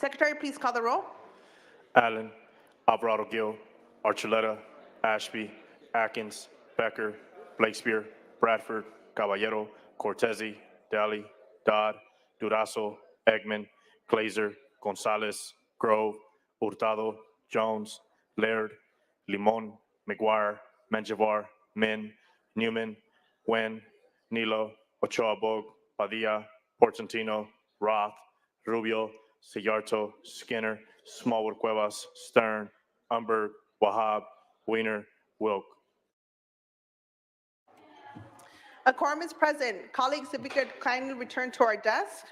Secretary, please call the roll. Allen, Alvarado Gil, Archuleta, Ashby, Atkins, Becker, Blakespear, Bradford, Caballero, Cortese, Daly, Dodd, Durazo, Eggman, Glazer, Gonzalez, Grove, Hurtado, Jones, Laird, Limon, McGuire, Menjivar, Min, Newman, Wen, Nilo, Ochoa Bog, Padilla, Portantino, Roth, Rubio, Sillarto, Skinner, Smallwood Cuevas, Stern, Umberg, Wahab, Wiener, Wilk. A quorum is present. Colleagues, if we could kindly return to our desk.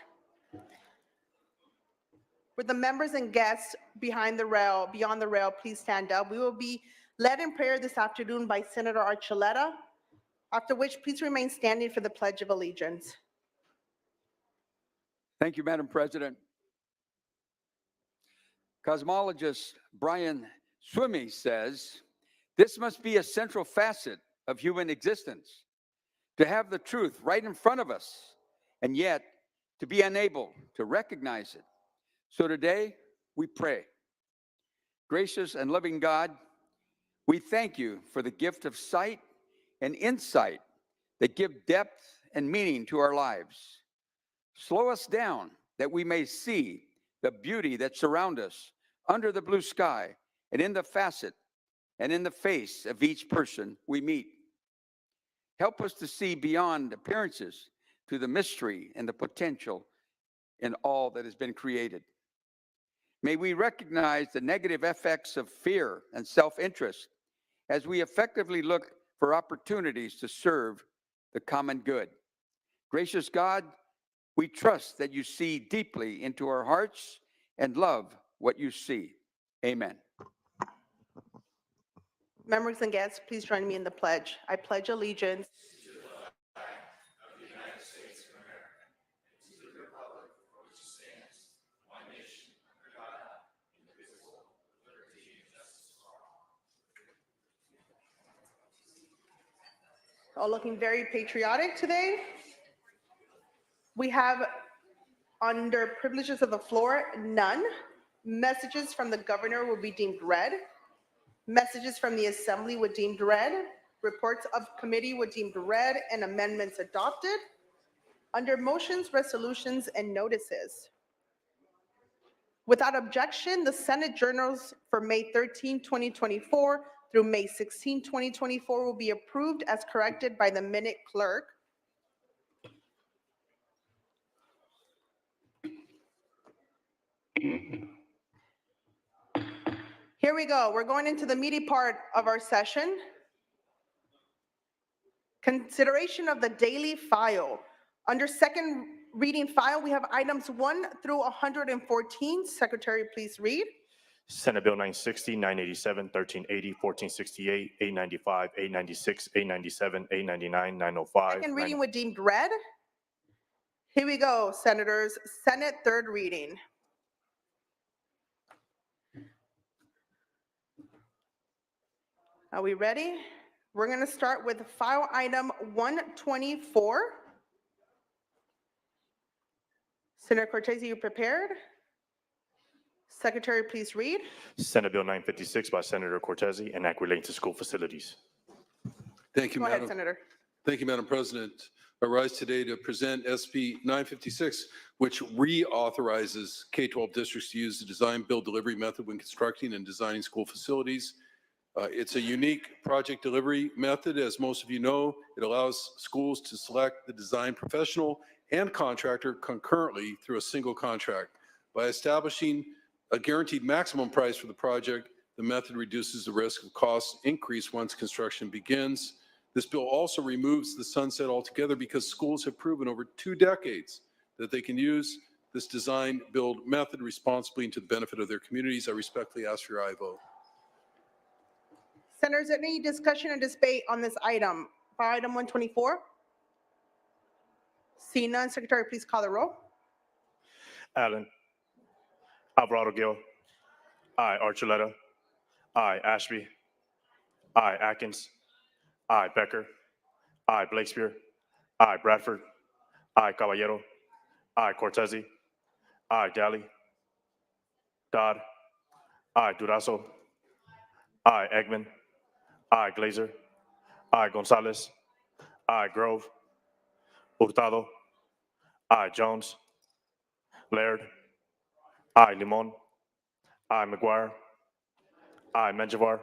With the members and guests beyond the rail, please stand up. We will be led in prayer this afternoon by Senator Archuleta, after which please remain standing for the Pledge of Allegiance. Thank you, Madam President. Cosmologist Brian Swimme says, this must be a central facet of human existence, to have the truth right in front of us, and yet to be unable to recognize it. So today, we pray. Gracious and loving God, we thank you for the gift of sight and insight that give depth and meaning to our lives. Slow us down that we may see the beauty that surrounds us under the blue sky and in the facet and in the face of each person we meet. Help us to see beyond appearances to the mystery and the potential in all that has been created. May we recognize the negative effects of fear and self-interest as we effectively look for opportunities to serve the common good. Gracious God, we trust that you see deeply into our hearts and love what you see. Amen. Members and guests, please join me in the pledge. I pledge allegiance all looking very patriotic today. We have, under privileges of the floor, none. Messages from the governor will be deemed read. Messages from the assembly were deemed read. Reports of committee were deemed read and amendments adopted. Under motions, resolutions, and notices. Without objection, the Senate journals for May 13, 2024 through May 16, 2024 will be approved as corrected by the minute clerk. Here we go. We're going into the meaty part of our session. Consideration of the daily file. Under second reading file, we have items 1 through 114. Secretary, please read. Senate Bill 960, 987, 1380, 1468, 895, 896, 897, 899, 905. Second reading were deemed read. Here we go, senators. Senate third reading. Are we ready? We're going to start with file item 124. Senator Cortese, you prepared? Secretary, please read. Senate Bill 956 by Senator Cortese, and act relating to school facilities. Thank you, Go Madam. ahead, Senator. Thank you, Madam President. I rise today to present SB 956, which reauthorizes K-12 districts to use the design, build, delivery method when constructing and designing school facilities. It's a unique project delivery method. As most of you know, it allows schools to select the design professional and contractor concurrently through a single contract. By establishing a guaranteed maximum price for the project, the method reduces the risk of cost increase once construction begins. This bill also removes the sunset altogether because schools have proven over 2 decades that they can use this design build method responsibly and to the benefit of their communities. I respectfully ask for your aye vote. Senators, any discussion or debate on this item? File item 124? Seeing none, Secretary, please call the roll. Allen, Alvarado Gil, aye. Archuleta, aye. Ashby, aye. Atkins, aye. Becker, aye. Blakespear, aye. Bradford, aye. Caballero, aye. Cortese, aye. Daly, Dodd. I. Durazo. I. Eggman. I. Glazer. I. Gonzalez. I. Grove. Hurtado. I. Jones. Laird. I. Limon. I. McGuire. I. Menjivar.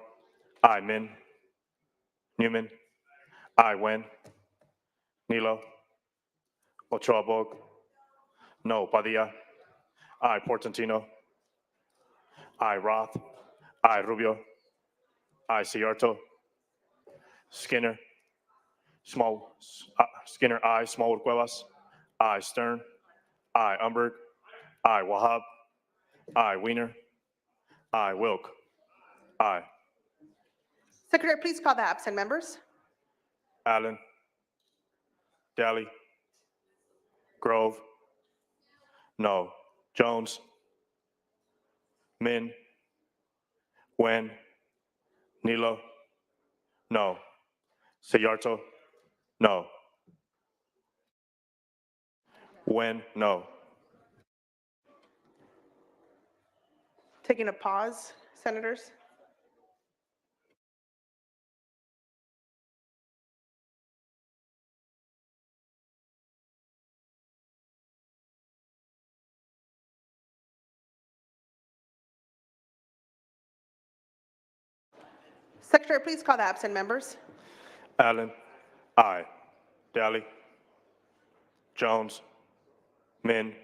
I. Min. Newman. I. Wen. Nilo. Ochoa Bog. No. Padilla. I. Portantino. I. Roth. I. Rubio. I. Ciarto. Skinner. Skinner. I. Smallwood Cuevas. I. Stern. I. Umberg. I. Wahab. I. Wiener. I. Wilk. I. Secretary, please call the absent members. Allen. Daly. Grove. No. Jones. Min. Wen. Nilo. No. Sayarto. No. Wen. No. Taking a pause, senators. Secretary, please call the absent members. Allen. I. Daly. Jones. Min.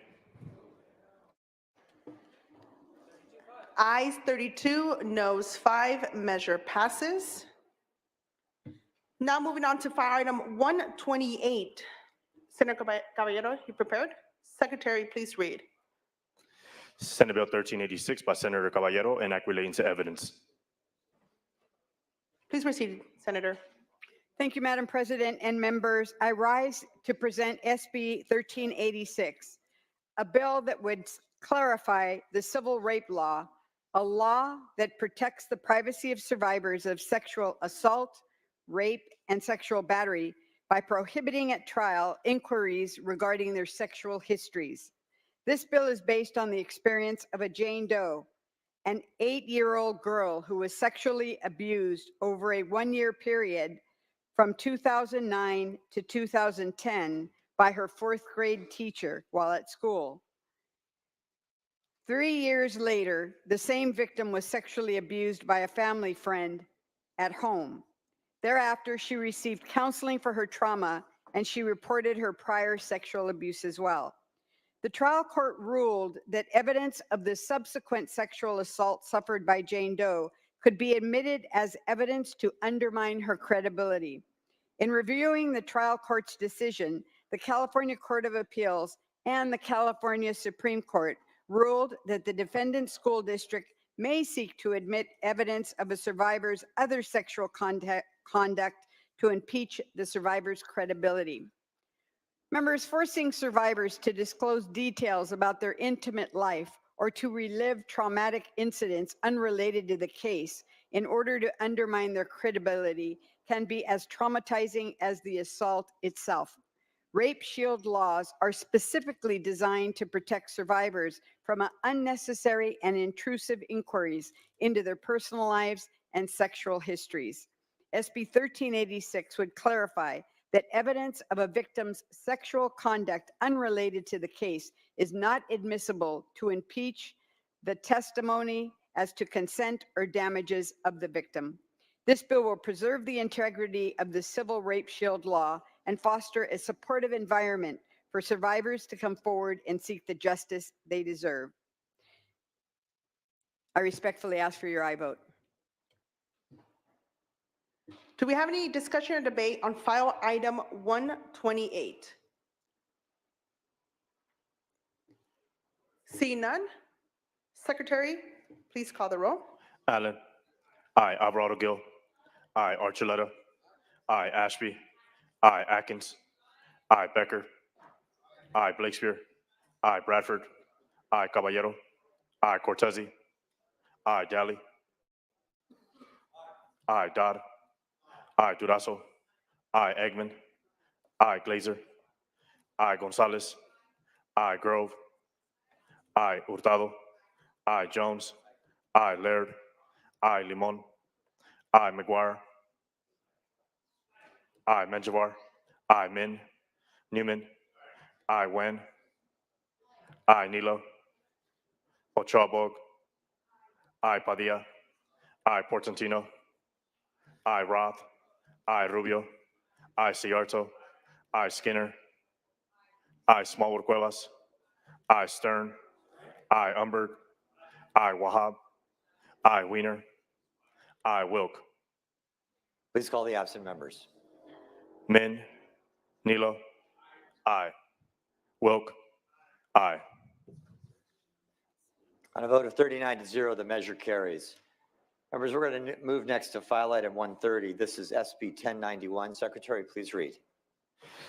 Ayes 32, noes 5, measure passes. Now moving on to file item 128. Senator Caballero, you prepared? Secretary, please read. Senate Bill 1386 by Senator Caballero, enact relating to evidence. Please proceed, Senator. Thank you, Madam President and members. I rise to present SB 1386, a bill that would clarify the civil rape law, a law that protects the privacy of survivors of sexual assault, rape, and sexual battery by prohibiting at trial inquiries regarding their sexual histories. This bill is based on the experience of a Jane Doe, an 8-year-old girl who was sexually abused over a 1-year period from 2009 to 2010 by her 4th grade teacher while at school. 3 years later, the same victim was sexually abused by a family friend at home. Thereafter, she received counseling for her trauma, and she reported her prior sexual abuse as well. The trial court ruled that evidence of the subsequent sexual assault suffered by Jane Doe could be admitted as evidence to undermine her credibility. In reviewing the trial court's decision, the California Court of Appeals and the California Supreme Court ruled that the defendant school district may seek to admit evidence of a survivor's other sexual conduct to impeach the survivor's credibility. Members, forcing survivors to disclose details about their intimate life or to relive traumatic incidents unrelated to the case in order to undermine their credibility can be as traumatizing as the assault itself. Rape shield laws are specifically designed to protect survivors from unnecessary and intrusive inquiries into their personal lives and sexual histories. SB 1386 would clarify that evidence of a victim's sexual conduct unrelated to the case is not admissible to impeach the testimony as to consent or damages of the victim. This bill will preserve the integrity of the civil rape shield law and foster a supportive environment for survivors to come forward and seek the justice they deserve. I respectfully ask for your aye vote. Do we have any discussion or debate on file item 128? Seeing none, Secretary, please call the roll. Allen. I. Alvarado Gil. I. Archuleta. I. Ashby. I. Atkins. I. Becker. I. Blakespear. I. Bradford. I. Caballero. I. Cortese. I. Daly. I. Dodd. I. Durazo. I. Eggman. I. Glazer. I. Gonzalez. I. Grove. I. Hurtado. I, Jones. I, Laird. I, Limon. I, McGuire. I, Menjivar. I, Min. Newman. I, Wen. I, Nilo. Ochoa Bog. I, Padilla. I, Portantino. I, Roth. I, Rubio. I, Ciarto. I, Skinner. I, Smallwood Cuevas. I, Stern. I, Umberg. I, Wahab. I, Wiener. I, Wilk. Please call the absent members. Min. Nilo. I, Wilk. I. On a vote of 39-0, the measure carries. Members, we're going to move next to file item 130. This is SB 1091. Secretary, please read.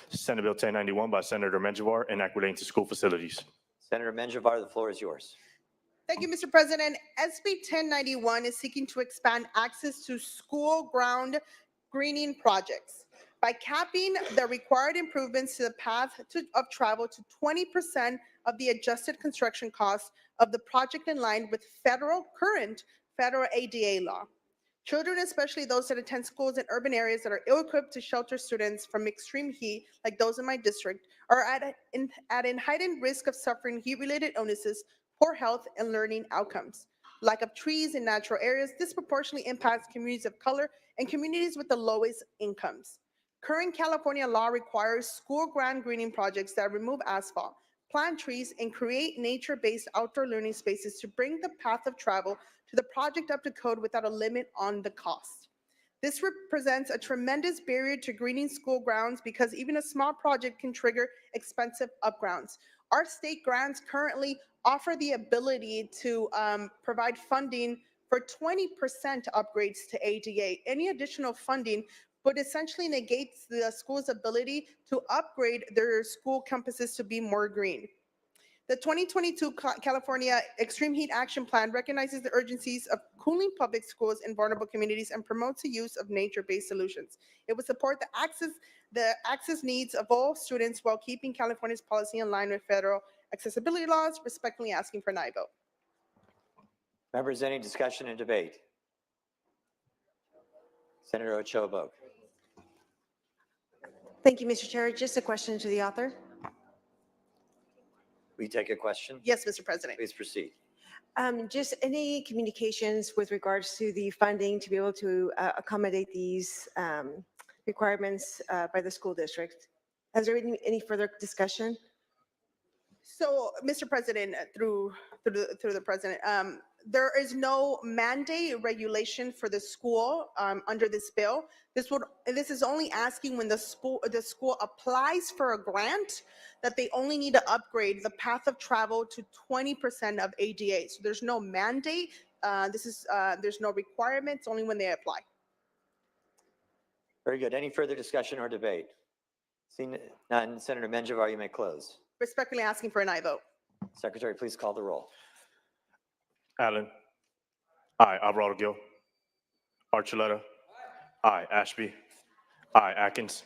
Senate Bill 1091 by Senator Menjivar, enact relating to school facilities. Senator Menjivar, the floor is yours. Thank you, Mr. President. SB 1091 is seeking to expand access to school ground greening projects by capping the required improvements to the path of travel to 20% of the adjusted construction cost of the project in line with current federal ADA law. Children, especially those that attend schools in urban areas that are ill-equipped to shelter students from extreme heat, like those in my district, are at an heightened risk of suffering heat-related illnesses, poor health, and learning outcomes. Lack of trees in natural areas disproportionately impacts communities of color and communities with the lowest incomes. Current California law requires school ground greening projects that remove asphalt, plant trees, and create nature-based outdoor learning spaces to bring the path of travel to the project up to code without a limit on the cost. This represents a tremendous barrier to greening school grounds because even a small project can trigger expensive upgrounds. Our state grants currently offer the ability to provide funding for 20% upgrades to ADA. Any additional funding would essentially negate the school's ability to upgrade their school campuses to be more green. The 2022 California Extreme Heat Action Plan recognizes the urgencies of cooling public schools in vulnerable communities and promotes the use of nature-based solutions. It would support the access needs of all students while keeping California's policy in line with federal accessibility laws, respectfully asking for an aye vote. Members, any discussion and debate? Senator Ochoa Bog. Thank you, Mr. Chair. Just a question to the author. Will you take a question? Yes, Mr. President. Please proceed. Just any communications with regards to the funding to be able to accommodate these requirements by the school district? Has there been any further discussion? So, Mr. President, through the president, there is no mandate regulation for the school under this bill. This is only asking when the school applies for a grant that they only need to upgrade the path of travel to 20% of ADA. So there's no mandate. There's no requirements. Only when they apply. Very good. Any further discussion or debate? Seeing none, Senator Menjivar, you may close. Respectfully asking for an aye vote. Secretary, please call the roll. Allen. I, Alvarado Gil. Archuleta. I, Ashby. I, Atkins.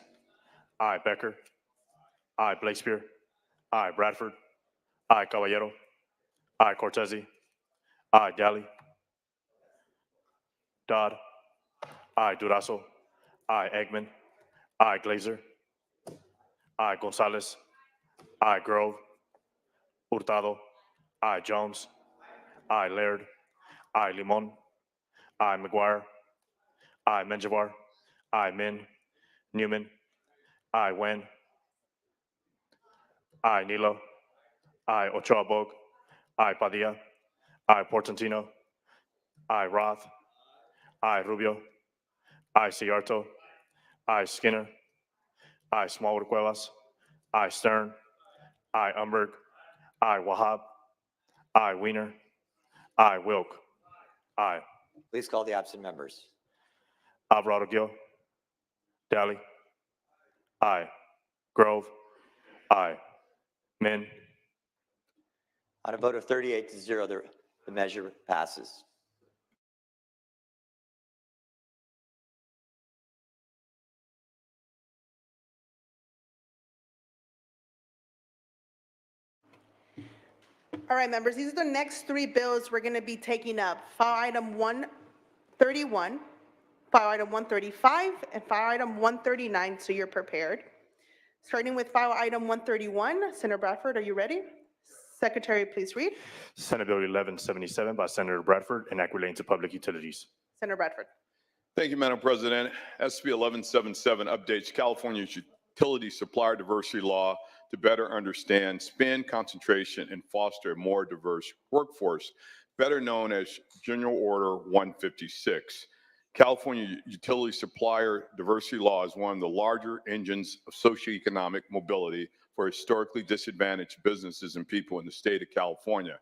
I, Becker. I, Blakespear. I, Bradford. I, Caballero. I, Cortese. I, Galley. Dodd. I, Durazo. I, Eggman. I, Glazer. I, Gonzalez. I, Grove. Hurtado. I, Jones. I, Laird. I, Limon. I, McGuire. I, Menjivar. I, Min. Newman. I, Wen. I, Nilo. I, Ochoa Bog. I, Padilla. I, Portantino. I, Roth. I, Rubio. I, Ciarto. I, Skinner. I, Smallwood Cuevas. I, Stern. I, Umberg. I, Wahab. I, Wiener. I, Wilk. I, Please call the absent members. Alvarado Gil. Daly. I, Grove. I, Min. On a vote of 38-0, the measure passes. All right, members, these are the next three bills we're going to be taking up. File item 131, file item 135, and file item 139, so you're prepared. Starting with file item 131, Senator Bradford, are you ready? Secretary, please read. Senate Bill 1177 by Senator Bradford, enact relating to public utilities. Senator Bradford. Thank you, Madam President. SB 1177 updates California's utility supplier diversity law to better understand spend concentration and foster a more diverse workforce, better known as General Order 156. California utility supplier diversity law is one of the larger engines of socioeconomic mobility for historically disadvantaged businesses and people in the state of California.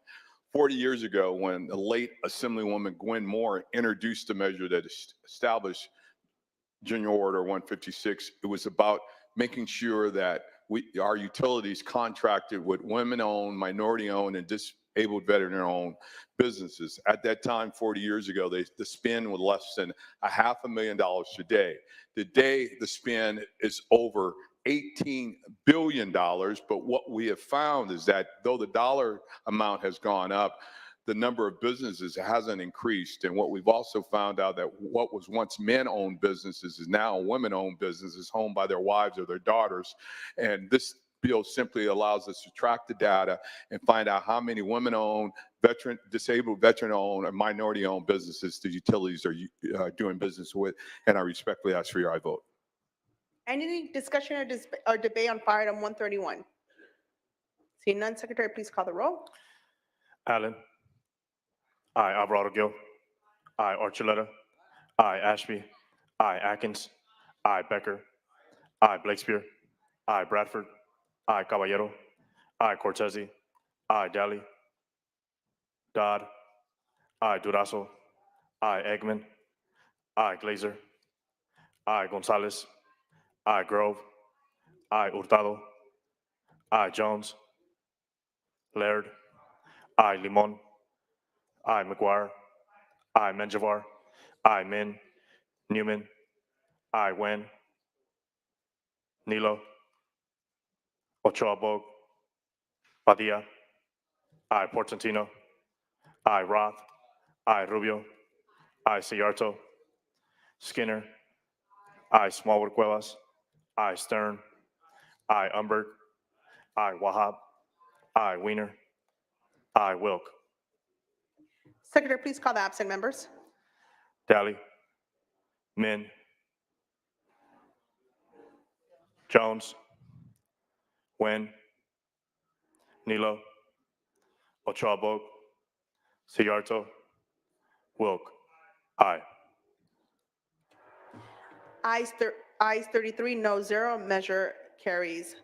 40 years ago, when the late Assemblywoman Gwen Moore introduced the measure that established General Order 156, it was about making sure that our utilities contracted with women-owned, minority-owned, and disabled veteran-owned businesses. At that time, 40 years ago, the spend was less than $500,000 today. Today, the spend is over $18 billion, but what we have found is that though the dollar amount has gone up, the number of businesses hasn't increased. And what we've also found out that what was once men-owned businesses is now women-owned businesses owned by their wives or their daughters. And this bill simply allows us to track the data and find out how many women-owned, disabled, veteran-owned, and minority-owned businesses the utilities are doing business with. And I respectfully ask for your aye vote. Any discussion or debate on file item 131? Seeing none, Secretary, please call the roll. Allen. Aye. Alvarado Gil. Aye. Archuleta. Aye. Ashby. Aye. Atkins. Aye. Becker. Aye. Blakespear. Aye. Bradford. Aye. Caballero. Aye. Cortese. Aye. Daly. Dodd. Aye. Durazo. Aye. Eggman. Aye. Glazer. Aye. Gonzalez. Aye. Grove. Aye. Hurtado. Aye. Jones. Laird. Aye. Limon. Aye. McGuire. Aye. Menjivar. Aye. Min. Newman. Aye. Wen. Nilo. Ochoa Bog. Padilla. Aye. Portantino. Aye. Roth. Aye. Rubio. Aye. Sayarto. Skinner. Aye. Smallwood Cuevas. Aye. Stern. Aye. Umberg. Aye. Wahab. Aye. Weiner. Aye. Wilk. Secretary, please call the absent members. Daly. Min. Jones. Wen. Nilo. Ochoa Bog. Sayarto. Wilk. Aye. Ayes 33, no 0, measure carries.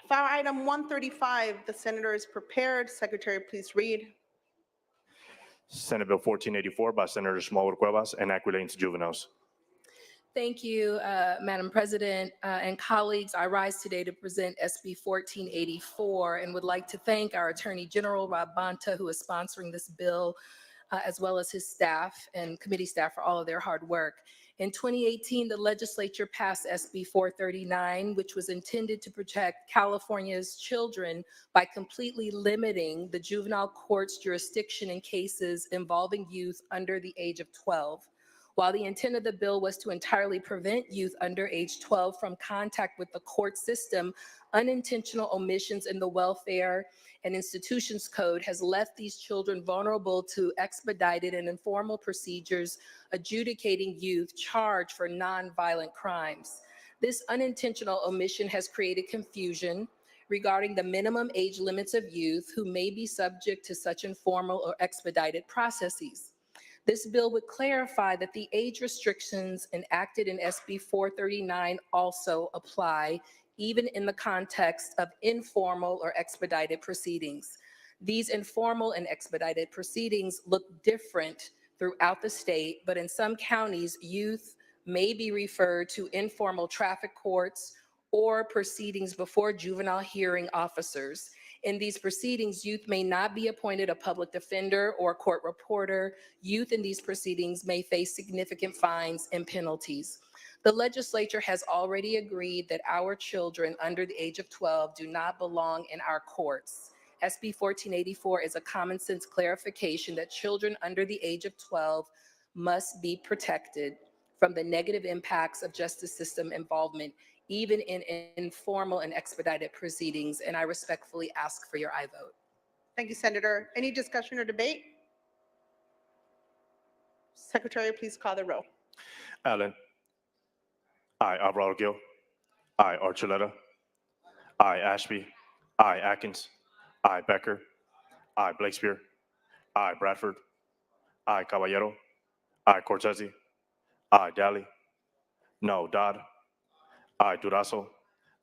File item 135, the senator is prepared. Secretary, please read. Senate Bill 1484 by Senator Smallwood Cuevas, enact relating to juveniles. Thank you, Madam President and colleagues. I rise today to present SB 1484 and would like to thank our Attorney General, Rob Bonta, who is sponsoring this bill, as well as his staff and committee staff for all of their hard work. In 2018, the legislature passed SB 439, which was intended to protect California's children by completely limiting the juvenile court's jurisdiction in cases involving youth under the age of 12. While the intent of the bill was to entirely prevent youth under age 12 from contact with the court system, unintentional omissions in the Welfare and Institutions Code has left these children vulnerable to expedited and informal procedures adjudicating youth charged for nonviolent crimes. This unintentional omission has created confusion regarding the minimum age limits of youth who may be subject to such informal or expedited processes. This bill would clarify that the age restrictions enacted in SB 439 also apply, even in the context of informal or expedited proceedings. These informal and expedited proceedings look different throughout the state, but in some counties, youth may be referred to informal traffic courts or proceedings before juvenile hearing officers. In these proceedings, youth may not be appointed a public defender or court reporter. Youth in these proceedings may face significant fines and penalties. The legislature has already agreed that our children under the age of 12 do not belong in our courts. SB 1484 is a common sense clarification that children under the age of 12 must be protected from the negative impacts of justice system involvement, even in informal and expedited proceedings, and I respectfully ask for your aye vote. Thank you, Senator. Any discussion or debate? Secretary, please call the roll. Allen. I, Alvarado Gil. I, Archuleta. I, Ashby. I, Atkins. I, Becker. I, Blakespear. I, Bradford. I, Caballero. I, Cortese. I, Daly. No, Dodd. I, Durazo.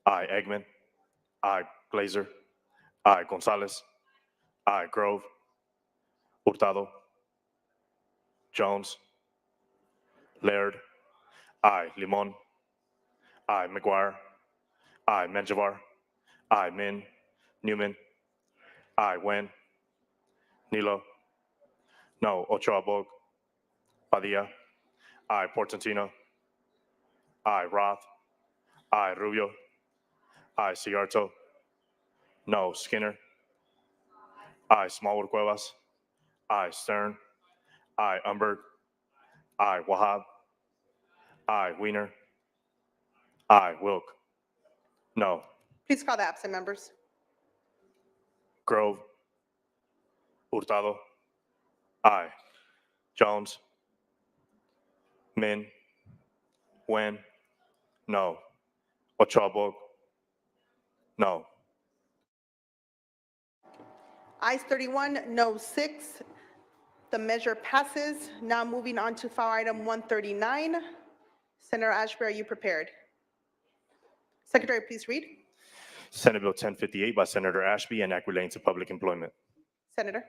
I, Eggman. I, Glazer. I, Gonzalez. I, Grove. Hurtado. Jones. Laird. I, Limon. I, McGuire. I, Menjivar. I, Min. Newman. I, Wen. Nilo. No, Ochoa Bog. Padilla. I, Portantino. I, Roth. I, Rubio. I, Cigarto. No, Skinner. I, Smallwood Cuevas. I, Stern. I, Umberg. I, Wahab. I, Wiener. I, Wilk. No, Please call the absent members. Grove. Hurtado. I, Jones. Min. Wen. No. Ochoa Bog. No. Ayes 31, no 6. The measure passes. Now moving on to file item 139. Senator Ashby, are you prepared? Secretary, please read. Senate Bill 1058 by Senator Ashby and Act relating to public employment. Senator.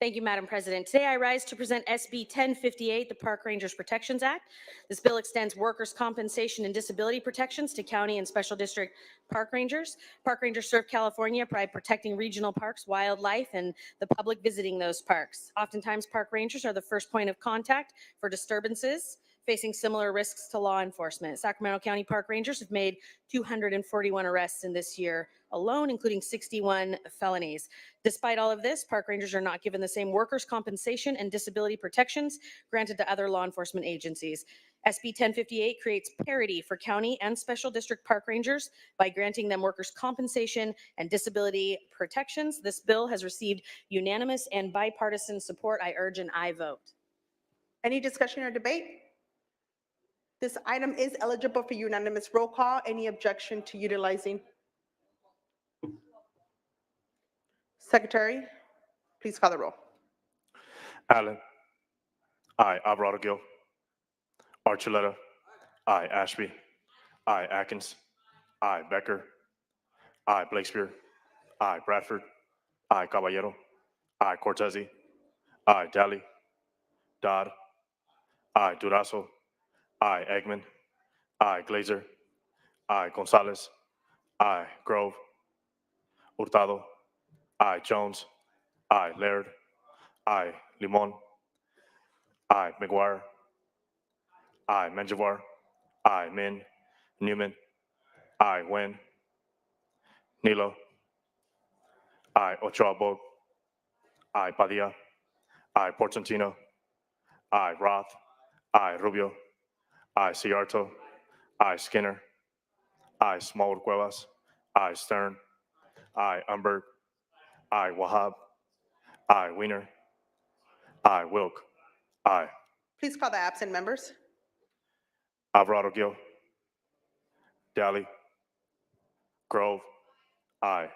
Thank you, Madam President. Today I rise to present SB 1058, the Park Rangers Protections Act. This bill extends workers' compensation and disability protections to county and special district park rangers. Park rangers serve California by protecting regional parks, wildlife, and the public visiting those parks. Oftentimes, park rangers are the first point of contact for disturbances, facing similar risks to law enforcement. Sacramento County Park Rangers have made 241 arrests in this year alone, including 61 felonies. Despite all of this, park rangers are not given the same workers' compensation and disability protections granted to other law enforcement agencies. SB 1058 creates parity for county and special district park rangers by granting them workers' compensation and disability protections. This bill has received unanimous and bipartisan support. I urge an aye vote. Any discussion or debate? This item is eligible for unanimous roll call. Any objection to utilizing? Secretary, please call the roll. Allen. I, Alvarado Gil. Archuleta. I, Ashby. I, Atkins. I, Becker. I, Blakespear. I, Bradford. I, Caballero. I, Cortese. I, Daly. Dodd. I, Durazo. I, Eggman. I, Glazer. I, Gonzalez. I, Grove. Hurtado. I, Jones. I, Laird. I, Limon. I, McGuire. I, Menjivar. I, Min. Newman. I, Wen. Nilo. I, Ochoa Bog. I, Padilla. I, Portantino. I, Roth. I, Rubio. I, Cigarto. I, Skinner. I, Smallwood Cuevas. I, Stern. I, Umberg. I, Wahab. I, Wiener. I, Wilk. I, Please call the absent members. Alvarado Gil. Daly. Grove. I,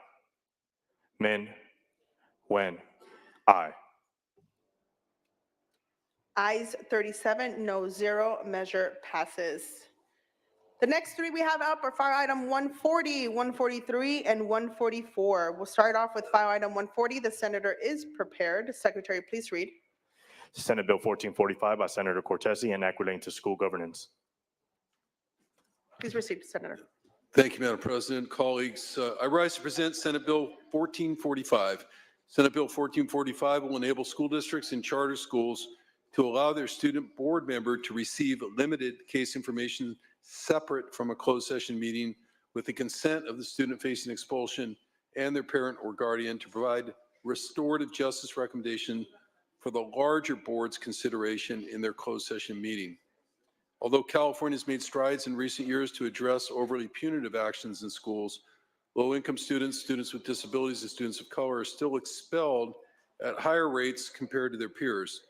Min. Wen. I. Ayes 37, no 0. Measure passes. The next three we have up are file item 140, 143, and 144. We'll start off with file item 140. The senator is prepared. Secretary, please read. Senate Bill 1445 by Senator Cortese and Act relating to school governance. Please proceed, Senator. Thank you, Madam President. Colleagues, I rise to present Senate Bill 1445. Senate Bill 1445 will enable school districts and charter schools to allow their student board member to receive limited case information separate from a closed session meeting with the consent of the student facing expulsion and their parent or guardian to provide restorative justice recommendation for the larger board's consideration in their closed session meeting. Although California has made strides in recent years to address overly punitive actions in schools, low-income students, students with disabilities, and students of color are still expelled at higher rates compared to their peers.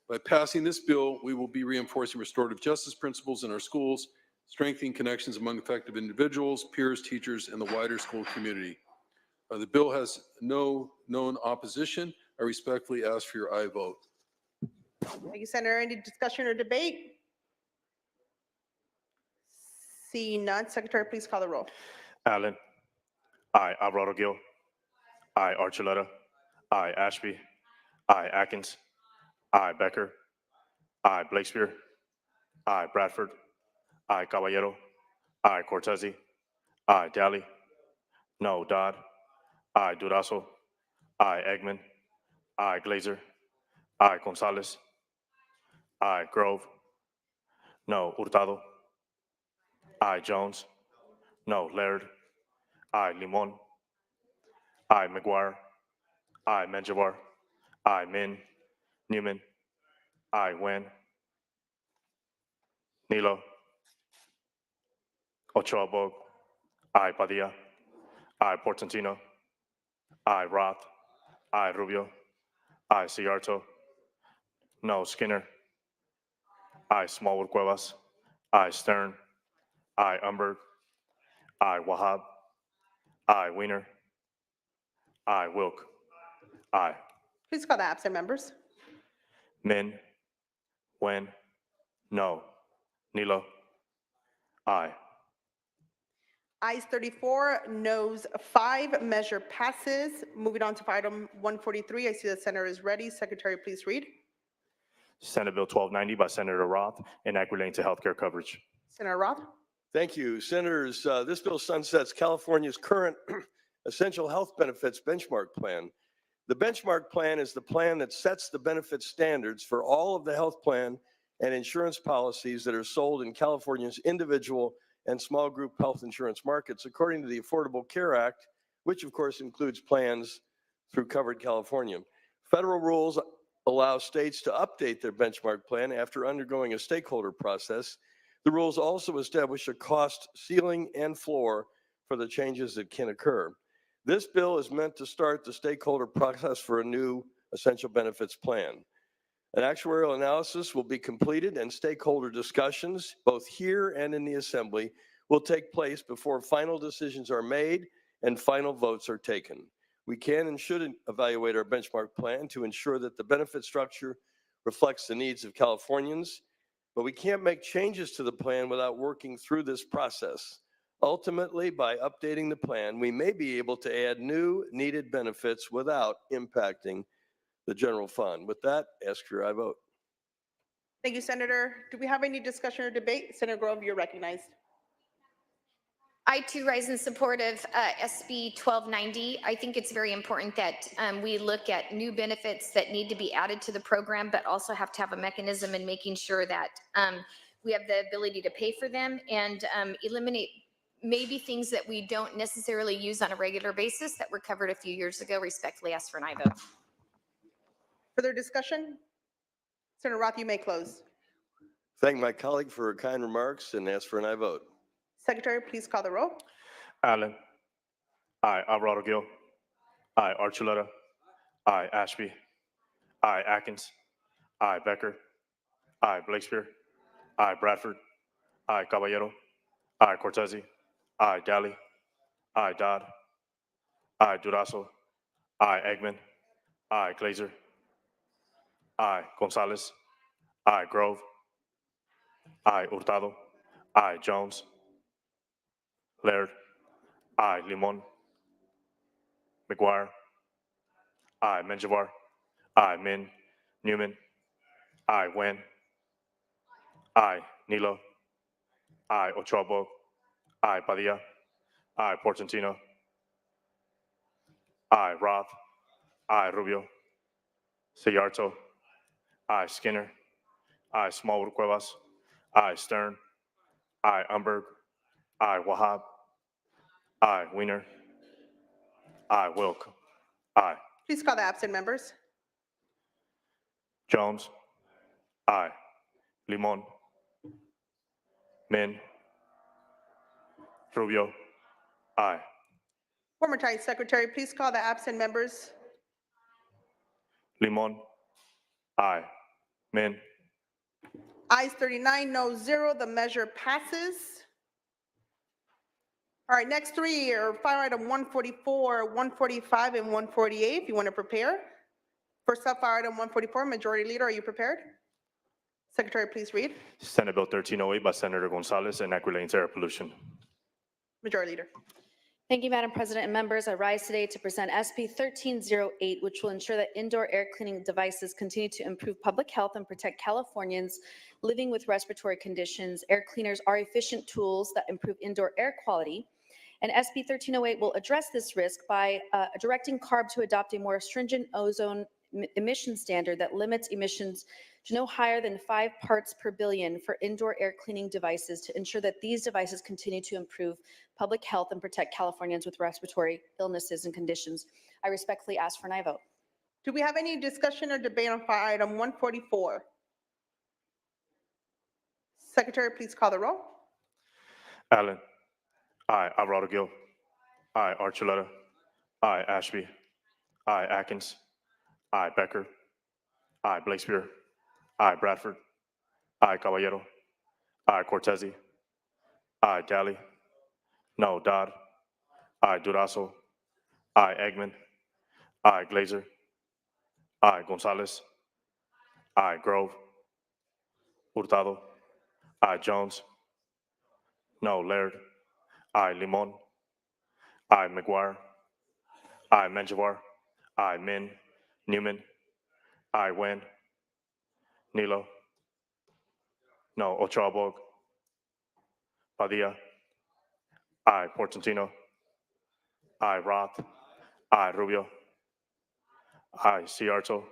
By passing this bill, we will be reinforcing restorative justice principles in our schools, strengthening connections among affected individuals, peers, teachers, and the wider school community. The bill has no known opposition. I respectfully ask for your aye vote. Thank you, Senator. Any discussion or debate? Seeing none, Secretary, please call the roll. Allen. Aye. Alvarado Gil. Aye. Archuleta. Aye. Ashby. Aye. Atkins. Aye. Becker. Aye. Blakespear. Aye. Bradford. Aye. Caballero. Aye. Cortese. Aye. Daly. No. Dodd. Aye. Durazo. Aye. Eggman. Aye. Glazer. Aye. Gonzalez. Aye. Grove. No. Hurtado. Aye. Jones. No. Laird. Aye. Limon. Aye. McGuire. Aye. Menjivar. Aye. Min. Newman. Aye. Nguyen. Nilo. Ochoa Bog. Aye. Padilla. Aye. Portantino. Aye. Roth. Aye. Rubio. Aye. Ciarto. No. Skinner. Aye. Smallwood Cuevas. Aye. Stern. Aye. Umberg. Aye. Wahab. Aye. Weiner. Aye. Wilk. Aye. Please call the absent members. Min. Nguyen. No. Nilo. Aye. Ayes 34, noes 5, measure passes. Moving on to item 143, I see the senator is ready. Secretary, please read. Senate Bill 1290 by Senator Roth, enact relating to healthcare coverage. Senator Roth. Thank you. Senators, this bill sunsets California's current essential health benefits benchmark plan. The benchmark plan is the plan that sets the benefit standards for all of the health plan and insurance policies that are sold in California's individual and small group health insurance markets, according to the Affordable Care Act, which of course includes plans through Covered California. Federal rules allow states to update their benchmark plan after undergoing a stakeholder process. The rules also establish a cost ceiling and floor for the changes that can occur. This bill is meant to start the stakeholder process for a new essential benefits plan. An actuarial analysis will be completed and stakeholder discussions, both here and in the Assembly, will take place before final decisions are made and final votes are taken. We can and should evaluate our benchmark plan to ensure that the benefit structure reflects the needs of Californians, but we can't make changes to the plan without working through this process. Ultimately, by updating the plan, we may be able to add new needed benefits without impacting the general fund. With that, ask for your aye vote. Thank you, Senator. Do we have any discussion or debate? Senator Grove, you're recognized. I too rise in support of SB 1290. I think it's very important that we look at new benefits that need to be added to the program, but also have to have a mechanism in making sure that we have the ability to pay for them and eliminate maybe things that we don't necessarily use on a regular basis that were covered a few years ago. Respectfully ask for an aye vote. Further discussion? Senator Roth, you may close. Thank my colleague for her kind remarks and ask for an aye vote. Secretary, please call the roll. Allen. Aye. Alvarado Gil. Aye. Archuleta. Aye. Ashby. Aye. Atkins. Aye. Becker. Aye. Blakespear. Aye. Bradford. Aye. Caballero. Aye. Cortese. Aye. Daly. Aye. Dodd. Aye. Durazo. Aye. Eggman. Aye. Glazer. Aye. Gonzalez. Aye. Grove. Aye. Hurtado. Aye. Jones. Laird. Aye. Limon. McGuire. Aye. Menjivar. Aye. Min. Newman. Aye. Nguyen. Aye. Nilo. Aye. Ochoa Bog. Aye. Padilla. Aye. Portantino. Aye. Roth. Aye. Rubio. Ciarto. Aye. Skinner. Aye. Smallwood Cuevas. Aye. Stern. Aye. Umberg. Aye. Wahab. Aye. Weiner. Aye. Wilk. Aye. Please call the absent members. Jones. Aye. Limon. Min. Rubio. Aye. One more time, Secretary, please call the absent members. Limon. Aye. Min. Ayes 39, no 0. The measure passes. All right, next three are file item 144, 145, and 148, if you want to prepare. First up, file item 144, Majority Leader, are you prepared? Secretary, please read. Senate Bill 1308 by Senator Gonzalez and Act relating to air pollution. Majority Leader. Thank you, Madam President and members. I rise today to present SB 1308, which will ensure that indoor air cleaning devices continue to improve public health and protect Californians living with respiratory conditions. Air cleaners are efficient tools that improve indoor air quality. And SB 1308 will address this risk by directing CARB to adopt a more stringent ozone emission standard that limits emissions to no higher than 5 parts per billion for indoor air cleaning devices to ensure that these devices continue to improve public health and protect Californians with respiratory illnesses and conditions. I respectfully ask for an aye vote. Do we have any discussion or debate on file item 144? Secretary, please call the roll. Allen. Aye. Alvarado Gil. Aye. Archuleta. Aye. Ashby. Aye. Atkins. Aye. Becker. Aye. Blakespear. Aye. Bradford. Aye. Caballero. Aye. Cortese. Aye. Daly. No. Dodd. Aye. Durazo. Aye. Eggman. Aye. Glazer. Aye. Gonzalez. Aye. Grove. Hurtado. Aye. Jones. No. Laird. Aye. Limon. Aye. McGuire. Aye. Menjivar. Aye. Min. Newman. Aye. Wen. Nilo. No. Ochabog. Padilla. Aye. Portantino. Aye. Roth. Aye. Rubio. Aye. Ciarto.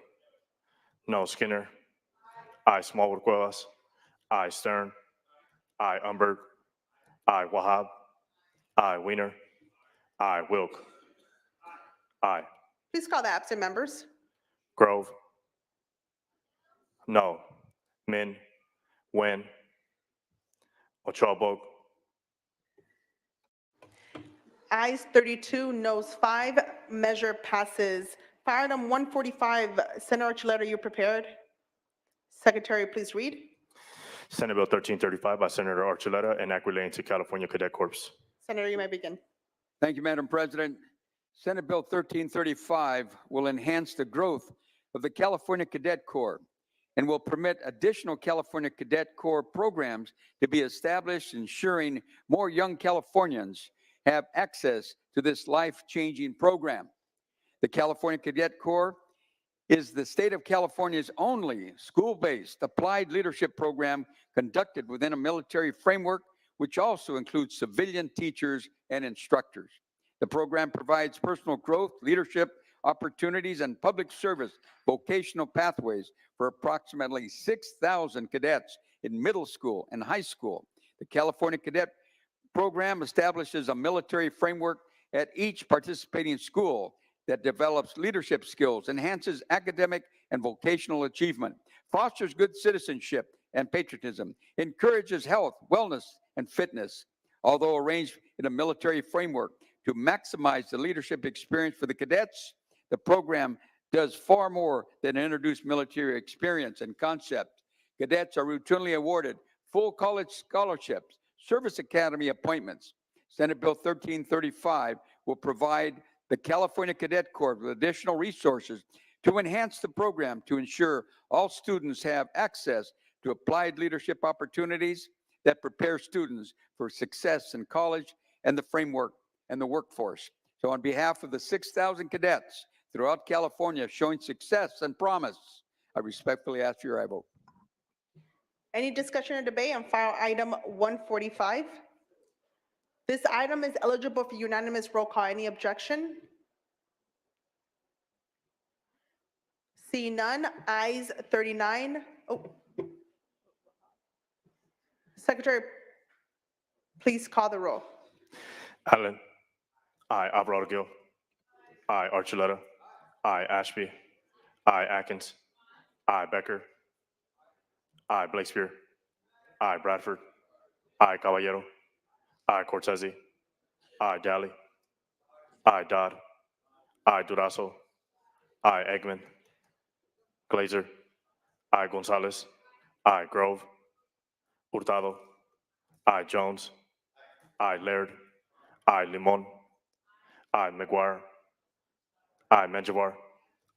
No. Skinner. Aye. Smallwood Cuevas. Aye. Stern. Aye. Umberg. Aye. Wahab. Aye. Weiner. Aye. Wilk. Aye. Please call the absent members. Grove. No. Min. Wen. Ochabog. Ayes 32, noes 5. Measure passes. File item 145, Senator Archuleta, you prepared? Secretary, please read. Senate Bill 1335 by Senator Archuleta and Act relating to California Cadet Corps. Senator, you may begin. Thank you, Madam President. Senate Bill 1335 will enhance the growth of the California Cadet Corps and will permit additional California Cadet Corps programs to be established, ensuring more young Californians have access to this life-changing program. The California Cadet Corps is the state of California's only school-based applied leadership program conducted within a military framework, which also includes civilian teachers and instructors. The program provides personal growth, leadership opportunities, and public service vocational pathways for approximately 6,000 cadets in middle school and high school. The California Cadet Program establishes a military framework at each participating school that develops leadership skills, enhances academic and vocational achievement, fosters good citizenship and patriotism, encourages health, wellness, and fitness. Although arranged in a military framework to maximize the leadership experience for the cadets, the program does far more than introduce military experience and concept. Cadets are routinely awarded full college scholarships, service academy appointments. Senate Bill 1335 will provide the California Cadet Corps with additional resources to enhance the program to ensure all students have access to applied leadership opportunities that prepare students for success in college and the framework and the workforce. So on behalf of the 6,000 cadets throughout California showing success and promise, I respectfully ask for your aye vote. Any discussion or debate on file item 145? This item is eligible for unanimous roll call. Any objection? See none, ayes 39. Oh. Secretary, please call the roll. Allen. Aye. Alvarado Gil. I. Archuleta. I. Ashby. I. Atkins. I. Becker. I. Blakespear. I. Bradford. I. Caballero. I. Cortese. I. Daly. I. Dodd. I. Durazo. I. Eggman. Glazer. I. Gonzalez. I. Grove. Hurtado. I. Jones. I. Laird. I. Limon. I. McGuire. I. Menjivar.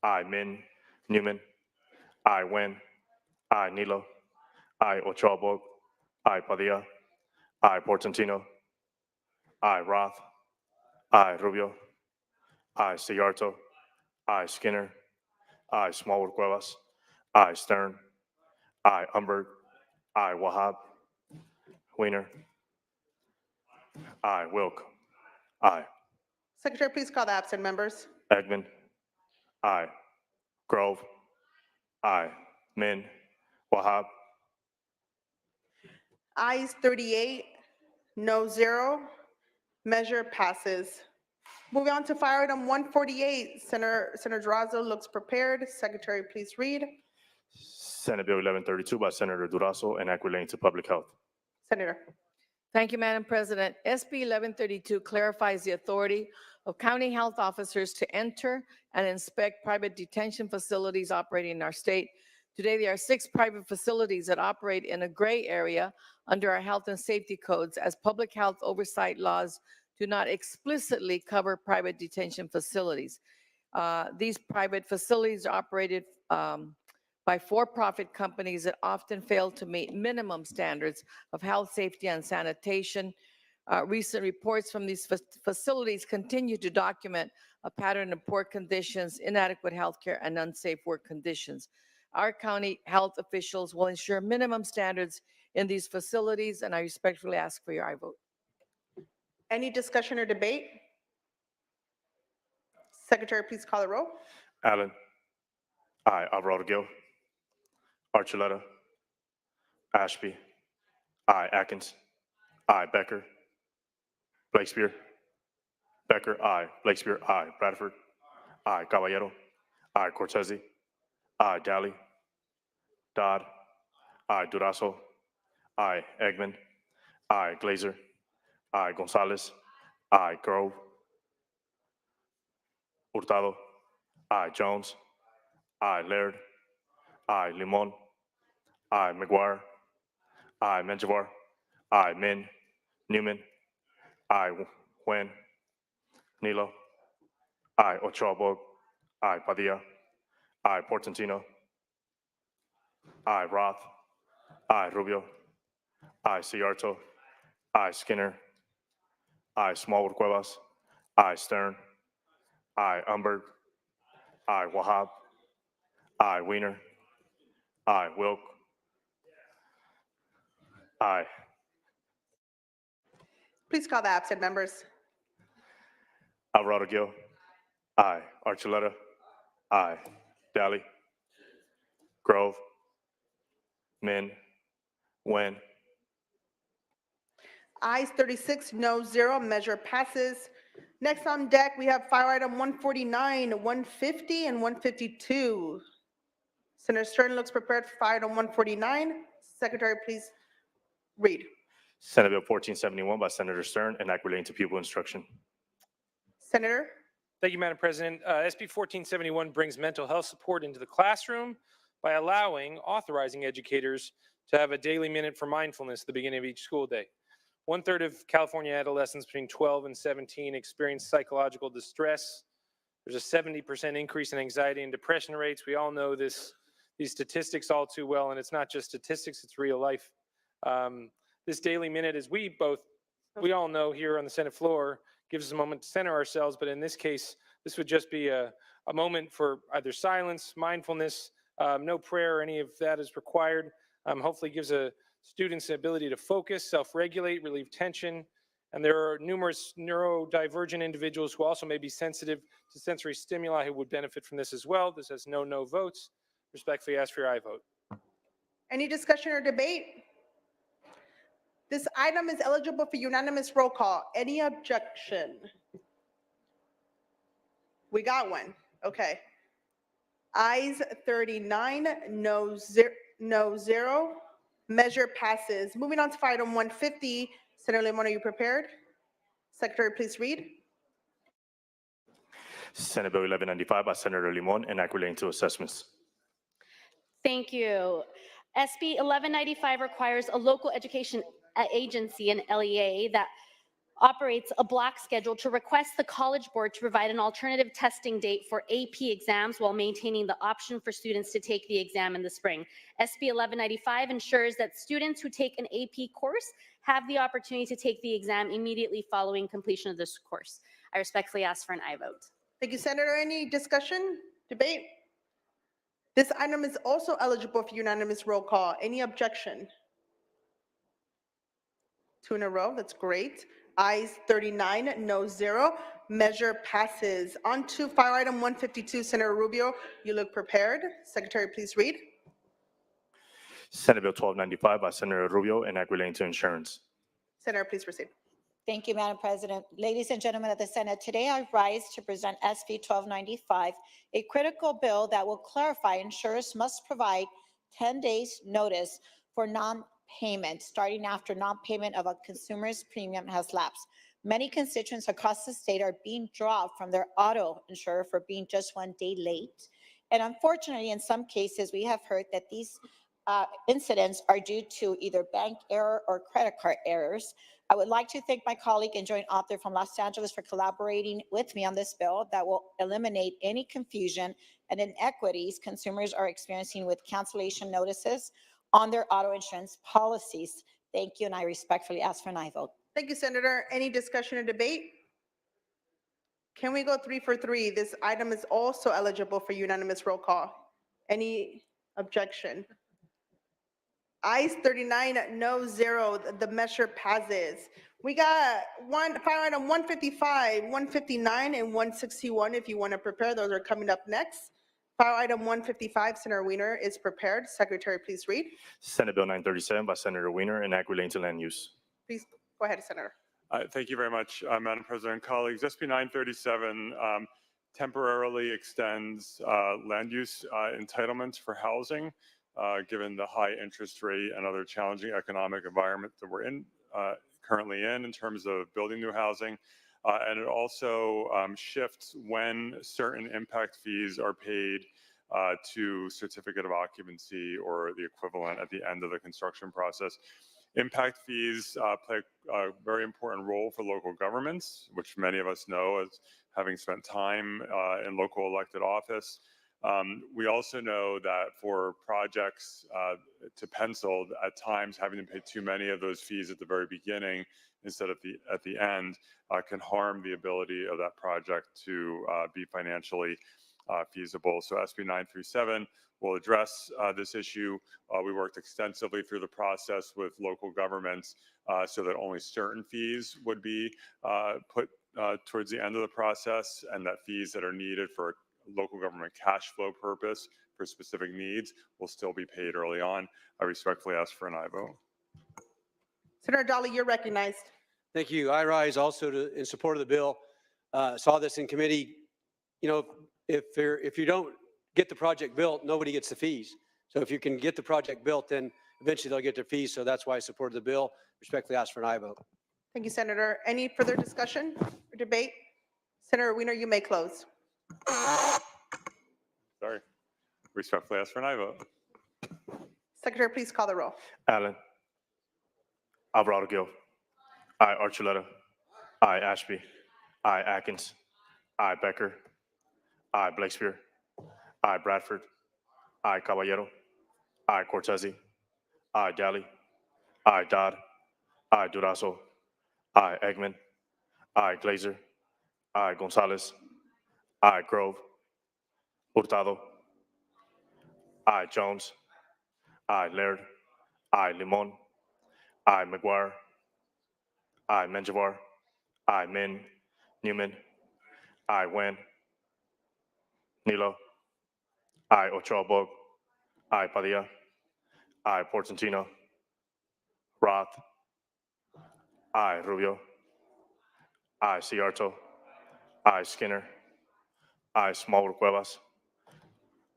I. Min. Newman. I. Wen. I. Nilo. I. Ochoa. I. Padilla. I. Portantino. I. Roth. I. Rubio. I. Ciarto. I. Skinner. I. Smallwood Cuevas. I. Stern. I. Umberg. I. Wahab. Weiner. I. Wilk. I. Secretary, please call the absent members. Eggman. I. Grove. I. Min. Wahab. Ayes 38, no 0. Measure passes. Moving on to fire item 148, Senator Durazo looks prepared. Secretary, please read. Senate Bill 1132 by Senator Durazo and equity relating to public health. Senator. Thank you, Madam President. SB 1132 clarifies the authority of county health officers to enter and inspect private detention facilities operating in our state. Today, there are 6 private facilities that operate in a gray area under our health and safety codes, as public health oversight laws do not explicitly cover private detention facilities. These private facilities are operated by for-profit companies that often fail to meet minimum standards of health, safety, and sanitation. Recent reports from these facilities continue to document a pattern of poor conditions, inadequate health care, and unsafe work conditions. Our county health officials will ensure minimum standards in these facilities, and I respectfully ask for your aye vote. Any discussion or debate? Secretary, please call the roll. Allen. I. Alvarado Gil. Archuleta. Ashby. I. Atkins. I. Becker. Blakespear. Becker. I. Blakespear. I. Bradford. I. Caballero. I. Cortese. I. Daly. Dodd. I. Durazo. I. Eggman. I. Glazer. I. Gonzalez. I. Grove. Hurtado. I. Jones. I. Laird. I. Limon. I. McGuire. I. Menjivar. I. Min. Newman. I. Wen. Nilo. I. Ochoa. I. Padilla. I. Portantino. I. Roth. I. Rubio. I. Ciarto. I. Skinner. I. Smallwood Cuevas. I. Stern. I. Umberg. I. Wahab. I. Weiner. I. Wilk. I. Please call the absent members. Alvarado Gil. I. Archuleta. I. Daly. Grove. Min. Wen. Ayes 36, no 0. Measure passes. Next on deck, we have fire item 149, 150, and 152. Senator Stern looks prepared for fire item 149. Secretary, please read. Senate Bill 1471 by Senator Stern and act relating to pupil instruction. Senator. Thank you, Madam President. SB 1471 brings mental health support into the classroom by authorizing educators to have a daily minute for mindfulness at the beginning of each school day. 1/3 of California adolescents between 12 and 17 experience psychological distress. There's a 70% increase in anxiety and depression rates. We all know these statistics all too well, and it's not just statistics, it's real life. This daily minute, as we all know here on the Senate floor, gives us a moment to center ourselves, but in this case, this would just be a moment for either silence, mindfulness, no prayer or any of that is required. Hopefully gives students the ability to focus, self-regulate, relieve tension, and there are numerous neurodivergent individuals who also may be sensitive to sensory stimuli who would benefit from this as well. This has no votes. Respectfully ask for your aye vote. Any discussion or debate? This item is eligible for unanimous roll call. Any objection? We got one. Okay. Ayes 39, no zero. Measure passes. Moving on to file item 150. Senator Limon, are you prepared? Secretary, please read. Senate Bill 1195 by Senator Limon, enact relating to assessments. Thank you. SB 1195 requires a local education agency, an LEA, that operates a block schedule to request the College Board to provide an alternative testing date for AP exams while maintaining the option for students to take the exam in the spring. SB 1195 ensures that students who take an AP course have the opportunity to take the exam immediately following completion of this course. I respectfully ask for an aye vote. Thank you, Senator. Any discussion, debate? This item is also eligible for unanimous roll call. Any objection? 2 in a row. That's great. Ayes 39, no zero. Measure passes. On to file item 152. Senator Rubio, you look prepared. Secretary, please read. Senate Bill 1295 by Senator Rubio, enact relating to insurance. Senator, please proceed. Thank you, Madam President. Ladies and gentlemen of the Senate, today I rise to present SB 1295, a critical bill that will clarify insurers must provide 10 days notice for non-payment, starting after non-payment of a consumer's premium has lapsed. Many constituents across the state are being dropped from their auto insurer for being just 1 day late. And unfortunately, in some cases, we have heard that these incidents are due to either bank error or credit card errors. I would like to thank my colleague and joint author from Los Angeles for collaborating with me on this bill that will eliminate any confusion and inequities consumers are experiencing with cancellation notices on their auto insurance policies. Thank you, and I respectfully ask for an aye vote. Thank you, Senator. Any discussion or debate? Can we go 3 for 3? This item is also eligible for unanimous roll call. Any objection? Ayes 39, no zero. The measure passes. We got file item 155, 159, and 161. If you want to prepare, those are coming up next. File item 155, Senator Wiener is prepared. Secretary, please read. Senate Bill 937 by Senator Wiener, enact relating to land use. Please go ahead, Senator. Thank you very much, Madam President. Colleagues, SB 937 temporarily extends land use entitlements for housing, given the high interest rate and other challenging economic environment that we're currently in terms of building new housing. And it also shifts when certain impact fees are paid to certificate of occupancy or the equivalent at the end of the construction process. Impact fees play a very important role for local governments, which many of us know as having spent time in local elected office. We also know that for projects to pencil, at times having to pay too many of those fees at the very beginning instead of at the end can harm the ability of that project to be financially feasible. So SB 937 will address this issue. We worked extensively through the process with local governments so that only certain fees would be put towards the end of the process, and that fees that are needed for local government cash flow purpose for specific needs will still be paid early on. I respectfully ask for an aye vote. Senator Dolly, you're recognized. Thank you. I rise also in support of the bill. Saw this in committee. You know, if you don't get the project built, nobody gets the fees. So if you can get the project built, then eventually they'll get their fees. So that's why I supported the bill. Respectfully ask for an aye vote. Thank you, Senator. Any further discussion or debate? Senator Wiener, you may close. Sorry. Respectfully ask for an aye vote. Secretary, please call the roll. Allen. Alvarado Gil. Aye. Archuleta. Aye. Ashby. Aye. Atkins. Aye. Becker. Aye. Blakespear. Aye. Bradford. Aye. Caballero. Aye. Cortese. Aye. Daly. Aye. Dodd. Aye. Durazo. Aye. Eggman. Aye. Glazer. Aye. Gonzalez. Aye. Grove. Hurtado. Aye. Jones. Aye. Laird. Aye. Limon. Aye. McGuire. Aye. Menjivar. Aye. Min. Newman. Aye. Wen. Nilo. Aye. Ochoa Bog. Aye. Padilla. Aye. Portantino. Roth. Aye. Rubio. Aye. Ciarto. Aye. Skinner. I, Smallwood Cuevas.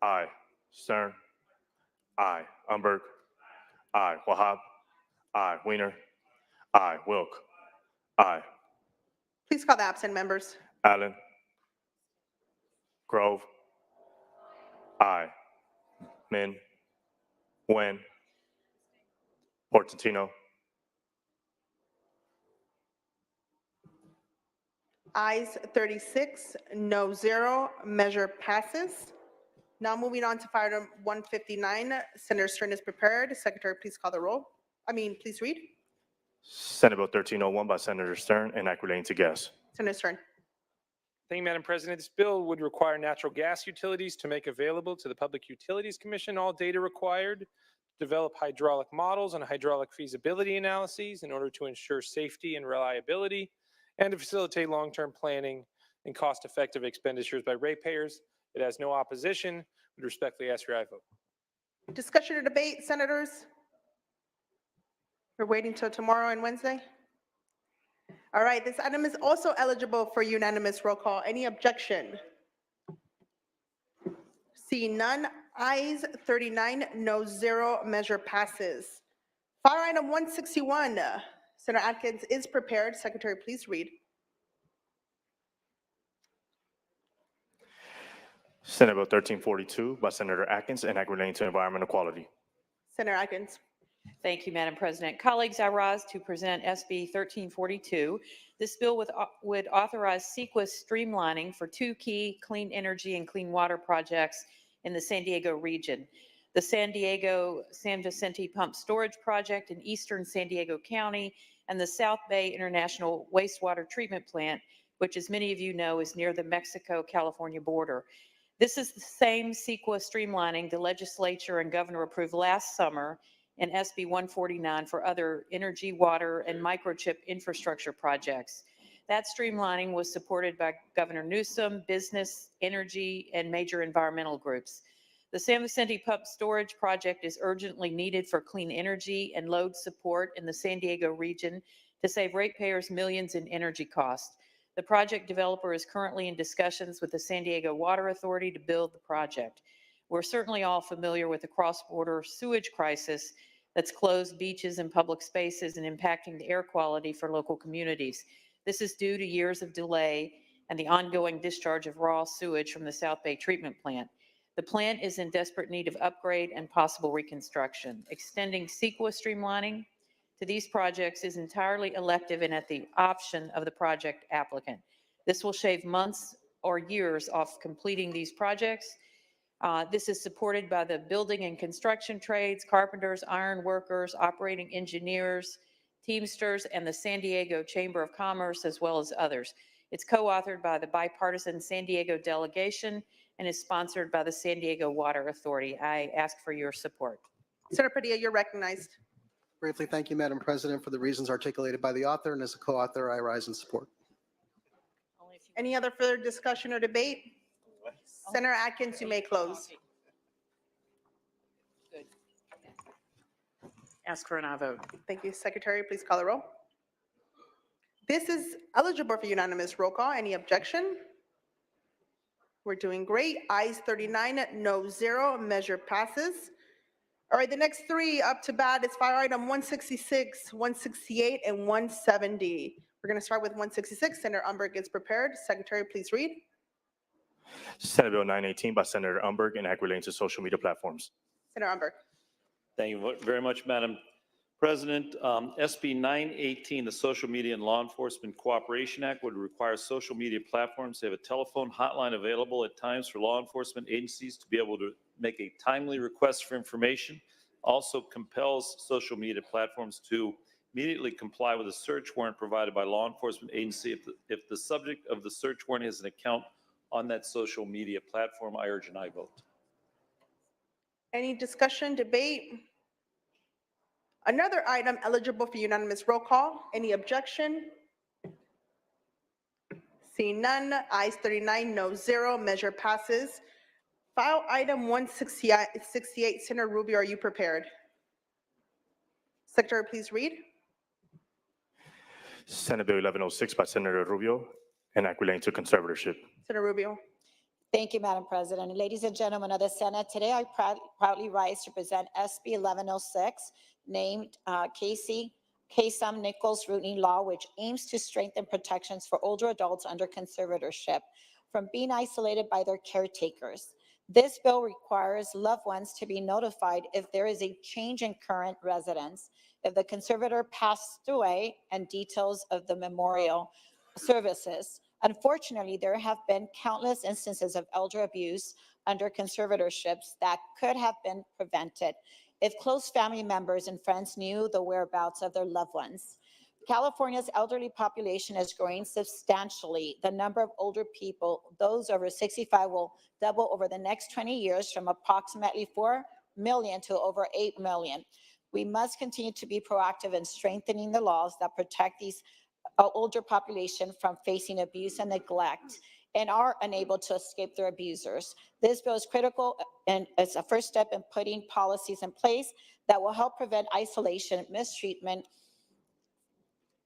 I, Stern. I, Umberg. I, Wahab. I, Weiner. I, Wilk. I, Please call the absent members. Allen. Grove. I, Min. Nguyen. Portantino. Ayes 36, no 0. Measure passes. Now moving on to file item 159. Senator Stern is prepared. Secretary, please call the roll. Please read. Senate Bill 1301 by Senator Stern and Act relating to gas. Senator Stern. Thank you, Madam President. This bill would require natural gas utilities to make available to the Public Utilities Commission all data required to develop hydraulic models and hydraulic feasibility analyses in order to ensure safety and reliability and to facilitate long-term planning and cost-effective expenditures by ratepayers. It has no opposition. Would respectfully ask for your aye vote. Discussion or debate, senators? We're waiting till tomorrow and Wednesday. All right, this item is also eligible for unanimous roll call. Any objection? Seeing none, ayes 39, no 0. Measure passes. File item 161. Senator Atkins is prepared. Secretary, please read. Senate Bill 1342 by Senator Atkins and Act relating to environmental quality. Senator Atkins. Thank you, Madam President. Colleagues, I rise to present SB 1342. This bill would authorize CEQA streamlining for two key clean energy and clean water projects in the San Diego region. The San Diego San Vicente Pump Storage Project in eastern San Diego County and the South Bay International Wastewater Treatment Plant, which, as many of you know, is near the Mexico-California border. This is the same CEQA streamlining the legislature and governor approved last summer in SB 149 for other energy, water, and microchip infrastructure projects. That streamlining was supported by Governor Newsom, business, energy, and major environmental groups. The San Vicente Pump Storage Project is urgently needed for clean energy and load support in the San Diego region to save ratepayers millions in energy costs. The project developer is currently in discussions with the San Diego Water Authority to build the project. We're certainly all familiar with the cross-border sewage crisis that's closed beaches and public spaces and impacting the air quality for local communities. This is due to years of delay and the ongoing discharge of raw sewage from the South Bay treatment plant. The plant is in desperate need of upgrade and possible reconstruction. Extending CEQA streamlining to these projects is entirely elective and at the option of the project applicant. This will shave months or years off completing these projects. This is supported by the building and construction trades, carpenters, iron workers, operating engineers, Teamsters, and the San Diego Chamber of Commerce, as well as others. It's co-authored by the bipartisan San Diego delegation and is sponsored by the San Diego Water Authority. I ask for your support. Senator Padilla, you're recognized. Briefly, thank you, Madam President, for the reasons articulated by the author, and as a co-author, I rise in support. Any other further discussion or debate? Senator Atkins, you may close. Good. Ask for an aye vote. Thank you. Secretary, please call the roll. This is eligible for unanimous roll call. Any objection? We're doing great. Ayes 39, no 0. Measure passes. All right, the next three up to bat is file item 166, 168, and 170. We're going to start with 166. Senator Umberg is prepared. Secretary, please read. Senate Bill 918 by Senator Umberg and Act relating to social media platforms. Senator Umberg. Thank you very much, Madam President. SB 918, the Social Media and Law Enforcement Cooperation Act, would require social media platforms to have a telephone hotline available at times for law enforcement agencies to be able to make a timely request for information. Also compels social media platforms to immediately comply with a search warrant provided by law enforcement agency if the subject of the search warrant has an account on that social media platform. I urge an aye vote. Any discussion, debate? Another item eligible for unanimous roll call. Any objection? Seeing none, ayes 39, no 0. Measure passes. File item 168. Senator Rubio, are you prepared? Secretary, please read. Senate Bill 1106 by Senator Rubio and Act relating to conservatorship. Senator Rubio. Thank you, Madam President. Ladies and gentlemen of the Senate, today I proudly rise to present SB 1106, named Casey Kasem Nichols Rootney Law, which aims to strengthen protections for older adults under conservatorship from being isolated by their caretakers. This bill requires loved ones to be notified if there is a change in current residence, if the conservator passed away, and details of the memorial services. Unfortunately, there have been countless instances of elder abuse under conservatorships that could have been prevented if close family members and friends knew the whereabouts of their loved ones. California's elderly population is growing substantially. The number of older people, those over 65, will double over the next 20 years from approximately 4 million to over 8 million. We must continue to be proactive in strengthening the laws that protect these older population from facing abuse and neglect and are unable to escape their abusers. This bill is critical and it's a first step in putting policies in place that will help prevent isolation, mistreatment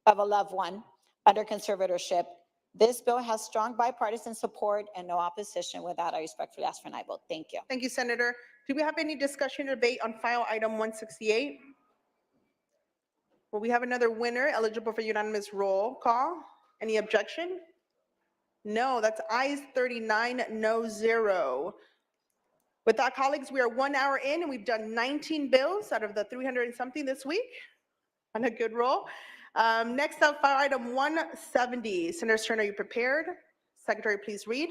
of a loved one under conservatorship. This bill has strong bipartisan support and no opposition. With that, I respectfully ask for an aye vote. Thank you. Thank you, Senator. Do we have any discussion or debate on file item 168? Well, we have another winner eligible for unanimous roll call. Any objection? No, that's ayes 39, no 0. With that, colleagues, we are 1 hour in and we've done 19 bills out of the 300 and something this week. On a good roll. Next up, file item 170. Senator Stern, are you prepared? Secretary, please read.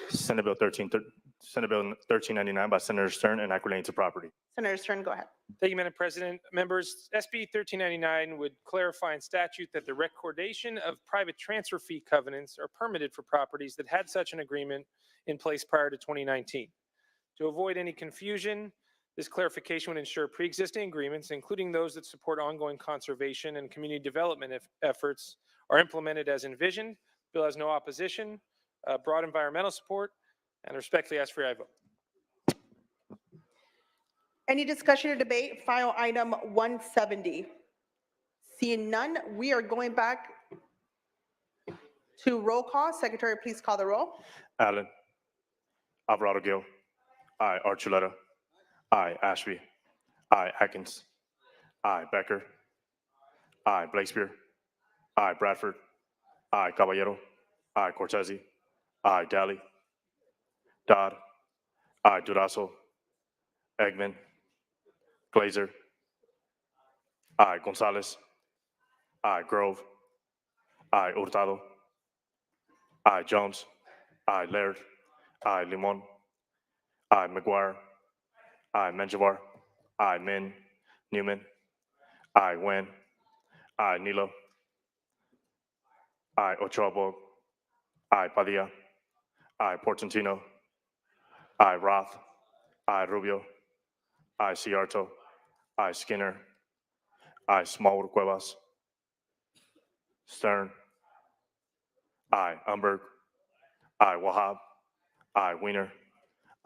Senate Bill 1399 by Senator Stern and equity to property. Senator Stern, go ahead. Thank you, Madam President. Members, SB 1399 would clarify in statute that the recordation of private transfer fee covenants are permitted for properties that had such an agreement in place prior to 2019. To avoid any confusion, this clarification would ensure pre-existing agreements, including those that support ongoing conservation and community development efforts, are implemented as envisioned. Bill has no opposition, broad environmental support, and respectfully ask for your aye vote. Any discussion or debate? File item 170. Seeing none, we are going back to roll call. Secretary, please call the roll. Allen. Alvarado Gil. Aye. Archuleta. Aye. Ashby. Aye. Atkins. Aye. Becker. Aye. Blakespear. Aye. Bradford. Aye. Caballero. Aye. Cortese. Aye. Daly. Dodd. Aye. Durazo. Eggman. Glazer. Aye. Gonzalez. Aye. Grove. Aye. Hurtado. Aye. Jones. Aye. Laird. Aye. Limon. Aye. McGuire. Aye. Menjivar. Aye. Min. Newman. Aye. Nguyen. Aye. Nilo. Aye. Ochoa. Aye. Padilla. Aye. Portantino. Aye. Roth. Aye. Rubio. Aye. Ciarto. Aye. Skinner. Aye. Smallwood Cuevas. Stern. Aye. Umberg. Aye. Wahab. Aye. Weiner.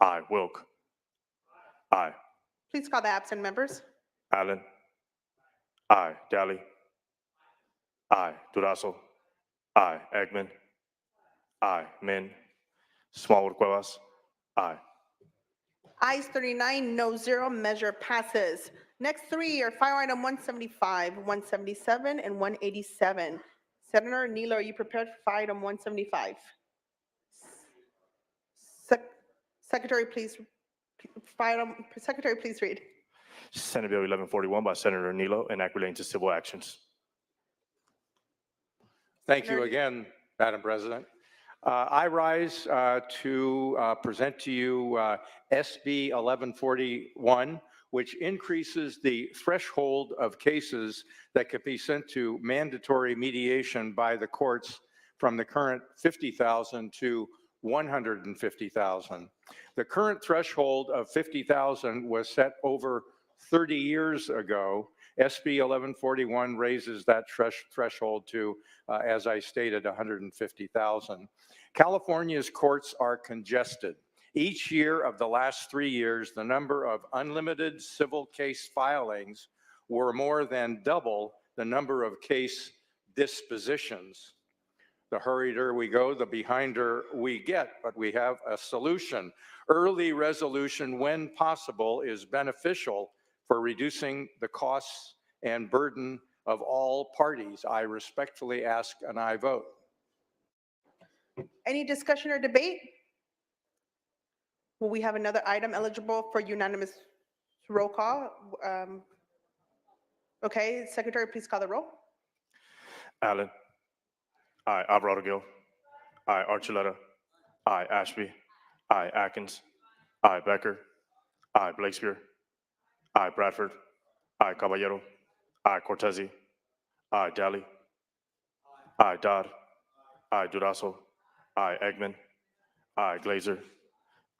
Aye. Wilk. Aye. Please call the absent members. Allen. Aye. Daly. Aye. Durazo. Aye. Eggman. Aye. Min. Smallwood Cuevas. Aye. Ayes 39, no 0. Measure passes. Next three are file item 175, 177, and 187. Senator Nilo, are you prepared for file item 175? Secretary, please read. Senate Bill 1141 by Senator Nilo and Act relating to civil actions. Thank you again, Madam President. I rise to present to you SB 1141, which increases the threshold of cases that could be sent to mandatory mediation by the courts from the current 50,000 to 150,000. The current threshold of 50,000 was set over 30 years ago. SB 1141 raises that threshold to, as I stated, 150,000. California's courts are congested. Each year of the last 3 years, the number of unlimited civil case filings were more than double the number of case dispositions. The hurrieder we go, the behinder we get, but we have a solution. Early resolution, when possible, is beneficial for reducing the costs and burden of all parties. I respectfully ask an aye vote. Any discussion or debate? Will we have another item eligible for unanimous roll call? Okay, Secretary, please call the roll. Allen. Aye. Alvarado Gil. Aye. Archuleta. Aye. Ashby. Aye. Atkins. Aye. Becker. Aye. Blakespear. Aye. Bradford. Aye. Caballero. Aye. Cortese. Aye. Daly. Aye. Dodd. Aye. Durazo. Aye. Eggman. Aye. Glazer.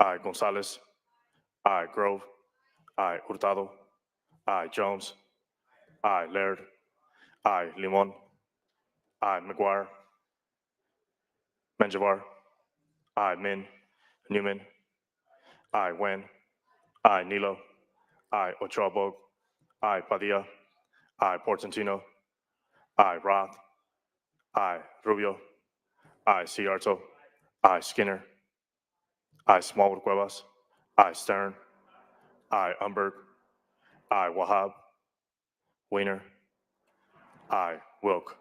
Aye. Gonzalez. Aye. Grove. Aye. Hurtado. Aye. Jones. Aye. Laird. Aye. Limon. Aye. McGuire. Menjivar. Aye. Min. Newman. Aye. Wen. Aye. Nilo. Aye. Ochoa Bog. Aye. Padilla. Aye. Portantino. Aye. Roth. Aye. Rubio. Aye. Ciarto. Aye. Skinner. Aye. Smallwood Cuevas. Aye. Stern. Aye. Umberg. Aye. Wahab. Weiner. Aye. Wilk.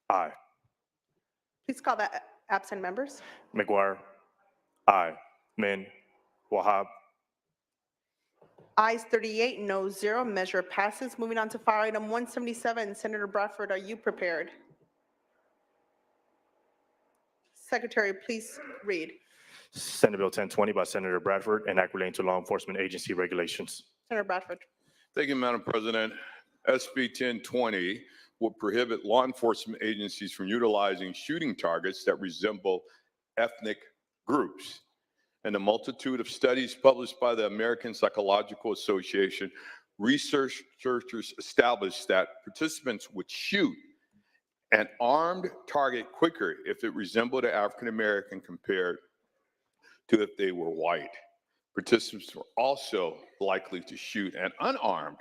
Aye. Please call the absent members. McGuire. Aye. Min. Wahab. Ayes 38, no 0. Measure passes. Moving on to file item 177. Senator Bradford, are you prepared? Secretary, please read. Senate Bill 1020 by Senator Bradford, an act relating to law enforcement agency regulations. Senator Bradford. Thank you, Madam President. SB 1020 will prohibit law enforcement agencies from utilizing shooting targets that resemble ethnic groups. And a multitude of studies published by the American Psychological Association, researchers established that participants would shoot an armed target quicker if it resembled an African American compared to if they were white. Participants were also likely to shoot an unarmed,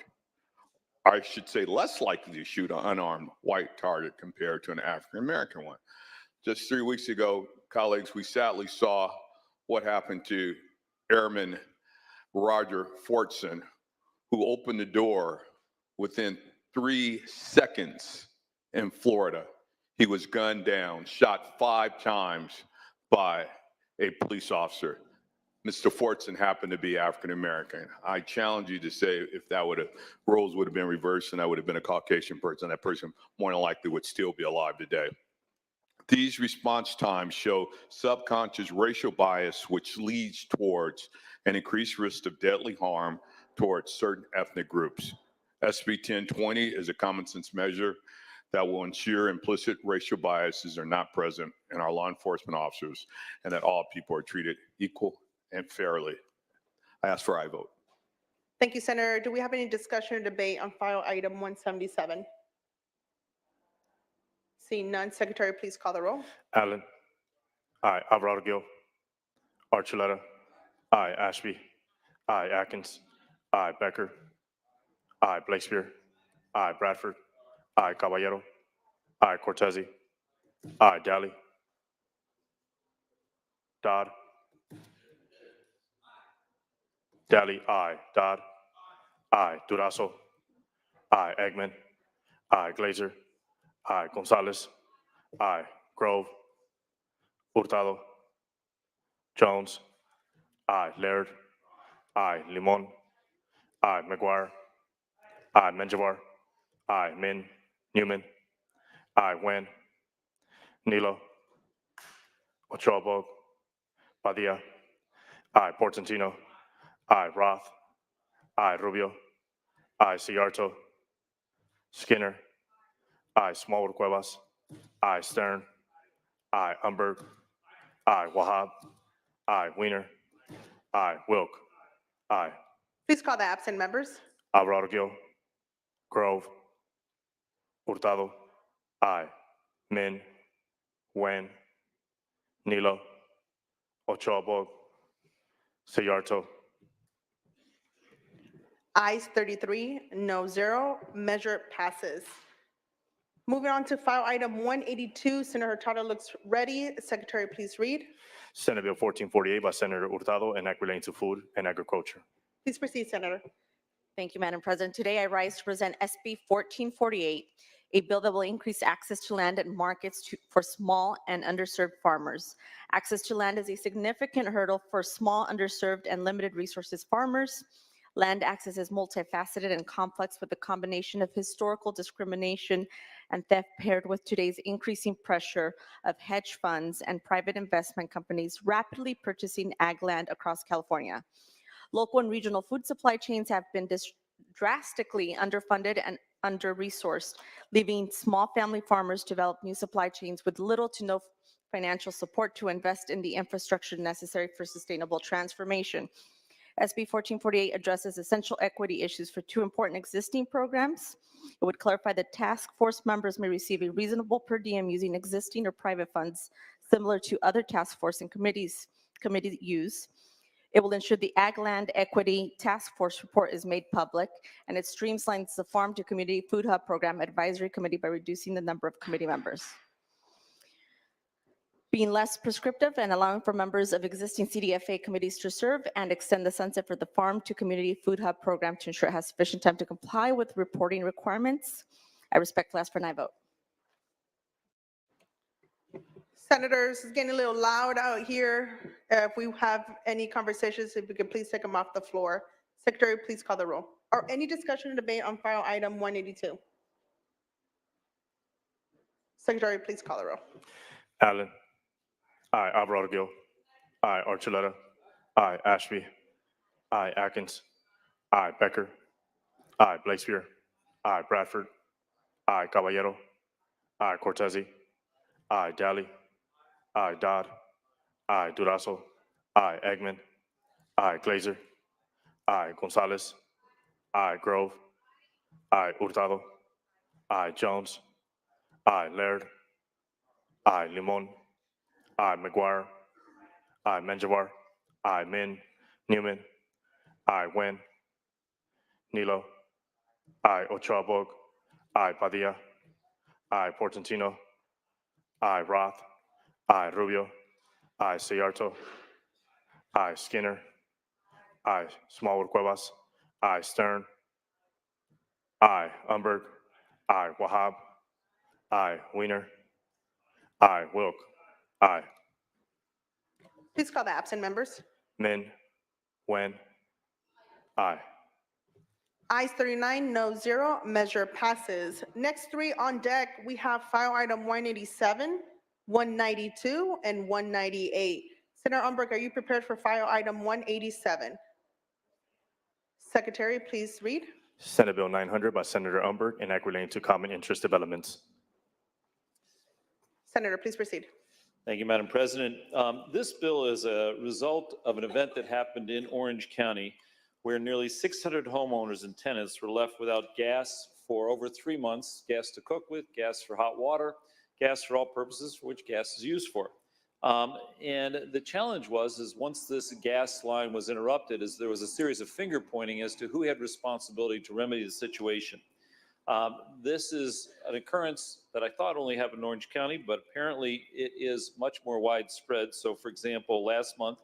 or I should say less likely to shoot an unarmed white target compared to an African American one. Just 3 weeks ago, colleagues, we sadly saw what happened to Airman Roger Fortson, who opened the door within 3 seconds in Florida. He was gunned down, shot 5 times by a police officer. Mr. Fortson happened to be African American. I challenge you to say if that roles would have been reversed and that would have been a Caucasian person, that person more than likely would still be alive today. These response times show subconscious racial bias, which leads towards an increased risk of deadly harm towards certain ethnic groups. SB 1020 is a common sense measure that will ensure implicit racial biases are not present in our law enforcement officers and that all people are treated equal and fairly. I ask for aye vote. Thank you, Senator. Do we have any discussion or debate on file item 177? Seeing none, Secretary, please call the roll. Allen. Aye. Alvarado Gil. Archuleta. Aye. Ashby. Aye. Atkins. Aye. Becker. Aye. Blakespear. Aye. Bradford. Aye. Caballero. Aye. Cortese. Aye. Daly. Dodd. Daly. Aye. Dodd. Aye. Durazo. Aye. Eggman. Aye. Glazer. Aye. Gonzalez. Aye. Grove. Hurtado. Jones. Aye. Laird. Aye. Limon. Aye. McGuire. Aye. Menjivar. Aye. Min. Newman. Aye. Wen. Nilo. Ochoa Bog. Padilla. Aye. Portantino. Aye. Roth. Aye. Rubio. Aye. Ciarto. Skinner. Aye. Smallwood Cuevas. Aye. Stern. Aye. Umberg. Aye. Wahab. Aye. Weiner. Aye. Wilk. Aye. Please call the absent members. Alvarado Gil. Grove. Hurtado. Aye. Min. Wen. Nilo. Ochoa Bog. Ciarto. Ayes 33, no 0. Measure passes. Moving on to file item 182, Senator Hurtado looks ready. Secretary, please read. Senate Bill 1448 by Senator Hurtado, enact relating to food and agriculture. Please proceed, Senator. Thank you, Madam President. Today, I rise to present SB 1448, a bill that will increase access to land and markets for small and underserved farmers. Access to land is a significant hurdle for small, underserved, and limited resources farmers. Land access is multifaceted and complex with a combination of historical discrimination and theft paired with today's increasing pressure of hedge funds and private investment companies rapidly purchasing ag land across California. Local and regional food supply chains have been drastically underfunded and under-resourced, leaving small family farmers develop new supply chains with little to no financial support to invest in the infrastructure necessary for sustainable transformation. SB 1448 addresses essential equity issues for two important existing programs. It would clarify that task force members may receive a reasonable per diem using existing or private funds similar to other task force and committee use. It will ensure the Ag Land Equity Task Force report is made public, and it streamlines the Farm to Community Food Hub Program Advisory Committee by reducing the number of committee members. Being less prescriptive and allowing for members of existing CDFA committees to serve, and extend the sunset for the Farm to Community Food Hub Program to ensure it has sufficient time to comply with reporting requirements. I respectfully ask for an aye vote. Senators, it's getting a little loud out here. If we have any conversations, if we could please take them off the floor. Secretary, please call the roll. Or any discussion or debate on file item 182. Secretary, please call the roll. Allen. Aye. Alvarado Gil. Aye. Archuleta. Aye. Ashby. Aye. Atkins. Aye. Becker. Aye. Blakespear. Aye. Bradford. Aye. Caballero. Aye. Cortese. Aye. Daly. Aye. Dodd. Aye. Durazo. Aye. Eggman. Aye. Glazer. Aye. Gonzalez. Aye. Grove. Aye. Hurtado. Aye. Jones. Aye. Laird. Aye. Limon. Aye. McGuire. Aye. Menjivar. Aye. Min. Newman. Aye. Wen. Nilo. Aye. Ochoa Bog. Aye. Padilla. Aye. Portantino. Aye. Roth. Aye. Rubio. Aye. Sayarto. Aye. Skinner. Aye. Smallwood Cuevas. Aye. Stern. Aye. Umberg. Aye. Wahab. Aye. Weiner. Aye. Wilk. Aye. Please call the absent members. Min. Wen. Aye. Ayes 39, no 0. Measure passes. Next three on deck, we have file item 187, 192, and 198. Senator Umberg, are you prepared for file item 187? Secretary, please read. Senate Bill 900 by Senator Umberg, enact relating to common interest developments. Senator, please proceed. Thank you, Madam President. This bill is a result of an event that happened in Orange County where nearly 600 homeowners and tenants were left without gas for over 3 months, gas to cook with, gas for hot water, gas for all purposes for which gas is used for. And the challenge was once this gas line was interrupted, there was a series of finger pointing as to who had responsibility to remedy the situation. This is an occurrence that I thought only happened in Orange County, but apparently it is much more widespread. So for example, last month,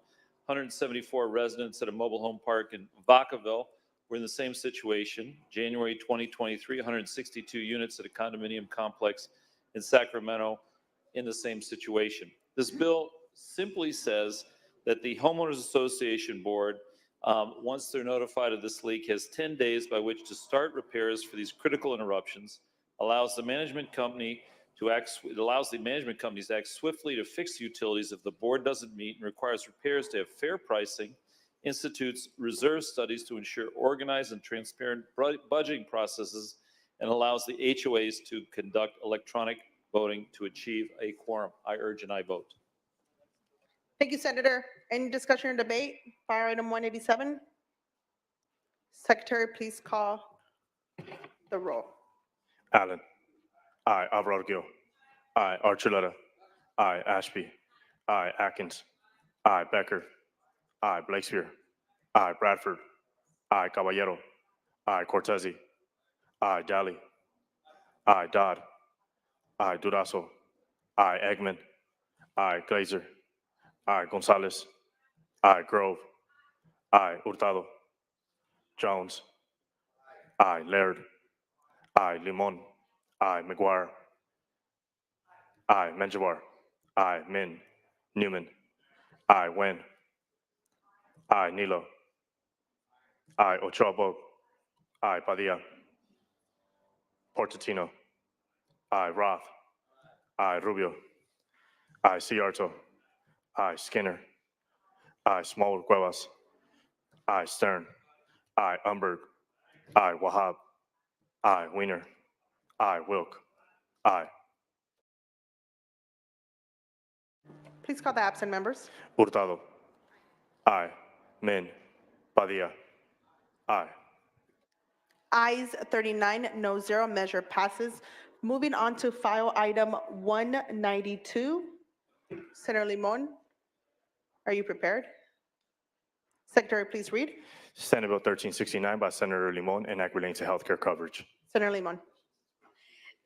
174 residents at a mobile home park in Vacaville were in the same situation. January 2023, 162 units at a condominium complex in Sacramento in the same situation. This bill simply says that the Homeowners Association Board, once they're notified of this leak, has 10 days by which to start repairs for these critical interruptions, allows the management company to act, it allows the management companies to act swiftly to fix utilities if the board doesn't meet, and requires repairs to have fair pricing, institutes reserve studies to ensure organized and transparent budgeting processes, and allows the HOAs to conduct electronic voting to achieve a quorum. I urge an aye vote. Thank you, Senator. Any discussion or debate? File item 187. Secretary, please call the roll. Allen. Aye. Alvarado Gil. Aye. Archuleta. Aye. Ashby. Aye. Atkins. Aye. Becker. Aye. Blakespear. Aye. Bradford. Aye. Caballero. Aye. Cortese. Aye. Daly. Aye. Dodd. I. Durazo. I. Eggman. I. Glazer. I. Gonzalez. I. Grove. I. Hurtado. Jones. I. Laird. I. Limon. I. McGuire. I. Menjivar. I. Min. Newman. I. Wen. I. Nilo. I. Ochoa Bog. I. Padilla. Portantino. I. Roth. I. Rubio. I. Ciarto. I. Skinner. I. Smallwood Cuevas. I. Stern. I. Umberg. I. Wahab. I. Wiener. I. Wilk. I. Please call the absent members. Hurtado. I. Min. Padilla. I. Ayes 39, no zero, measure passes. Moving on to file item 192. Senator Limon, are you prepared? Secretary, please read. Senate Bill 1369 by Senator Limon and Act relating to healthcare coverage. Senator Limon.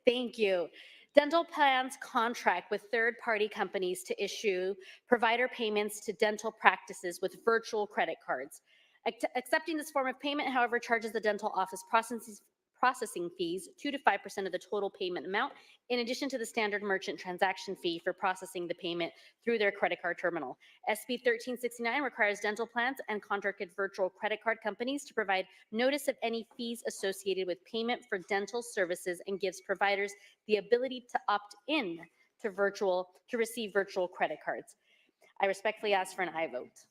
Thank you. Dental plans contract with third-party companies to issue provider payments to dental practices with virtual credit cards. Accepting this form of payment, however, charges the dental office processing fees 2 to 5% of the total payment amount, in addition to the standard merchant transaction fee for processing the payment through their credit card terminal. SB 1369 requires dental plans and contracted virtual credit card companies to provide notice of any fees associated with payment for dental services and gives providers the ability to opt in to receive virtual credit cards. I respectfully ask for an aye vote.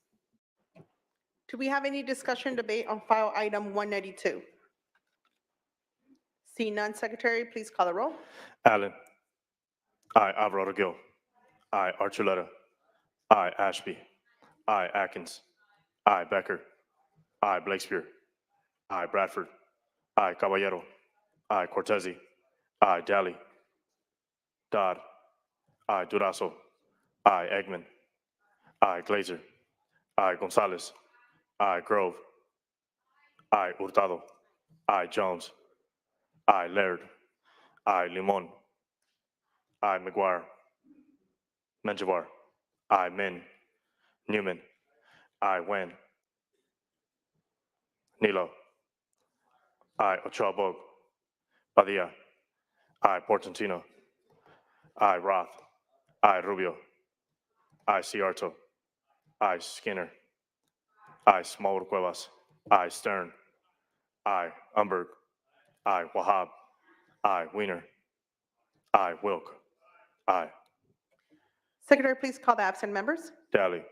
Do we have any discussion, debate on file item 192? Seeing none, Secretary, please call the roll. Allen. I. Alvarado Gil. I. Archuleta. I. Ashby. I. Atkins. I. Becker. I. Blakespear. I. Bradford. I. Caballero. I. Cortese. I. Daly. Dodd. I. Durazo. I. Eggman. I. Glazer. I. Gonzalez. I. Grove. I. Hurtado. I. Jones. I. Laird. I. Limon. I. McGuire. Menjivar. I. Min. Newman. I. Wen. Nilo. I. Ochoa Bog. Padilla. I. Portantino. I. Roth. I. Rubio. I. Ciarto. I. Skinner. I. Smallwood Cuevas. I. Stern. I. Umberg. I. Wahab. I. Wiener. I. Wilk. I. Secretary, please call the absent members. Daly.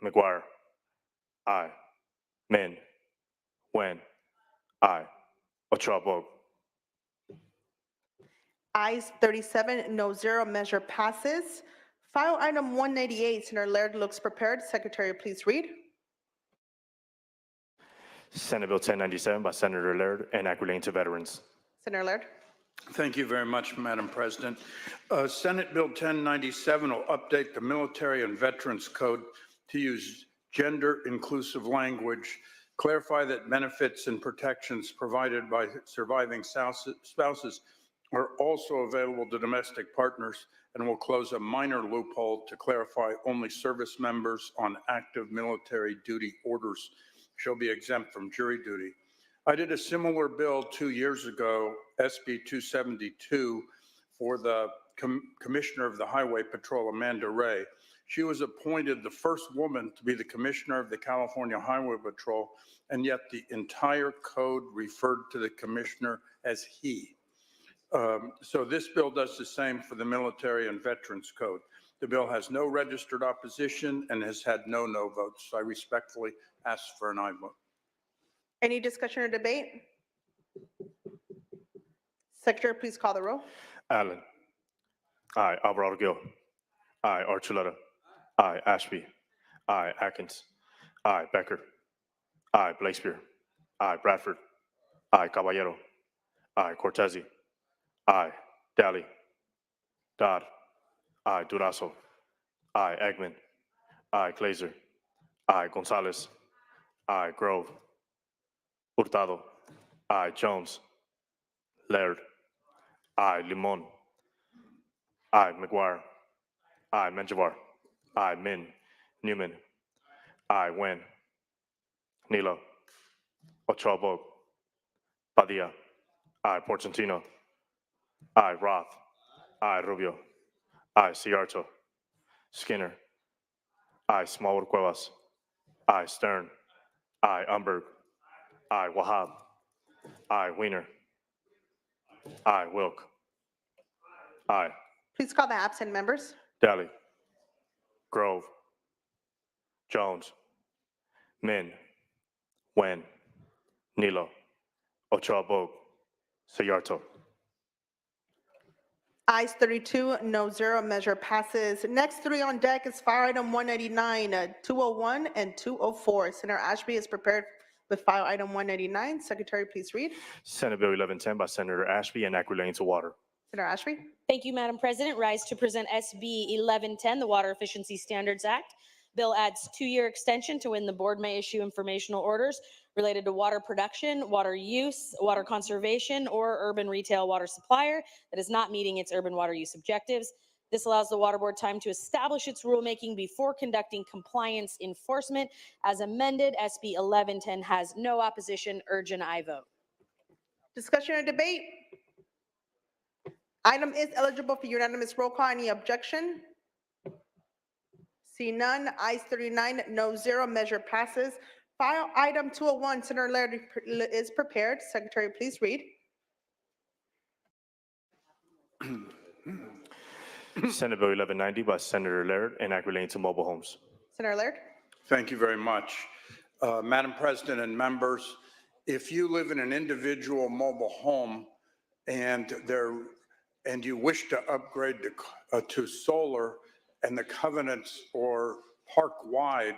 McGuire. I. Min. Wen. I. Ochoa Bog. Ayes 37, no zero, measure passes. File item 198, Senator Laird looks prepared. Secretary, please read. Senate Bill 1097 by Senator Laird and Act relating to veterans. Senator Laird. Thank you very much, Madam President. Senate Bill 1097 will update the Military and Veterans Code to use gender-inclusive language, clarify that benefits and protections provided by surviving spouses are also available to domestic partners, and will close a minor loophole to clarify only service members on active military duty orders shall be exempt from jury duty. I did a similar bill 2 years ago, SB 272, for the Commissioner of the Highway Patrol, Amanda Ray. She was appointed the first woman to be the Commissioner of the California Highway Patrol, and yet the entire code referred to the Commissioner as he. So this bill does the same for the Military and Veterans Code. The bill has no registered opposition and has had no votes. I respectfully ask for an aye vote. Any discussion or debate? Secretary, please call the roll. Allen. I. Alvarado Gil. I. Archuleta. I. Ashby. I. Atkins. I. Becker. I. Blakespear. I. Bradford. I. Caballero. I. Cortese. I. Daly. Dodd. I. Durazo. I. Eggman. I. Glazer. I. Gonzalez. I. Grove. Hurtado. I. Jones. Laird. I. Limon. I, McGuire. I, Menjivar. I, Min. Newman. I, Wen. Nilo. Ochoa Vogt. Padilla. I, Portantino. I, Roth. I, Rubio. I, Ciarto. Skinner. I, Smallwood Cuevas. I, Stern. I, Umberg. I, Wahab. I, Weiner. I, Wilk. I, Please call the absent members. Daly. Grove. Jones. Min. Wen. Nilo. Ochoa Vogt. Ciarto. Ayes 32, no zero, measure passes. Next three on deck is file item 199, 201, and 204. Senator Ashby is prepared with file item 199. Secretary, please read. Senate Bill 1110 by Senator Ashby and Act relating to water. Senator Ashby. Thank you, Madam President. Rise to present SB 1110, the Water Efficiency Standards Act. Bill adds 2-year extension to when the board may issue informational orders related to water production, water use, water conservation, or urban retail water supplier that is not meeting its urban water use objectives. This allows the Water Board time to establish its rulemaking before conducting compliance enforcement. As amended, SB 1110 has no opposition. Urge an aye vote. Discussion or debate? Item is eligible for unanimous roll call. Any objection? See none. Ayes 39, no zero, measure passes. File item 201, Senator Laird is prepared. Secretary, please read. Senate Bill 1190 by Senator Laird and Act relating to mobile homes. Senator Laird. Thank you very much. Madam President and members, if you live in an individual mobile home and you wish to upgrade to solar and the covenants or park-wide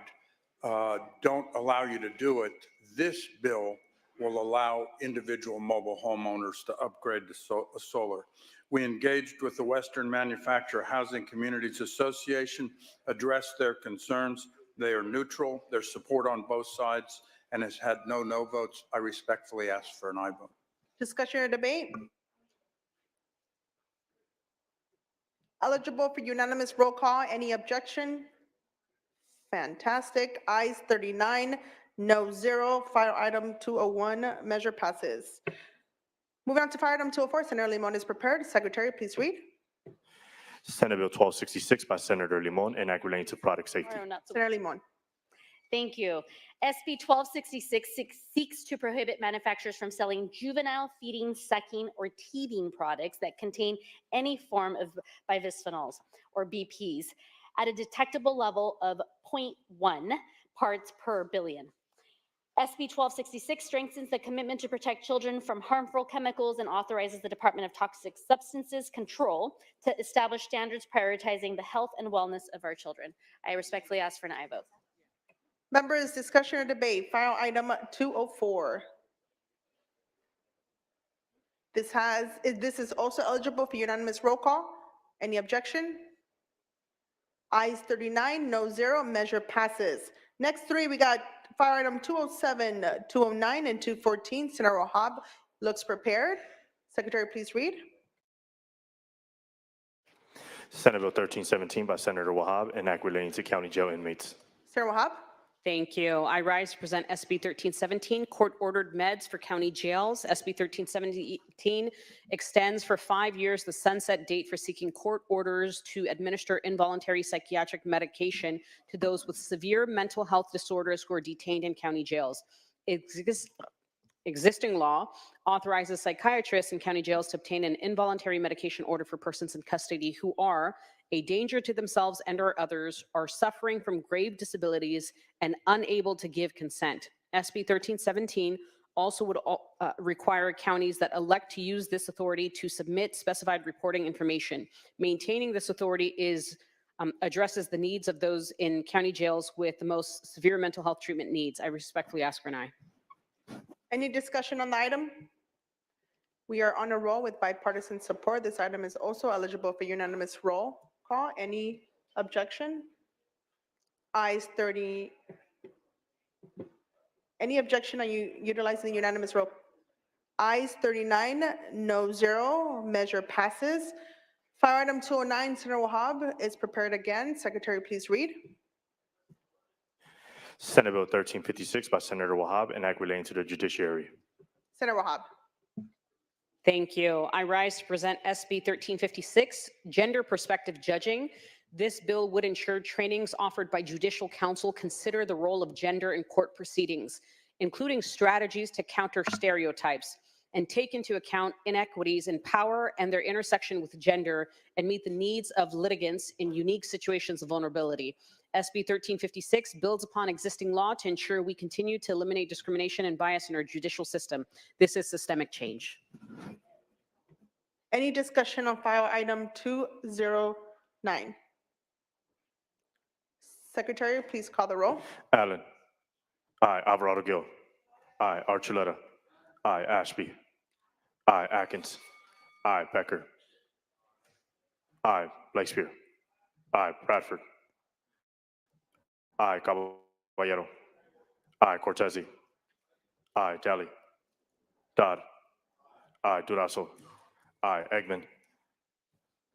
don't allow you to do it, this bill will allow individual mobile homeowners to upgrade to solar. We engaged with the Western Manufacturer Housing Communities Association, addressed their concerns. They are neutral, their support on both sides, and has had no votes. I respectfully ask for an aye vote. Discussion or debate? Eligible for unanimous roll call. Any objection? Fantastic. Ayes 39, no zero. File item 201, measure passes. Moving on to file item 204, Senator Limon is prepared. Secretary, please read. Senate Bill 1266 by Senator Limon and Act relating to product safety. Senator Limon. Thank you. SB 1266 seeks to prohibit manufacturers from selling juvenile feeding, sucking, or teething products that contain any form of bisphenyls or BPs at a detectable level of 0.1 parts per billion. SB 1266 strengthens the commitment to protect children from harmful chemicals and authorizes the Department of Toxic Substances Control to establish standards prioritizing the health and wellness of our children. I respectfully ask for an aye vote. Members, discussion or debate? File item 204. This is also eligible for unanimous roll call. Any objection? Ayes 39, no zero, measure passes. Next three, we got file item 207, 209, and 214. Senator Wahab looks prepared. Secretary, please read. Senate Bill 1317 by Senator Wahab and Act relating to county jail inmates. Senator Wahab. Thank you. I rise to present SB 1317, court-ordered meds for county jails. SB 1317 extends for 5 years the sunset date for seeking court orders to administer involuntary psychiatric medication to those with severe mental health disorders who are detained in county jails. Existing law authorizes psychiatrists in county jails to obtain an involuntary medication order for persons in custody who are a danger to themselves and or others, are suffering from grave disabilities, and unable to give consent. SB 1317 also would require counties that elect to use this authority to submit specified reporting information. Maintaining this authority addresses the needs of those in county jails with the most severe mental health treatment needs. I respectfully ask for an aye. Any discussion on the item? We are on a roll with bipartisan support. This item is also eligible for unanimous roll call. Any objection? Ayes 30. Any objection on you utilizing the unanimous roll? Ayes 39, no zero, measure passes. File item 209, Senator Wahab is prepared again. Secretary, please read. Senate Bill 1356 by Senator Wahab, an act relating to the judiciary. Senator Wahab. Thank you. I rise to present SB 1356, Gender Perspective Judging. This bill would ensure trainings offered by Judicial Council consider the role of gender in court proceedings, including strategies to counter stereotypes and take into account inequities in power and their intersection with gender and meet the needs of litigants in unique situations of vulnerability. SB 1356 builds upon existing law to ensure we continue to eliminate discrimination and bias in our judicial system. This is systemic change. Any discussion on file item 209? Secretary, please call the roll. Allen. Aye. Alvarado Gil. Aye. Archuleta. Aye. Ashby. Aye. Atkins. Aye. Becker. Aye. Blakespear. Aye. Bradford. Aye. Caballero. Aye. Cortese. Aye. Daly. Dodd. Aye. Durazo. Aye. Eggman.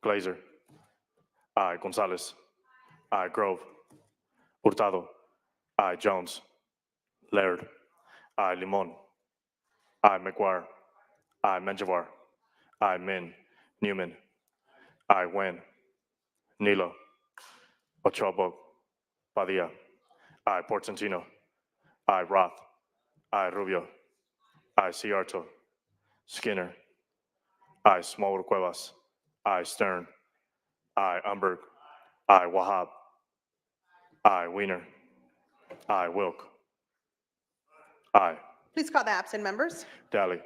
Glazer. Aye. Gonzalez. Aye. Grove. Hurtado. Aye. Jones. Laird. Aye. Limon. Aye. McGuire. Aye. Menjivar. Aye. Min. Newman. Aye. Wen. Nilo. Ochoa. Padilla. Aye. Portantino. Aye. Roth. Aye. Rubio. Aye. Ciarto. Skinner. Aye. Smallwood Cuevas. Aye. Stern. Aye. Umberg. Aye. Wahab. Aye. Wiener. Aye. Wilk. Aye. Please call the absent members. Daly.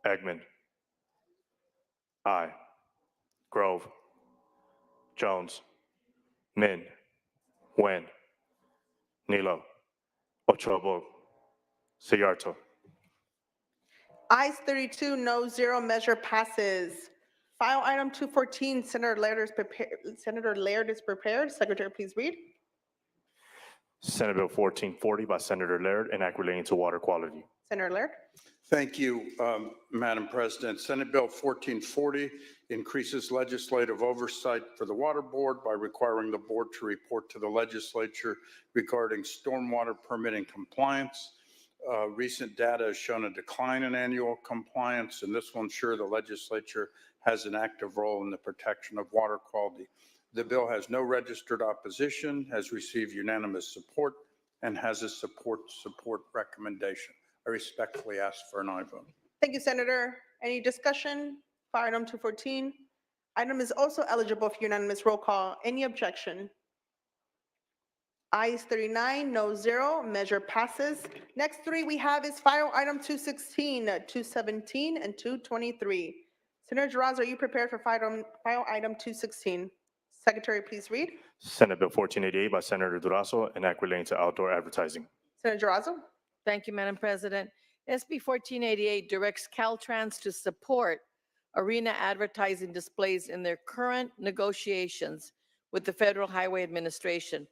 Eggman. Aye. Grove. Jones. Min. Wen. Nilo. Ochoa. Ciarto. Ayes 32, no 0, measure passes. File item 214, Senator Laird is prepared. Secretary, please read. Senate Bill 1440 by Senator Laird, an act relating to water quality. Senator Laird. Thank you, Madam President. Senate Bill 1440 increases legislative oversight for the Water Board by requiring the board to report to the legislature regarding stormwater permitting compliance. Recent data has shown a decline in annual compliance, and this will ensure the legislature has an active role in the protection of water quality. The bill has no registered opposition, has received unanimous support, and has a support recommendation. I respectfully ask for an aye vote. Thank you, Senator. Any discussion? File item 214. Item is also eligible for unanimous roll call. Any objection? Ayes 39, no 0, measure passes. Next three we have is file item 216, 217, and 223. Senator Giraz, are you prepared for file item 216? Secretary, please read. Senate Bill 1488 by Senator Durazo, an act relating to outdoor advertising. Senator Girazzo. Thank you, Madam President. SB 1488 directs Caltrans to support arena advertising displays in their current negotiations with the Federal Highway Administration.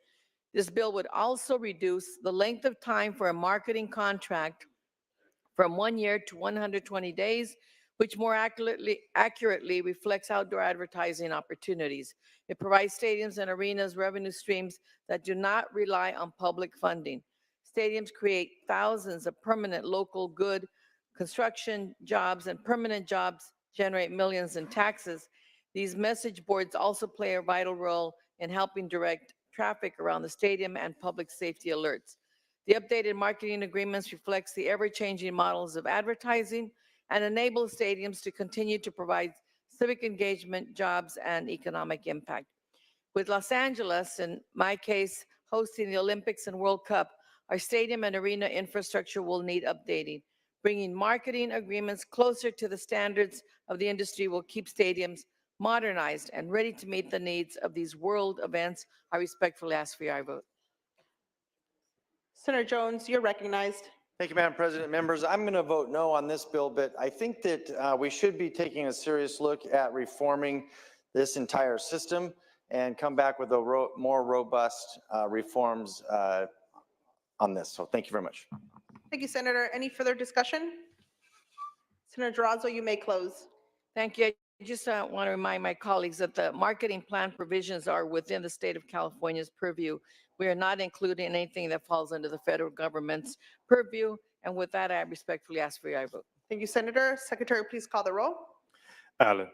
This bill would also reduce the length of time for a marketing contract from 1 year to 120 days, which more accurately reflects outdoor advertising opportunities. It provides stadiums and arenas revenue streams that do not rely on public funding. Stadiums create thousands of permanent local good construction jobs, and permanent jobs generate millions in taxes. These message boards also play a vital role in helping direct traffic around the stadium and public safety alerts. The updated marketing agreements reflects the ever-changing models of advertising and enable stadiums to continue to provide civic engagement, jobs, and economic impact. With Los Angeles, in my case, hosting the Olympics and World Cup, our stadium and arena infrastructure will need updating. Bringing marketing agreements closer to the standards of the industry will keep stadiums modernized and ready to meet the needs of these world events. I respectfully ask for your aye vote. Senator Jones, you're recognized. Thank you, Madam President. Members, I'm going to vote no on this bill, but I think that we should be taking a serious look at reforming this entire system and come back with a more robust reforms on this. So thank you very much. Thank you, Senator. Any further discussion? Senator Girazzo, you may close. Thank you. I just want to remind my colleagues that the marketing plan provisions are within the state of California's purview. We are not including anything that falls under the federal government's purview. And with that, I respectfully ask for your aye vote. Thank you, Senator. Secretary, please call the roll. Allen.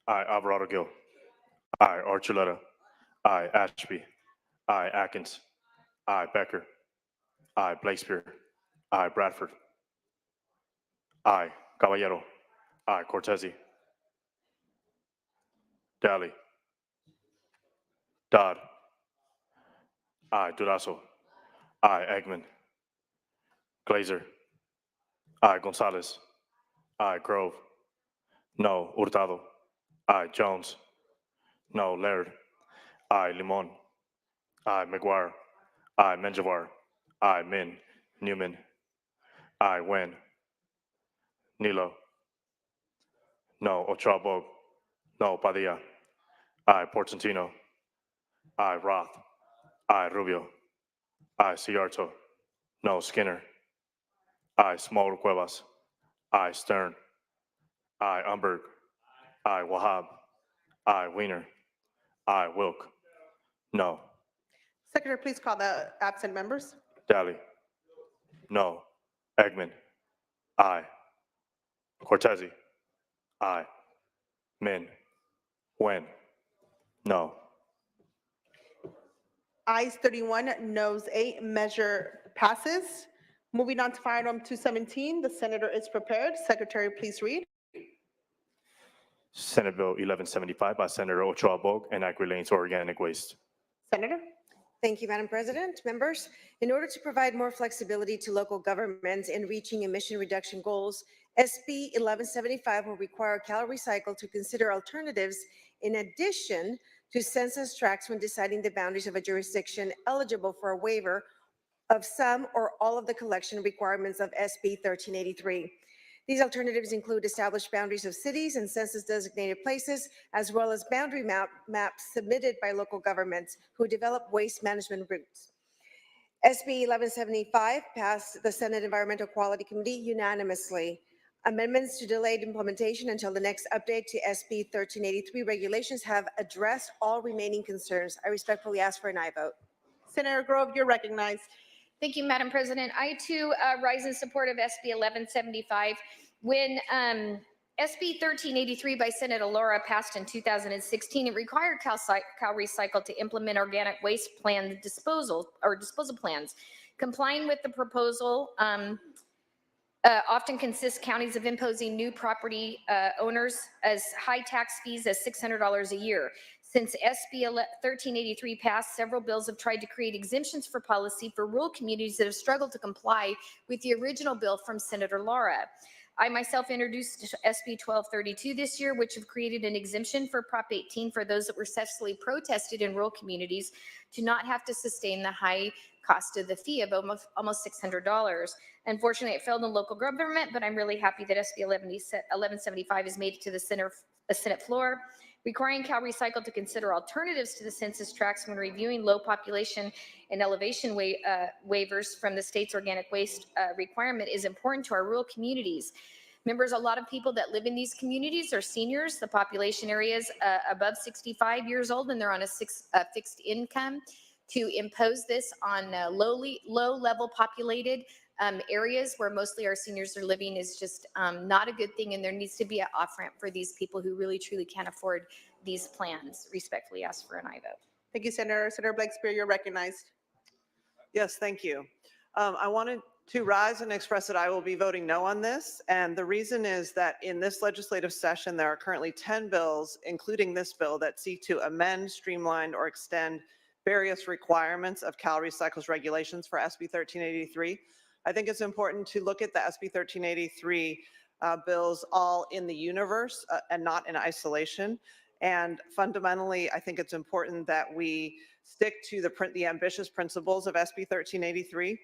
Aye. Alvarado Gil. Aye. Archuleta. Aye. Ashby. Aye. Atkins. Aye. Becker. Aye. Blakespear. Aye. Bradford. Aye. Caballero. Aye. Cortese. Daly. Dodd. Aye. Durazo. Aye. Eggman. Glazer. Aye. Gonzalez. Aye. Grove. No. Hurtado. Aye. Jones. No. Laird. Aye. Limon. Aye. McGuire. Aye. Menjivar. Aye. Min. Newman. Aye. Wen. Nilo. No. Ochoa Bog. No. Padilla. Aye. Portantino. Aye. Roth. Aye. Rubio. Aye. Ciarto. No. Skinner. Aye. Small Cuevas. Aye. Stern. Aye. Umberg. Aye. Wahab. Aye. Weiner. Aye. Wilk. No. Secretary, please call the absent members. Daly. No. Eggman. Aye. Cortese. Aye. Min. Wen. No. Ayes 31, noes 8, measure passes. Moving on to file item 217, the senator is prepared. Secretary, please read. Senate Bill 1175 by Senator Ochoa Bog and Agri Lanes Organic Waste. Senator? Thank you, Madam President. Members, in order to provide more flexibility to local governments in reaching emission reduction goals, SB 1175 will require CalRecycle to consider alternatives in addition to census tracts when deciding the boundaries of a jurisdiction eligible for a waiver of some or all of the collection requirements of SB 1383. These alternatives include established boundaries of cities and census-designated places, as well as boundary maps submitted by local governments who develop waste management routes. SB 1175 passed the Senate Environmental Quality Committee unanimously. Amendments to delayed implementation until the next update to SB 1383 regulations have addressed all remaining concerns. I respectfully ask for an aye vote. Senator Grove, you're recognized. Thank you, Madam President. I too rise in support of SB 1175. When SB 1383 by Senator Laura passed in 2016, it required CalRecycle to implement organic waste plan disposal plans. Complying with the proposal often consists counties of imposing new property owners as high tax fees as $600 a year. Since SB 1383 passed, several bills have tried to create exemptions for policy for rural communities that have struggled to comply with the original bill from Senator Laura. I myself introduced SB 1232 this year, which have created an exemption for Prop 18 for those that were successfully protested in rural communities to not have to sustain the high cost of the fee of almost $600. Unfortunately, it failed in local government, but I'm really happy that SB 1175 has made it to the Senate floor, requiring CalRecycle to consider alternatives to the census tracts when reviewing low population and elevation waivers from the state's organic waste requirement is important to our rural communities. Members, a lot of people that live in these communities are seniors. The population area is above 65 years old and they're on a fixed income. To impose this on low-level populated areas where mostly our seniors are living is just not a good thing, and there needs to be an off-ramp for these people who really, truly can't afford these plans. Respectfully ask for an aye vote. Thank you, Senator. Senator Blakespear, you're recognized. Yes, thank you. I wanted to rise and express that I will be voting no on this, and the reason is that in this legislative session, there are currently 10 bills, including this bill, that seek to amend, streamline, or extend various requirements of CalRecycle's regulations for SB 1383. I think it's important to look at the SB 1383 bills all in the universe and not in isolation. And fundamentally, I think it's important that we stick to the ambitious principles of SB 1383.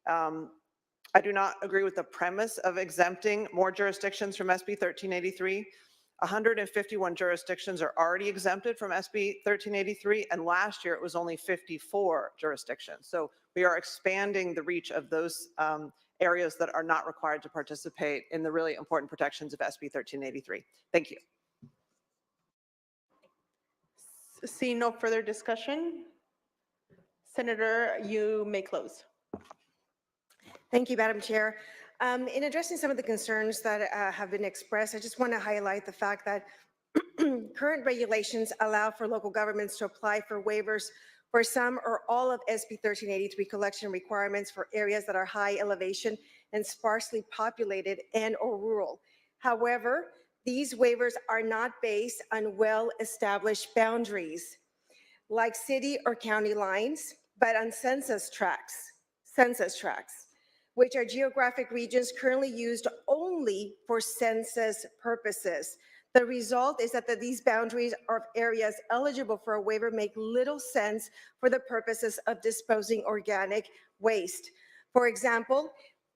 I do not agree with the premise of exempting more jurisdictions from SB 1383. 151 jurisdictions are already exempted from SB 1383, and last year it was only 54 jurisdictions. So we are expanding the reach of those areas that are not required to participate in the really important protections of SB 1383. Thank you. Seeing no further discussion, Senator, you may close. Thank you, Madam Chair. In addressing some of the concerns that have been expressed, I just want to highlight the fact that current regulations allow for local governments to apply for waivers for some or all of SB 1383 collection requirements for areas that are high elevation and sparsely populated and or rural. However, these waivers are not based on well-established boundaries like city or county lines, but on census tracts, which are geographic regions currently used only for census purposes. The result is that these boundaries of areas eligible for a waiver make little sense for the purposes of disposing organic waste. For example,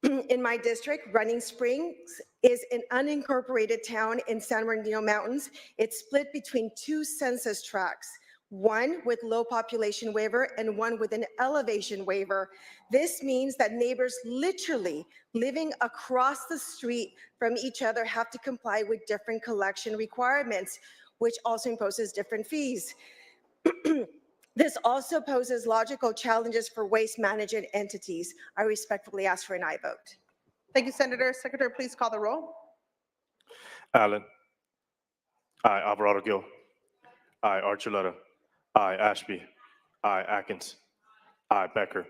in my district, Running Springs is an unincorporated town in San Bernardino Mountains. It's split between two census tracts, one with low population waiver and one with an elevation waiver. This means that neighbors literally living across the street from each other have to comply with different collection requirements, which also imposes different fees. This also poses logical challenges for waste management entities. I respectfully ask for an aye vote. Thank you, Senator. Secretary, please call the roll. Allen. Aye. Alvarado Gil. Aye. Archuleta. Aye. Ashby. Aye. Atkins. Aye. Becker.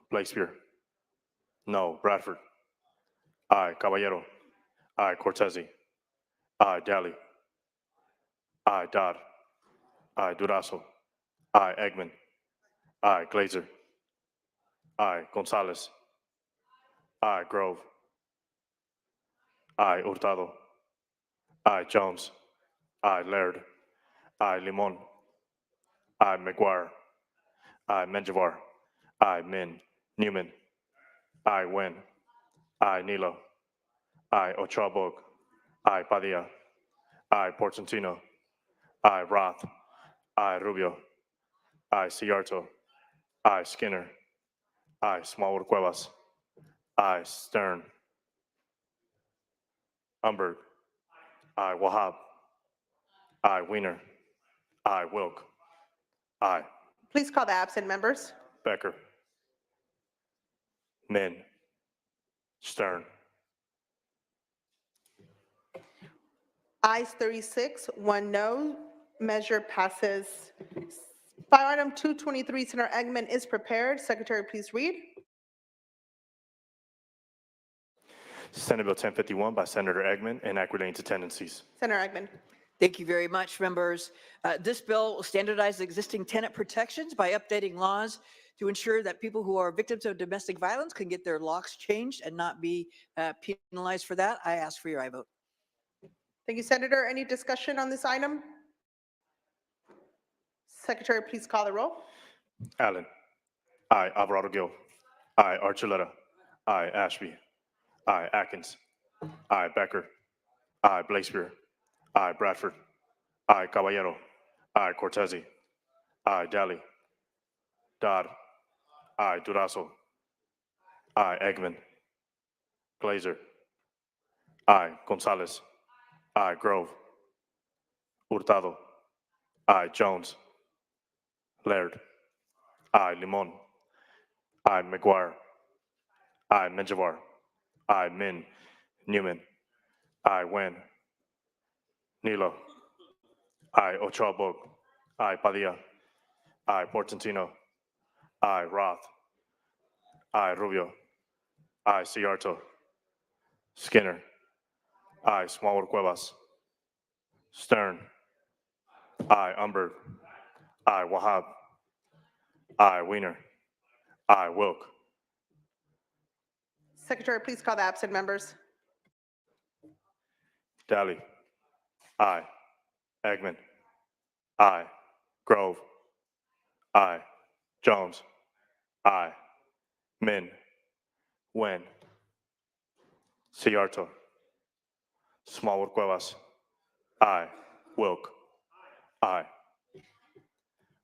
Blakespear. No. Bradford. Aye. Caballero. Aye. Cortese. Aye. Daly. Aye. Dodd. Aye. Durazo. Aye. Eggman. Aye. Glazer. Aye. Gonzalez. Aye. Grove. Aye. Hurtado. Aye. Jones. Aye. Laird. Aye. Limon. Aye. McGuire. Aye. Menjivar. Aye. Min. Newman. Aye. Nguyen. Aye. Nilo. Aye. Ochabog. Aye. Padilla. Aye. Portantino. Aye. Roth. Aye. Rubio. Aye. Ciarto. Aye. Skinner. Aye. Smallwood Cuevas. Aye. Stern. Umberg. Aye. Wahab. Aye. Wiener. Aye. Wilk. Aye. Please call the absent members. Becker. Min. Stern. Ayes 36, 1 no. Measure passes. File item 223, Senator Eggman is prepared. Secretary, please read. Senate Bill 1051 by Senator Eggman and act relating to tendencies. Senator Eggman. Thank you very much, members. This bill will standardize existing tenant protections by updating laws to ensure that people who are victims of domestic violence can get their locks changed and not be penalized for that. I ask for your aye vote. Thank you, Senator. Any discussion on this item? Secretary, please call the roll. Allen. Aye. Alvarado Gil. Aye. Archuleta. Aye. Ashby. Aye. Atkins. Aye. Becker. Aye. Blakespear. Aye. Bradford. Aye. Caballero. Aye. Cortese. Aye. Daly. Dodd. Aye. Durazo. Aye. Eggman. Glazer. Aye. Gonzalez. Aye. Grove. Hurtado. Aye. Jones. Laird. Aye. Limon. Aye. McGuire. Aye. Menjivar. Aye. Min. Newman. Aye. Nguyen. Nilo. Aye. Ochabog. Aye. Padilla. Aye. Portantino. Aye. Roth. Aye. Rubio. Aye. Ciarto. Skinner. Aye. Smallwood Cuevas. Stern. Aye. Umberg. Aye. Wahab. Aye. Wiener. Aye. Wilk. Secretary, please call the absent members. Daly. Aye. Eggman. Aye. Grove. Aye. Jones. Aye. Min. Nguyen. Ciarto. Smallwood Cuevas. Aye. Wilk. Aye.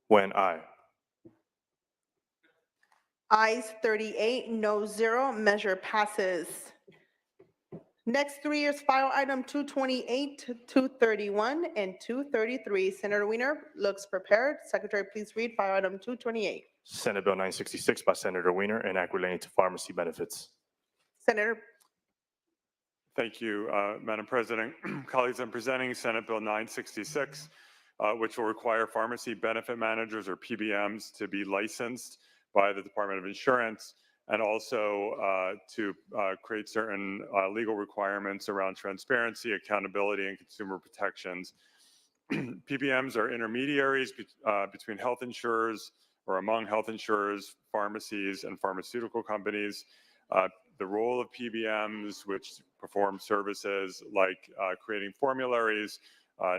Nguyen. Aye. Ayes 38, no 0, measure passes. Next three is file item 228, 231, and 233. Senator Weiner looks prepared. Secretary, please read file item 228. Senate Bill 966 by Senator Weiner, enact relating to pharmacy benefits. Senator, Thank you, Madam President. Colleagues, I'm presenting Senate Bill 966, which will require pharmacy benefit managers or PBMs to be licensed by the Department of Insurance and also to create certain legal requirements around transparency, accountability, and consumer protections. PBMs are intermediaries between health insurers or among health insurers, pharmacies, and pharmaceutical companies. The role of PBMs, which perform services like creating formularies,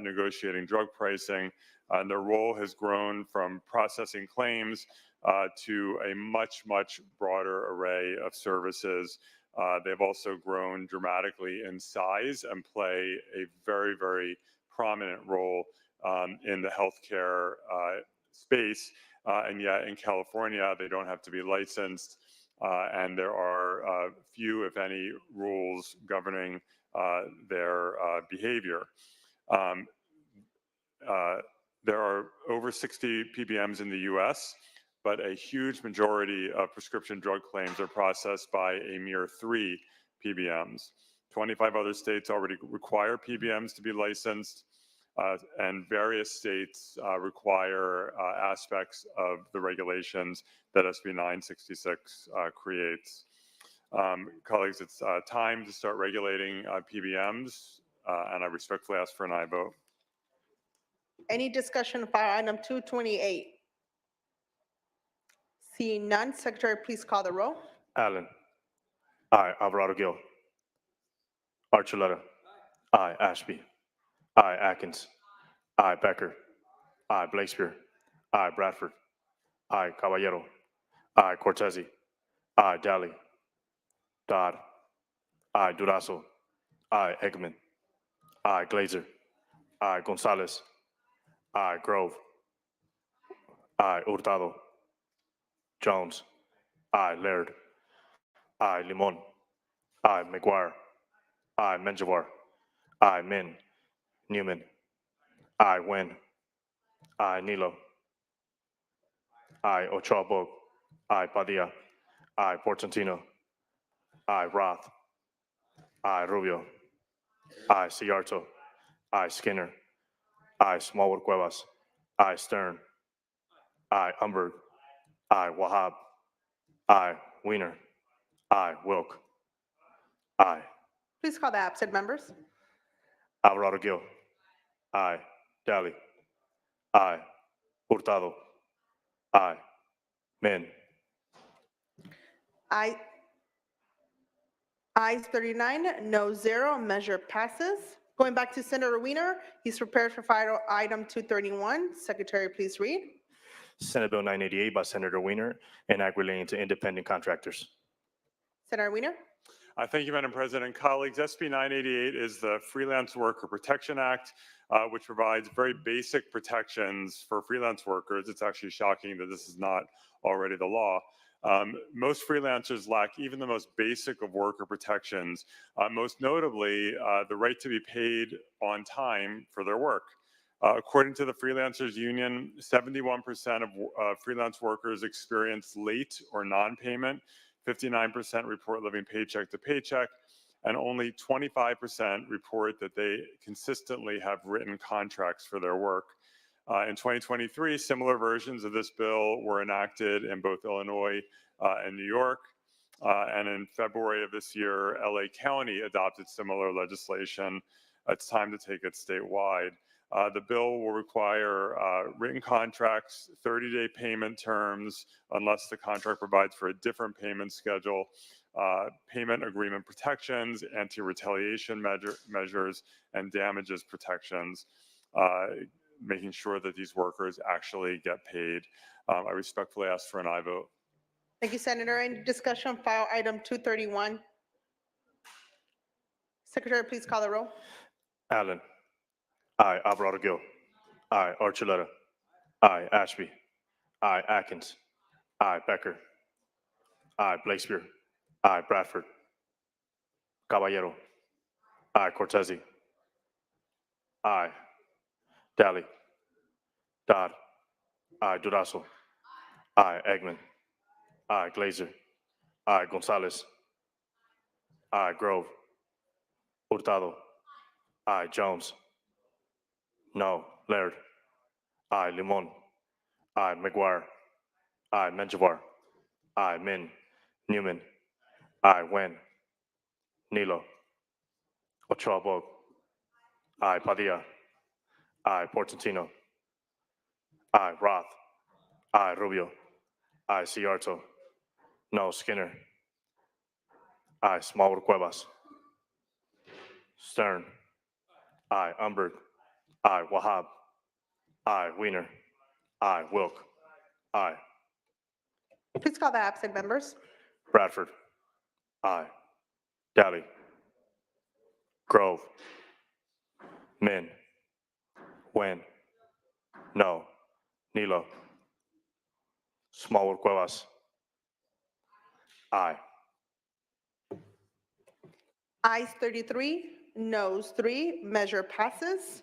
negotiating drug pricing, and their role has grown from processing claims to a much, much broader array of services. They've also grown dramatically in size and play a very, very prominent role in the healthcare space. And yet in California, they don't have to be licensed. And there are few, if any, rules governing their behavior. There are over 60 PBMs in the US, but a huge majority of prescription drug claims are processed by a mere 3 PBMs. 25 other states already require PBMs to be licensed, and various states require aspects of the regulations that SB 966 creates. Colleagues, it's time to start regulating PBMs, and I respectfully ask for an aye vote. any discussion of file item 228? Seeing none, Secretary, please call the roll. Allen. Aye. Alvarado Gil. Archuleta. Aye. Ashby. Aye. Atkins. Aye. Becker. Aye. Blakespear. Aye. Bradford. Aye. Caballero. Aye. Cortese. Aye. Daly. Dodd. Aye. Durazo. Aye. Eggman. Aye. Glazer. Aye. Gonzalez. Aye. Grove. Aye. Hurtado. Jones. Aye. Laird. Aye. Limon. Aye. McGuire. Aye. Menjivar. Aye. Min. Newman. Aye. Nguyen. Aye. Nilo. Aye. Ochoa Bog. Aye. Padilla. Aye. Portantino. Aye. Roth. Aye. Rubio. Aye. Ciarto. Aye. Skinner. Aye. Smallwood Cuevas. Aye. Stern. Aye. Umberg. Aye. Wahab. Aye. Weiner. Aye. Wilk. Aye. Please call the absent members. Alvarado Gil. Aye. Daly. Aye. Hurtado. Aye. Min. Ayes 39, no 0, measure passes. Going back to Senator Weiner, he's prepared for file item 231. Secretary, please read. Senate Bill 988 by Senator Weiner, enact relating to independent contractors. Senator Weiner. Thank you, Madam President. Colleagues, SB 988 is the Freelance Worker Protection Act, which provides very basic protections for freelance workers. It's actually shocking that this is not already the law. Most freelancers lack even the most basic of worker protections, most notably the right to be paid on time for their work. According to the Freelancers Union, 71% of freelance workers experience late or non-payment, 59% report living paycheck to paycheck, and only 25% report that they consistently have written contracts for their work. In 2023, similar versions of this bill were enacted in both Illinois and New York. And in February of this year, LA County adopted similar legislation. It's time to take it statewide. The bill will require written contracts, 30-day payment terms, unless the contract provides for a different payment schedule, payment agreement protections, anti-retaliation measures, and damages protections, making sure that these workers actually get paid. I respectfully ask for an aye vote. Thank you, Senator. Any discussion on file item 231? Secretary, please call the roll. Allen. Aye. Alvarado Gil. Aye. Archuleta. Aye. Ashby. Aye. Atkins. Aye. Becker. Aye, Blakespear. Aye, Bradford. Caballero. Aye, Cortese. Aye, Daly. Dodd. Aye, Durazo. Aye, Eggman. Aye, Glazer. Aye, Gonzalez. Aye, Grove. Hurtado. Aye, Jones. No, Laird. Aye, Limon. Aye, McGuire. Aye, Menjivar. Aye, Min. Newman. Aye, Wen. Nilo. Ochoa Bog. Aye, Padilla. Aye, Portantino. Aye, Roth. Aye, Rubio. Aye, Ciarto. No, Skinner. Aye, Smallwood Cuevas. Stern. Aye, Umberg. Aye, Wahab. Aye, Wiener. Aye, Wilk. Aye, Please call the absent members. Bradford. Aye, Daly. Grove. Min. Wen. No. Nilo. Smallwood Cuevas. Aye. Ayes 33, noes 3, measure passes.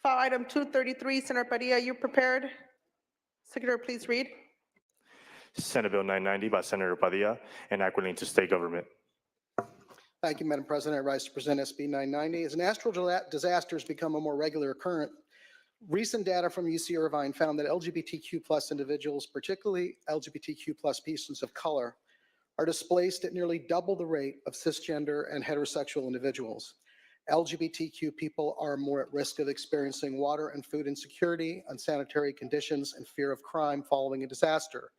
File item 233, Senator Padilla, you prepared? Secretary, please read. Senate Bill 990 by Senator Padilla, enacting to state government. Thank you, Madam President. I rise to present SB 990. As natural disasters become a more regular occurrence, recent data from UC Irvine found that LGBTQ plus individuals, particularly LGBTQ plus persons of color, are displaced at nearly double the rate of cisgender and heterosexual individuals. LGBTQ people are more at risk of experiencing water and food insecurity, unsanitary conditions, and fear of crime following a disaster.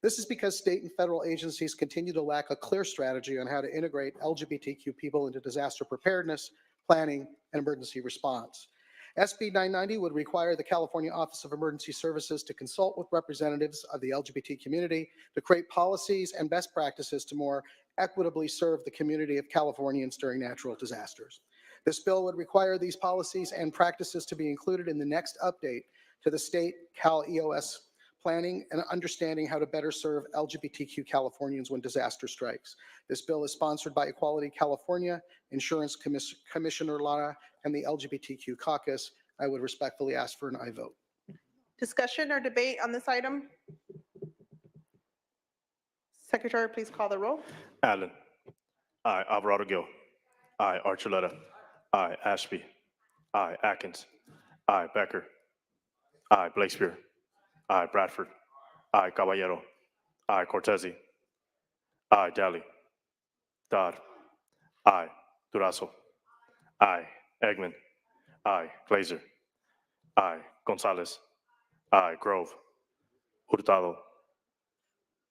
This is because state and federal agencies continue to lack a clear strategy on how to integrate LGBTQ people into disaster preparedness, planning, and emergency response. SB 990 would require the California Office of Emergency Services to consult with representatives of the LGBT community to create policies and best practices to more equitably serve the community of Californians during natural disasters. This bill would require these policies and practices to be included in the next update to the state Cal EOS planning and understanding how to better serve LGBTQ Californians when disaster strikes. This bill is sponsored by Equality California, Insurance Commissioner Lara, and the LGBTQ caucus. I would respectfully ask for an aye vote. Discussion or debate on this item? Secretary, please call the roll. Allen. Aye, Alvarado Gil. Aye, Archuleta. Aye, Ashby. Aye, Atkins. Aye, Becker. Aye, Blakespear. Aye, Bradford. Aye, Caballero. Aye, Cortese. Aye, Daly. Dodd. Aye, Durazo. Aye, Eggman. Aye, Glazer. Aye, Gonzalez. Aye, Grove. Hurtado.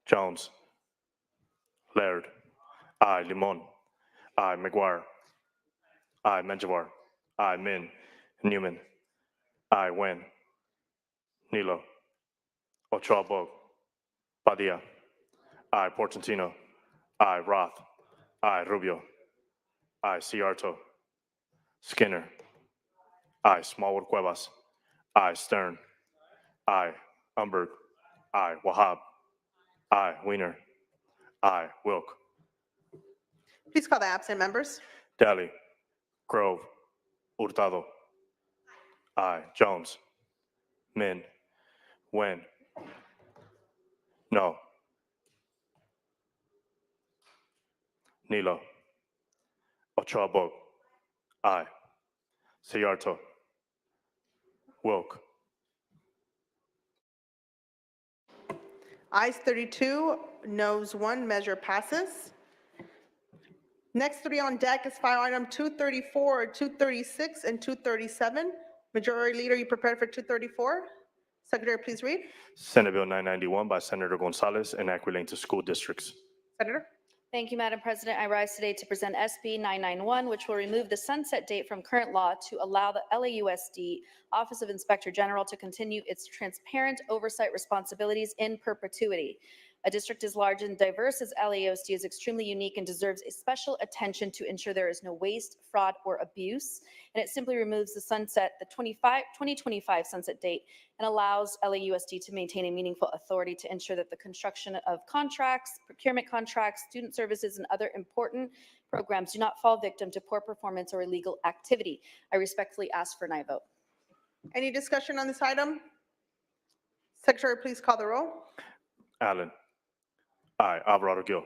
Jones. Laird. Aye, Limon. Aye, McGuire. Aye, Menjivar. Aye, Min. Newman. Aye, Wen. Nilo. Ochoa Bog. Padilla. Aye, Portantino. Aye, Roth. Aye, Rubio. Aye, Ciarto. Skinner. Aye, Smallwood Cuevas. Aye, Stern. Aye, Umberg. Aye, Wahab. Aye, Wiener. Aye, Wilk. Please call the absent members. Daly. Grove. Hurtado. Aye, Jones. Min. Wen. No. Nilo. Ochoa Bog. Aye. Ciarto. Wilk. Ayes 32, noes 1, measure passes. Next three on deck is file item 234, 236, and 237. Majority Leader, you prepared for 234? Secretary, please read. Senate Bill 991 by Senator Gonzalez, enacting to school districts. Senator? Thank you, Madam President. I rise today to present SB 991, which will remove the sunset date from current law to allow the LAUSD Office of Inspector General to continue its transparent oversight responsibilities in perpetuity. A district as large and diverse as LAUSD is extremely unique and deserves a special attention to ensure there is no waste, fraud, or abuse. And it simply removes the 2025 sunset date and allows LAUSD to maintain a meaningful authority to ensure that the construction of contracts, procurement contracts, student services, and other important programs do not fall victim to poor performance or illegal activity. I respectfully ask for an aye vote. Any discussion on this item? Secretary, please call the roll. Allen. Aye. Alvarado Gil.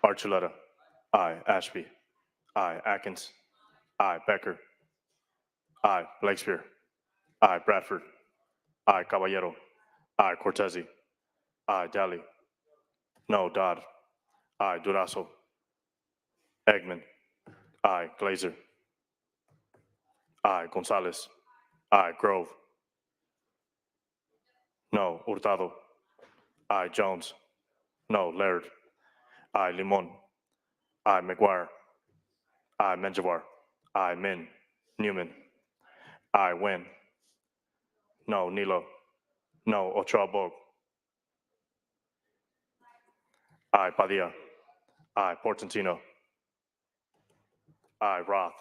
Archuleta. Aye. Ashby. Aye. Atkins. Aye. Becker. Aye. Blakespear. Aye. Bradford. Aye. Caballero. Aye. Cortese. Aye. Daly. No. Dodd. Aye. Durazo. Eggman. Aye. Glazer. Aye. Gonzalez. Aye. Grove. No. Hurtado. Aye. Jones. No. Laird. Aye. Limon. Aye. McGuire. Aye. Menjivar. Aye. Min. Newman. Aye. Wynn. No. Nilo. No. Ochoa Bog. Aye. Padilla. Aye. Portantino. Aye. Roth.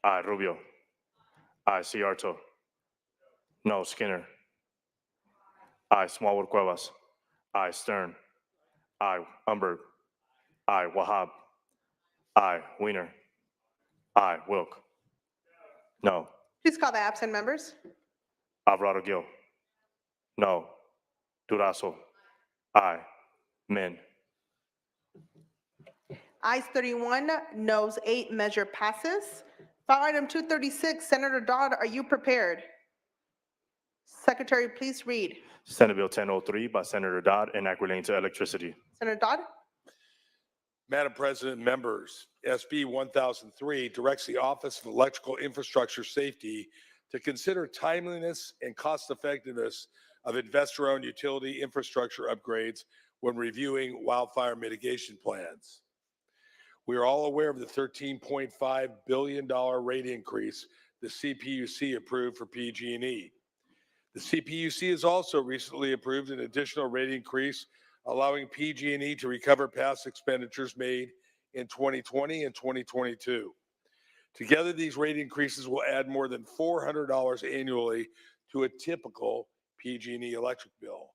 Aye. Rubio. Aye. Ciarto. No. Skinner. Aye. Smallwood Cuevas. Aye. Stern. Aye. Umberg. Aye. Wahab. Aye. Wiener. Aye. Wilk. No. Please call the absent members. Alvarado Gil. No. Durazo. Aye. Min. Ayes 31, noes 8, measure passes. File item 236, Senator Dodd, are you prepared? Secretary, please read. Senate Bill 1003 by Senator Dodd, enact relating to electricity. Senator Dodd? Madam President, members, SB 1003 directs the Office of Electrical Infrastructure Safety to consider timeliness and cost-effectiveness of investor-owned utility infrastructure upgrades when reviewing wildfire mitigation plans. We are all aware of the $13.5 billion rate increase the CPUC approved for PG&E. The CPUC has also recently approved an additional rate increase allowing PG&E to recover past expenditures made in 2020 and 2022. Together, these rate increases will add more than $400 annually to a typical PG&E electric bill.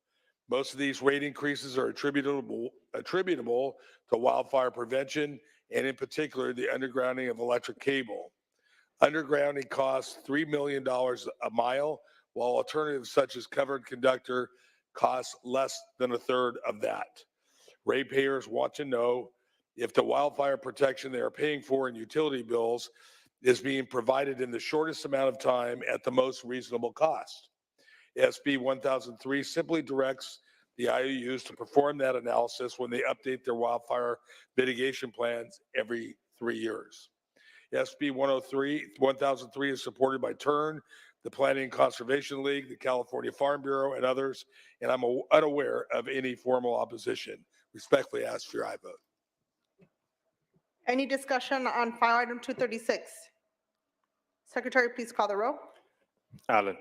Most of these rate increases are attributable to wildfire prevention and in particular the undergrounding of electric cable. Undergrounding costs $3 million a mile, while alternatives such as covered conductor costs less than a third of that. Ratepayers want to know if the wildfire protection they are paying for in utility bills is being provided in the shortest amount of time at the most reasonable cost. SB 1003 simply directs the IOUs to perform that analysis when they update their wildfire mitigation plans every 3 years. SB 1003 is supported by TURN, the Planning and Conservation League, the California Farm Bureau, and others, and I'm unaware of any formal opposition. Respectfully ask for your aye vote. Any discussion on file item 236? Secretary, please call the roll. Allen.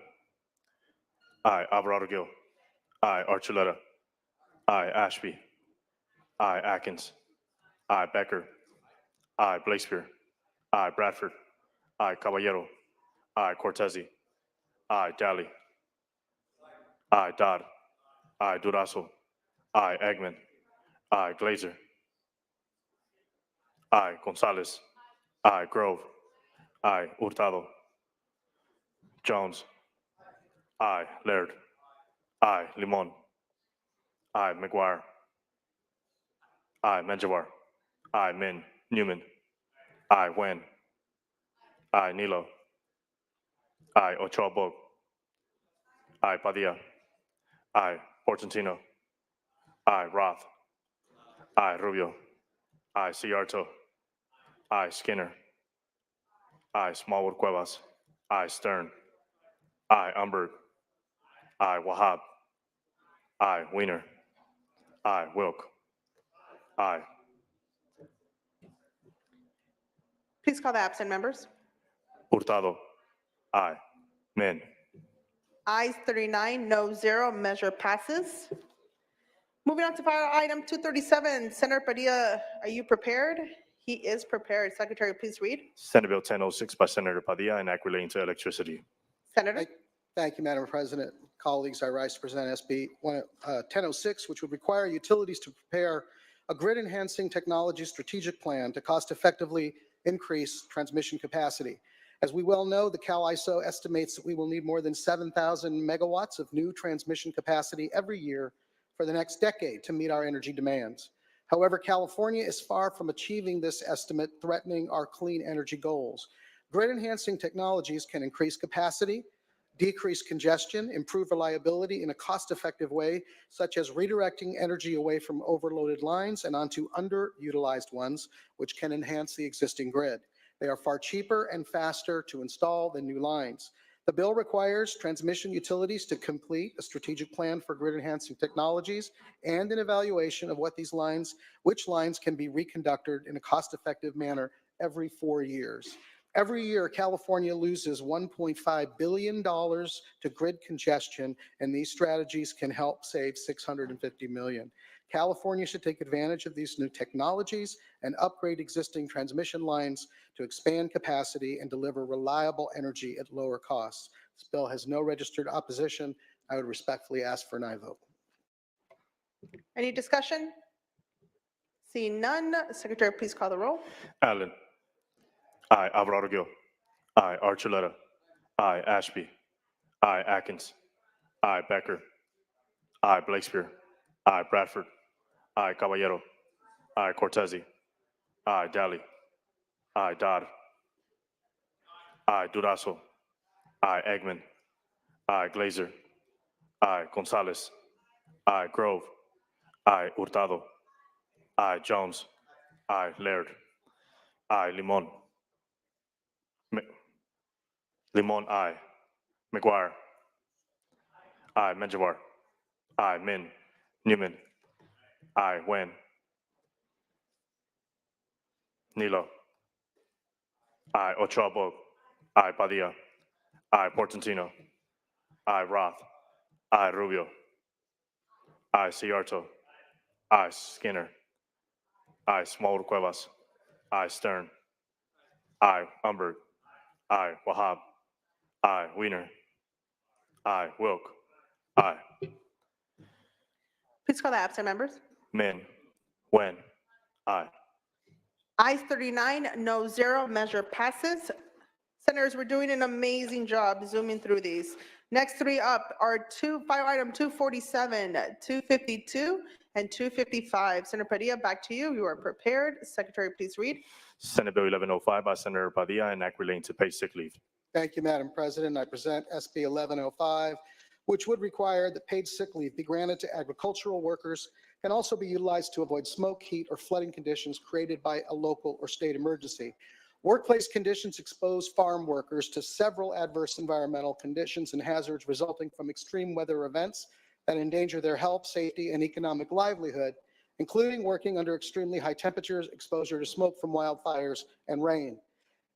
Aye. Alvarado Gil. Aye. Archuleta. Aye. Ashby. Aye. Atkins. Aye. Becker. Aye. Blakespear. Aye. Bradford. Aye. Caballero. Aye. Cortese. Aye. Daly. Aye. Dodd. Aye. Durazo. Aye. Eggman. Aye. Glazer. Aye. Gonzalez. Aye. Grove. Aye. Hurtado. Jones. Aye. Laird. Aye. Limon. Aye. McGuire. Aye. Menjivar. Aye. Min. Newman. Aye. Wynn. Aye. Nilo. Aye. Ochoa Bog. Aye. Padilla. Aye. Portantino. Aye. Roth. Aye. Rubio. Aye. Ciarto. Aye. Skinner. Aye. Smallwood Cuevas. Aye. Stern. Aye. Umberg. Aye. Wahab. Aye. Wiener. Aye. Wilk. Aye. Please call the absent members. Hurtado. Aye. Min. Ayes 39, no 0, measure passes. Moving on to final item 237, Senator Padilla, are you prepared? He is prepared. Secretary, please read. Senate Bill 1006 by Senator Padilla and Act relating to electricity. Senator. Thank you, Madam President. Colleagues, I rise to present SB 1006, which would require utilities to prepare a grid-enhancing technology strategic plan to cost-effectively increase transmission capacity. As we well know, the CAISO estimates that we will need more than 7,000 megawatts of new transmission capacity every year for the next decade to meet our energy demands. However, California is far from achieving this estimate, threatening our clean energy goals. Grid-enhancing technologies can increase capacity, decrease congestion, improve reliability in a cost-effective way, such as redirecting energy away from overloaded lines and onto underutilized ones, which can enhance the existing grid. They are far cheaper and faster to install than new lines. The bill requires transmission utilities to complete a strategic plan for grid-enhancing technologies and an evaluation of which lines can be reconductored in a cost-effective manner every 4 years. Every year, California loses $1.5 billion to grid congestion, and these strategies can help save $650 million. California should take advantage of these new technologies and upgrade existing transmission lines to expand capacity and deliver reliable energy at lower costs. This bill has no registered opposition. I would respectfully ask for an aye vote. Any discussion? Seeing none, Secretary, please call the roll. Allen. Aye. Alvarado Gil. Aye. Archuleta. Aye. Ashby. Aye. Atkins. Aye. Becker. Aye. Blakespear. Aye. Bradford. Aye. Caballero. Aye. Cortese. Aye. Daly. Aye. Dodd. Aye. Durazo. Aye. Eggman. Aye. Glazer. Aye. Gonzalez. Aye. Grove. Aye. Hurtado. Aye. Jones. Aye. Laird. Aye. Limon. Limon. Aye. McGuire. Aye. Menjivar. Aye. Min. Newman. Aye. Wen. Nilo. Aye. Ochoa Bog. Aye. Padilla. Aye. Portantino. Aye. Roth. Aye. Rubio. Aye. Ciarto. Aye. Skinner. Aye. Small Cuevas. Aye. Stern. Aye. Umberg. Aye. Wahab. Aye. Wiener. Aye. Wilk. Aye. Please call the absent members. Min. Wen. Aye. Ayes 39, no 0, measure passes. Senators, we're doing an amazing job zooming through these. Next three up are final item 247, 252, and 255. Senator Padilla, back to you. You are prepared. Secretary, please read. Senate Bill 1105 by Senator Padilla and Act relating to paid sick leave. Thank you, Madam President. I present SB 1105, which would require that paid sick leave be granted to agricultural workers, can also be utilized to avoid smoke, heat, or flooding conditions created by a local or state emergency. Workplace conditions expose farm workers to several adverse environmental conditions and hazards resulting from extreme weather events that endanger their health, safety, and economic livelihood, including working under extremely high temperatures, exposure to smoke from wildfires, and rain.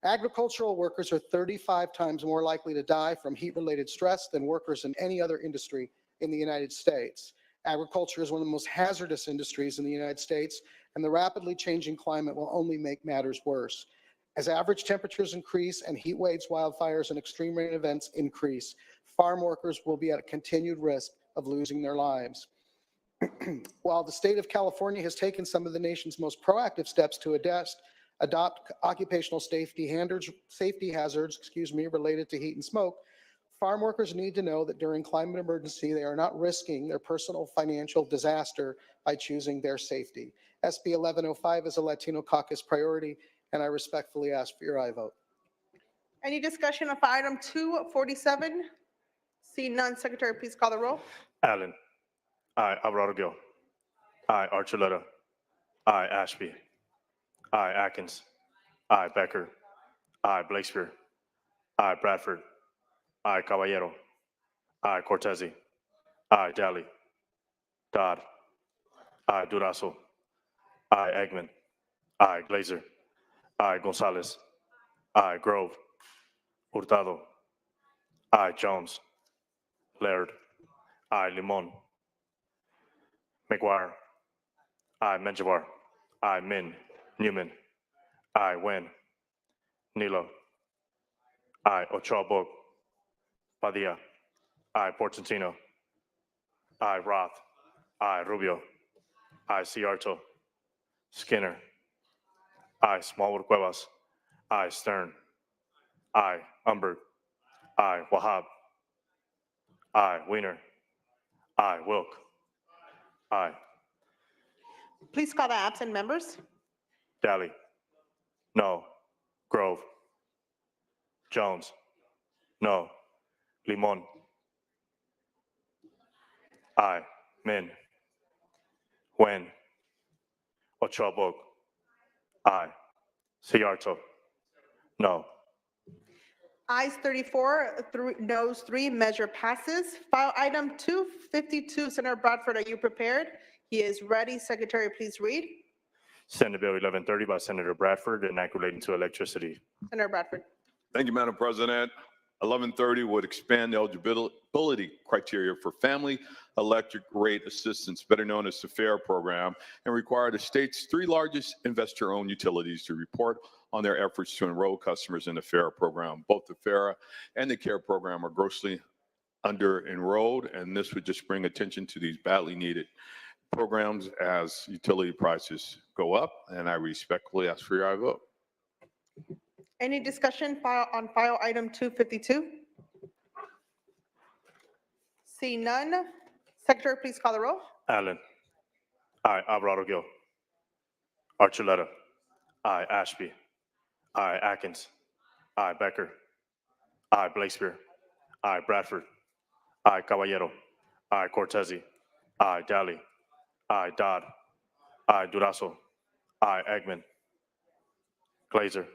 Agricultural workers are 35 times more likely to die from heat-related stress than workers in any other industry in the United States. Agriculture is one of the most hazardous industries in the United States, and the rapidly changing climate will only make matters worse. As average temperatures increase and heat waves, wildfires, and extreme rain events increase, farm workers will be at a continued risk of losing their lives. While the state of California has taken some of the nation's most proactive steps to adopt occupational safety hazards related to heat and smoke, farm workers need to know that during climate emergency, they are not risking their personal financial disaster by choosing their safety. SB 1105 is a Latino caucus priority, and I respectfully ask for your aye vote. Any discussion of item 247? Seeing none, Secretary, please call the roll. Allen. Aye. Alvarado Gil. Aye. Archuleta. Aye. Ashby. Aye. Atkins. Aye. Becker. Aye. Blakespear. Aye. Bradford. Aye. Caballero. Aye. Cortese. Aye. Daly. Dodd. Aye. Durazo. Aye. Eggman. Aye. Glazer. Aye. Gonzalez. Aye. Grove. Hurtado. Aye. Jones. Laird. Aye. Limon. McGuire. I, Menjivar. I, Min. Newman. I, Wen. Nilo. I, Ochoa Bog. Padilla. I, Portantino. I, Roth. I, Rubio. I, Ciarto. Skinner. I, Smallwood Cuevas. I, Stern. I, Umberg. I, Wahab. I, Wiener. I, Wilk. I, Please call the absent members. Daly. No. Grove. Jones. No. Limon. I, Min. Wen. Ochoa Bog. I, Ciarto. No. Ayes 34, noes 3, measure passes. File item 252, Senator Bradford, are you prepared? He is ready. Secretary, please read. Senate Bill 1130 by Senator Bradford, an act relating to electricity. Senator Bradford. Thank you, Madam President. 1130 would expand the eligibility criteria for family electric rate assistance, better known as the FAIR program, and require the state's 3 largest investor-owned utilities to report on their efforts to enroll customers in the FAIR program. Both the FAIR and the CARE program are grossly under-enrolled, and this would just bring attention to these badly needed programs as utility prices go up, and I respectfully ask for your aye vote. Any discussion on file item 252? See none. Secretary, please call the roll. Allen. I, Alvarado Gil. Archuleta. I, Ashby. I, Atkins. I, Becker. I, Blakespear. I, Bradford. I, Caballero. I, Cortese. I, Daly. I, Dodd. I, Durazo. I, Eggman. Glazer.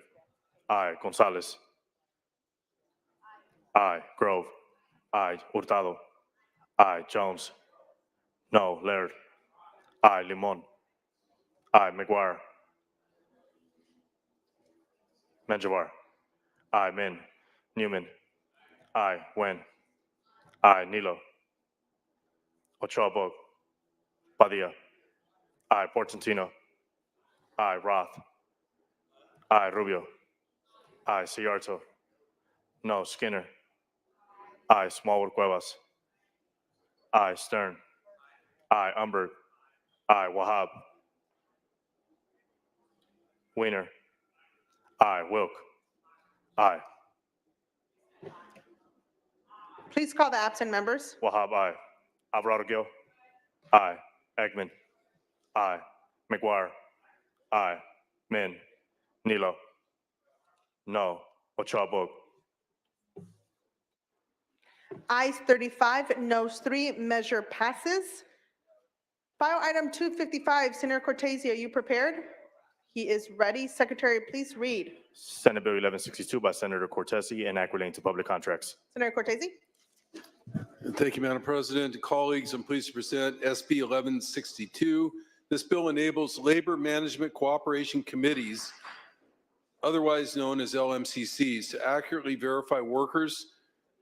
I, Gonzalez. I, Grove. I, Hurtado. I, Jones. No, Laird. I, Limon. I, McGuire. Menjivar. I, Min. Newman. I, Wen. I, Nilo. Ochoa Bog. Padilla. I, Portantino. I, Roth. I, Rubio. I, Ciarto. No, Skinner. I, Smallwood Cuevas. I, Stern. I, Umberg. I, Wahab. Wiener. I, Wilk. I, Please call the absent members. Wahab. I, Alvarado Gil. I, Eggman. I, McGuire. I, Min. Nilo. No, Ochoa Bog. Ayes 35, noes 3, measure passes. File item 255, Senator Cortese, are you prepared? He is ready. Secretary, please read. Senate Bill 1162 by Senator Cortese, an act relating to public contracts. Senator Cortese. Thank you, Madam President. Colleagues, I'm pleased to present SB 1162. This bill enables labor management cooperation committees, otherwise known as LMCCs, to accurately verify workers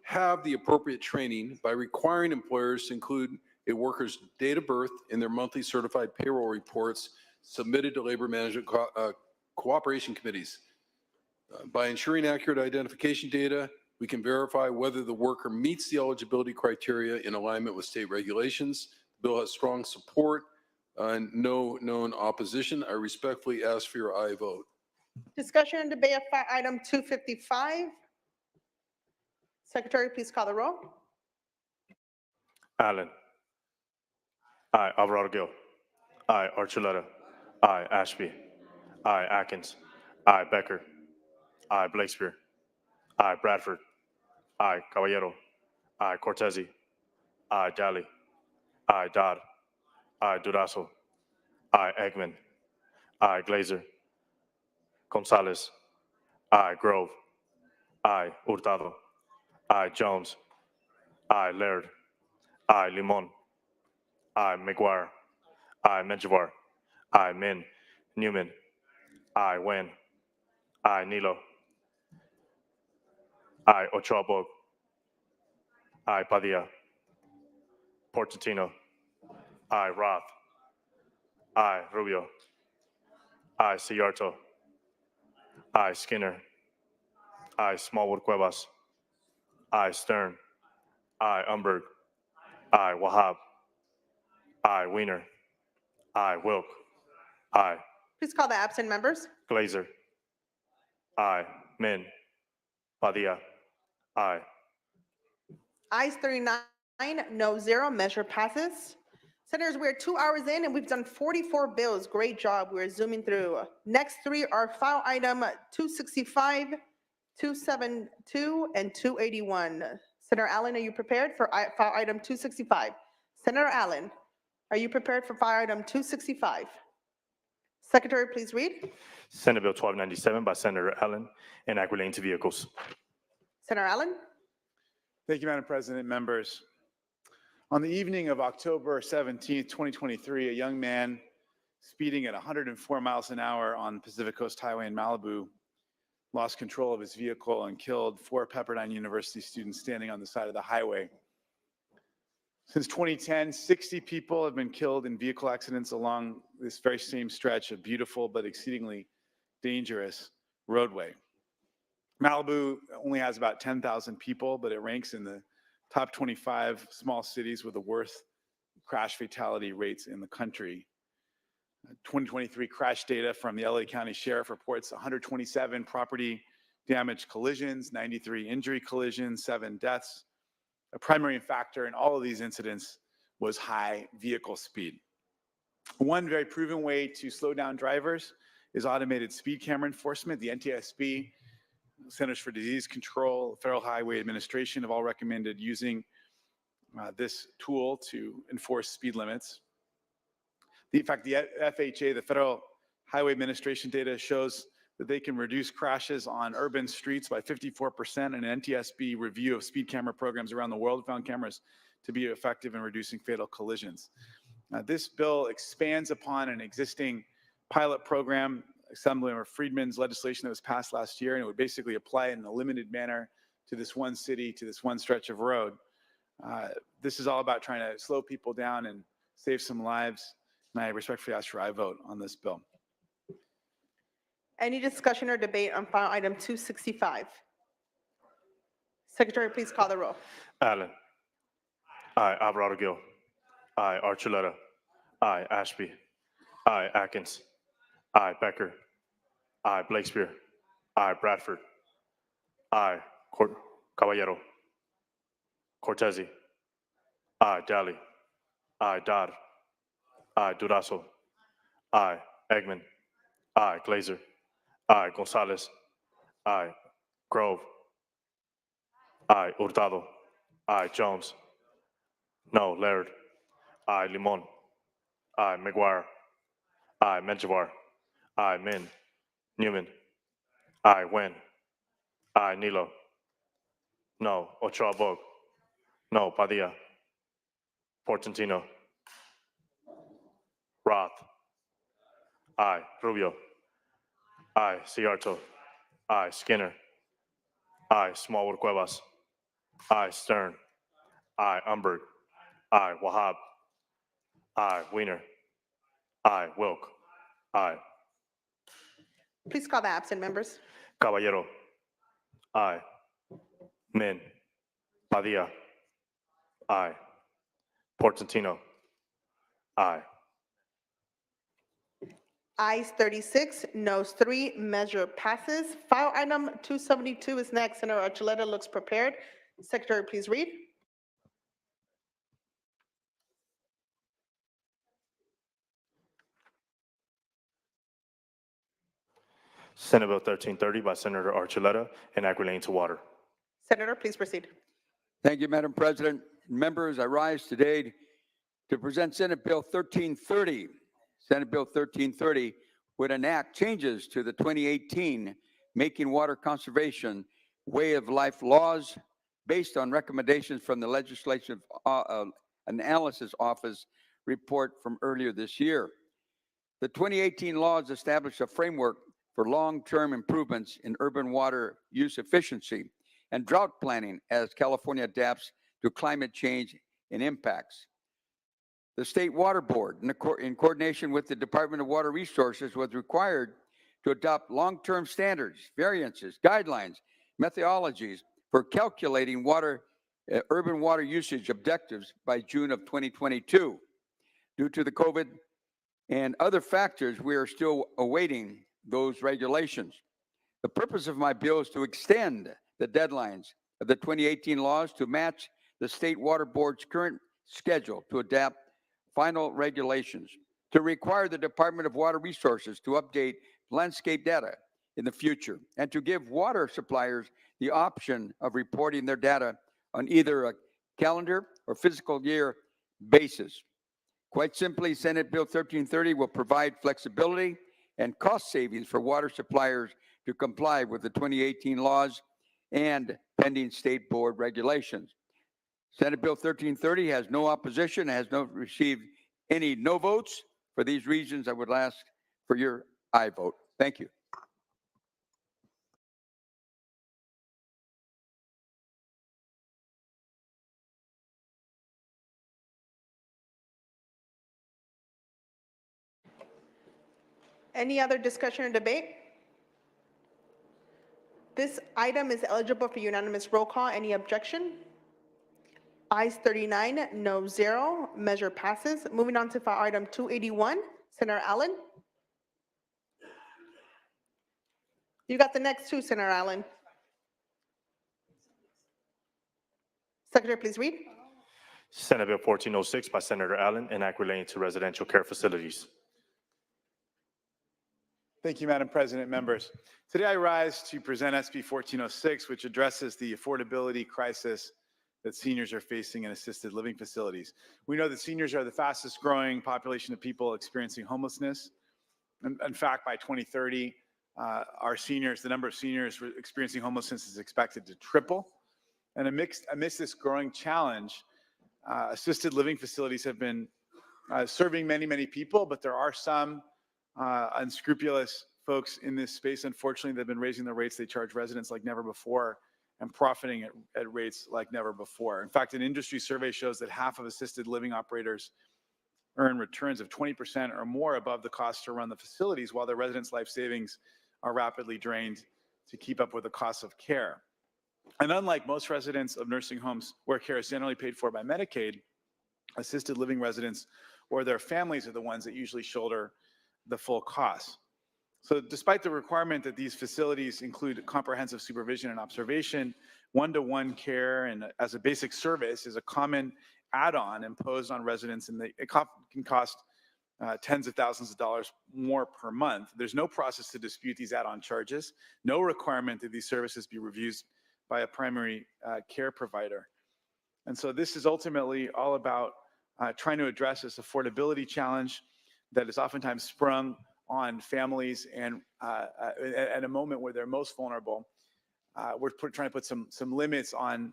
have the appropriate training by requiring employers to include a worker's date of birth in their monthly certified payroll reports submitted to labor management cooperation committees. By ensuring accurate identification data, we can verify whether the worker meets the eligibility criteria in alignment with state regulations. The bill has strong support and no known opposition. I respectfully ask for your aye vote. Discussion and debate of file item 255. Secretary, please call the roll. Allen. I, Alvarado Gil. I, Archuleta. I, Ashby. I, Atkins. I, Becker. I, Blakespear. I, Bradford. I, Caballero. I, Cortese. I, Daly. I, Dodd. I, Durazo. I, Eggman. I, Glazer. Gonzalez. I, Grove. I, Hurtado. I, Jones. I, Laird. I, Limon. I, McGuire. I, Menjivar. I, Min. Newman. I, Wen. I, Nilo. I, Ochoa Bog. I, Padilla. Portantino. I, Roth. I, Rubio. I, Ciarto. I, Skinner. I, Smallwood Cuevas. I, Stern. I, Umberg. I, Wahab. I, Weiner. I, Wilk. I, Please call the absent members. Glazer. I, Min. Padilla. I. Ayes 39, no 0, measure passes. Senators, we're 2 hours in and we've done 44 bills. Great job. We're zooming through. Next three are file item 265, 272, and 281. Senator Allen, are you prepared for file item 265? Senator Allen, are you prepared for file item 265? Secretary, please read. Senate Bill 1297 by Senator Allen, enact relating to vehicles. Senator Allen? Thank you, Madam President, members. On the evening of October 17th, 2023, a young man speeding at 104 miles an hour on Pacific Coast Highway in Malibu lost control of his vehicle and killed 4 Pepperdine University students standing on the side of the highway. Since 2010, 60 people have been killed in vehicle accidents along this very same stretch of beautiful but exceedingly dangerous roadway. Malibu only has about 10,000 people, but it ranks in the top 25 small cities with the worst crash fatality rates in the country. 2023 crash data from the LA County Sheriff reports 127 property damage collisions, 93 injury collisions, 7 deaths. A primary factor in all of these incidents was high vehicle speed. One very proven way to slow down drivers is automated speed camera enforcement. The NTSB, Centers for Disease Control, Federal Highway Administration have all recommended using this tool to enforce speed limits. In fact, the FHA, the Federal Highway Administration data shows that they can reduce crashes on urban streets by 54%, and an NTSB review of speed camera programs around the world found cameras to be effective in reducing fatal collisions. This bill expands upon an existing pilot program, Assemblymember Friedman's legislation that was passed last year, and it would basically apply in a limited manner to this one city, to this one stretch of road. This is all about trying to slow people down and save some lives, and I respectfully ask for a vote on this bill. Any discussion or debate on file item 265? Secretary, please call the roll. Allen. I, Alvarado Gil. I, Archuleta. I, Ashby. I, Atkins. I, Becker. I, Blakespear. I, Bradford. I, Caballero. Cortese. I, Daly. I, Dodd. I, Durazo. I, Eggman. I, Glazer. I, Gonzalez. I, Grove. I, Hurtado. I, Jones. No, Laird. I, Limon. I, McGuire. I, Menjivar. I, Min. Newman. I, Wen. I, Nilo. No, Ochoa Vogue. No, Padilla. Portantino. Roth. I, Rubio. I, Ciarto. I, Skinner. I, Smallwood Cuevas. I, Stern. I, Umberg. I, Wahab. I, Weiner. I, Wilk. I, Please call the absent members. Caballero. I, Min. Padilla. I, Portantino. I. Ayes 36, noes 3, measure passes. File item 272 is next. Senator Archuleta looks prepared. Secretary, please read. Senate Bill 1330 by Senator Archuleta, enact relating to water. Senator, please proceed. Thank you, Madam President. Members, I rise today to present Senate Bill 1330. Senate Bill 1330 would enact changes to the 2018 Making Water Conservation Way of Life laws based on recommendations from the Legislative Analysis Office report from earlier this year. The 2018 laws established a framework for long-term improvements in urban water use efficiency and drought planning as California adapts to climate change and impacts. The State Water Board, in coordination with the Department of Water Resources, was required to adopt long-term standards, variances, guidelines, methodologies for calculating urban water usage objectives by June of 2022. Due to the COVID and other factors, we are still awaiting those regulations. The purpose of my bill is to extend the deadlines of the 2018 laws to match the State Water Board's current schedule to adapt final regulations, to require the Department of Water Resources to update landscape data in the future, and to give water suppliers the option of reporting their data on either a calendar or fiscal year basis. Quite simply, Senate Bill 1330 will provide flexibility and cost savings for water suppliers to comply with the 2018 laws and pending state board regulations. Senate Bill 1330 has no opposition, has received any no votes. For these reasons, I would ask for your aye vote. Thank you. Any other discussion or debate? This item is eligible for unanimous roll call. Any objection? Ayes 39, no 0. Measure passes. Moving on to file item 281, Senator Allen. You got the next two, Senator Allen. Secretary, please read. Senate Bill 1406 by Senator Allen, an act relating to residential care facilities. Thank you, Madam President, members. Today I rise to present SB 1406, which addresses the affordability crisis that seniors are facing in assisted living facilities. We know that seniors are the fastest growing population of people experiencing homelessness. In fact, by 2030, the number of seniors experiencing homelessness is expected to triple. And amidst this growing challenge, assisted living facilities have been serving many, many people, but there are some unscrupulous folks in this space. Unfortunately, they've been raising the rates they charge residents like never before and profiting at rates like never before. In fact, an industry survey shows that half of assisted living operators earn returns of 20% or more above the cost to run the facilities, while their residents' life savings are rapidly drained to keep up with the cost of care. And unlike most residents of nursing homes where care is generally paid for by Medicaid, assisted living residents or their families are the ones that usually shoulder the full cost. So despite the requirement that these facilities include comprehensive supervision and observation, one-to-one care and as a basic service is a common add-on imposed on residents, and it can cost tens of thousands of dollars more per month. There's no process to dispute these add-on charges, no requirement that these services be reviewed by a primary care provider. And so this is ultimately all about trying to address this affordability challenge that is oftentimes sprung on families and at a moment where they're most vulnerable. We're trying to put some limits on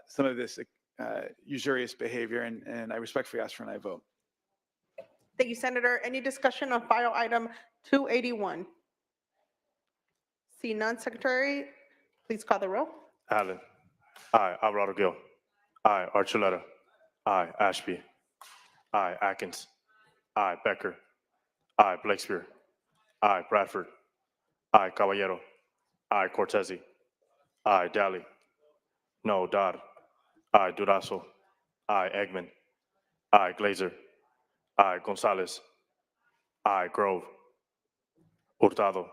some of this usurious behavior, and I respectfully ask for an aye vote. Thank you, Senator. Any discussion on file item 281? See none, Secretary, please call the roll. Allen. Aye. Alvarado Gil. Aye. Archuleta. Aye. Ashby. Aye. Atkins. Aye. Becker. Aye. Blakespear. Aye. Bradford. Aye. Caballero. Aye. Cortese. Aye. Daly. No. Dodd. Aye. Durazo. Aye. Eggman. Aye. Glazer. Aye. Gonzalez. Aye. Grove. Hurtado.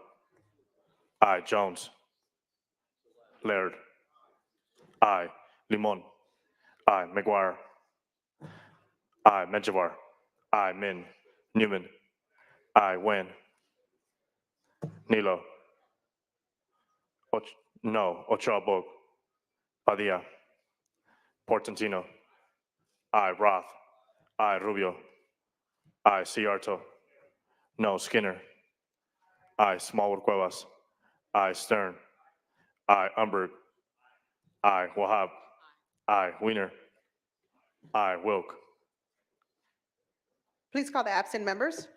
Aye. Jones. Laird. Aye. Limon. Aye. McGuire. Aye. Menjivar. Aye. Min. Newman. Aye. Nguyen. Nilo. No. Ochoa Bog. Padilla. Portantino. Aye. Roth. Aye. Rubio. Aye. Ciarto. No. Skinner. Aye. Smallwood Cuevas. Aye. Stern. Aye. Umberg. Aye. Wahab. Aye. Wiener. Aye. Wilk. Please call the absent members.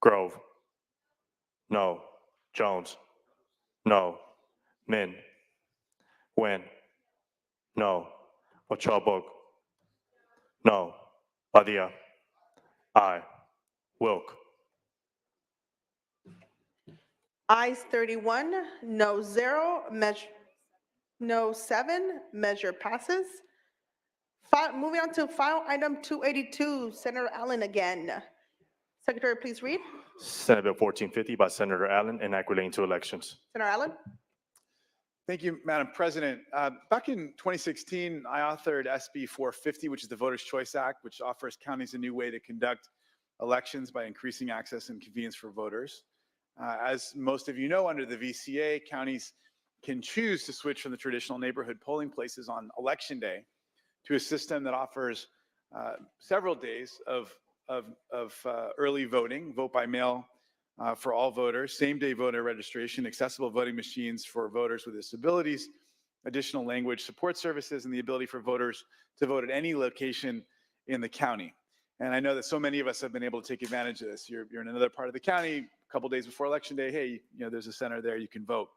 Grove. No. Jones. No. Min. Nguyen. No. Ochoa Bog. No. Padilla. Aye. Wilk. Ayes 31, no 0, no 7, measure passes. Moving on to file item 282, Senator Allen again. Secretary, please read. Senate Bill 1450 by Senator Allen, enact relating to elections. Senator Allen? Thank you, Madam President. Back in 2016, I authored SB 450, which is the Voters' Choice Act, which offers counties a new way to conduct elections by increasing access and convenience for voters. As most of you know, under the VCA, counties can choose to switch from the traditional neighborhood polling places on election day to a system that offers several days of early voting, vote by mail for all voters, same-day voter registration, accessible voting machines for voters with disabilities, additional language support services, and the ability for voters to vote at any location in the county. And I know that so many of us have been able to take advantage of this. You're in another part of the county, a couple days before election day, hey, there's a center there, you can vote.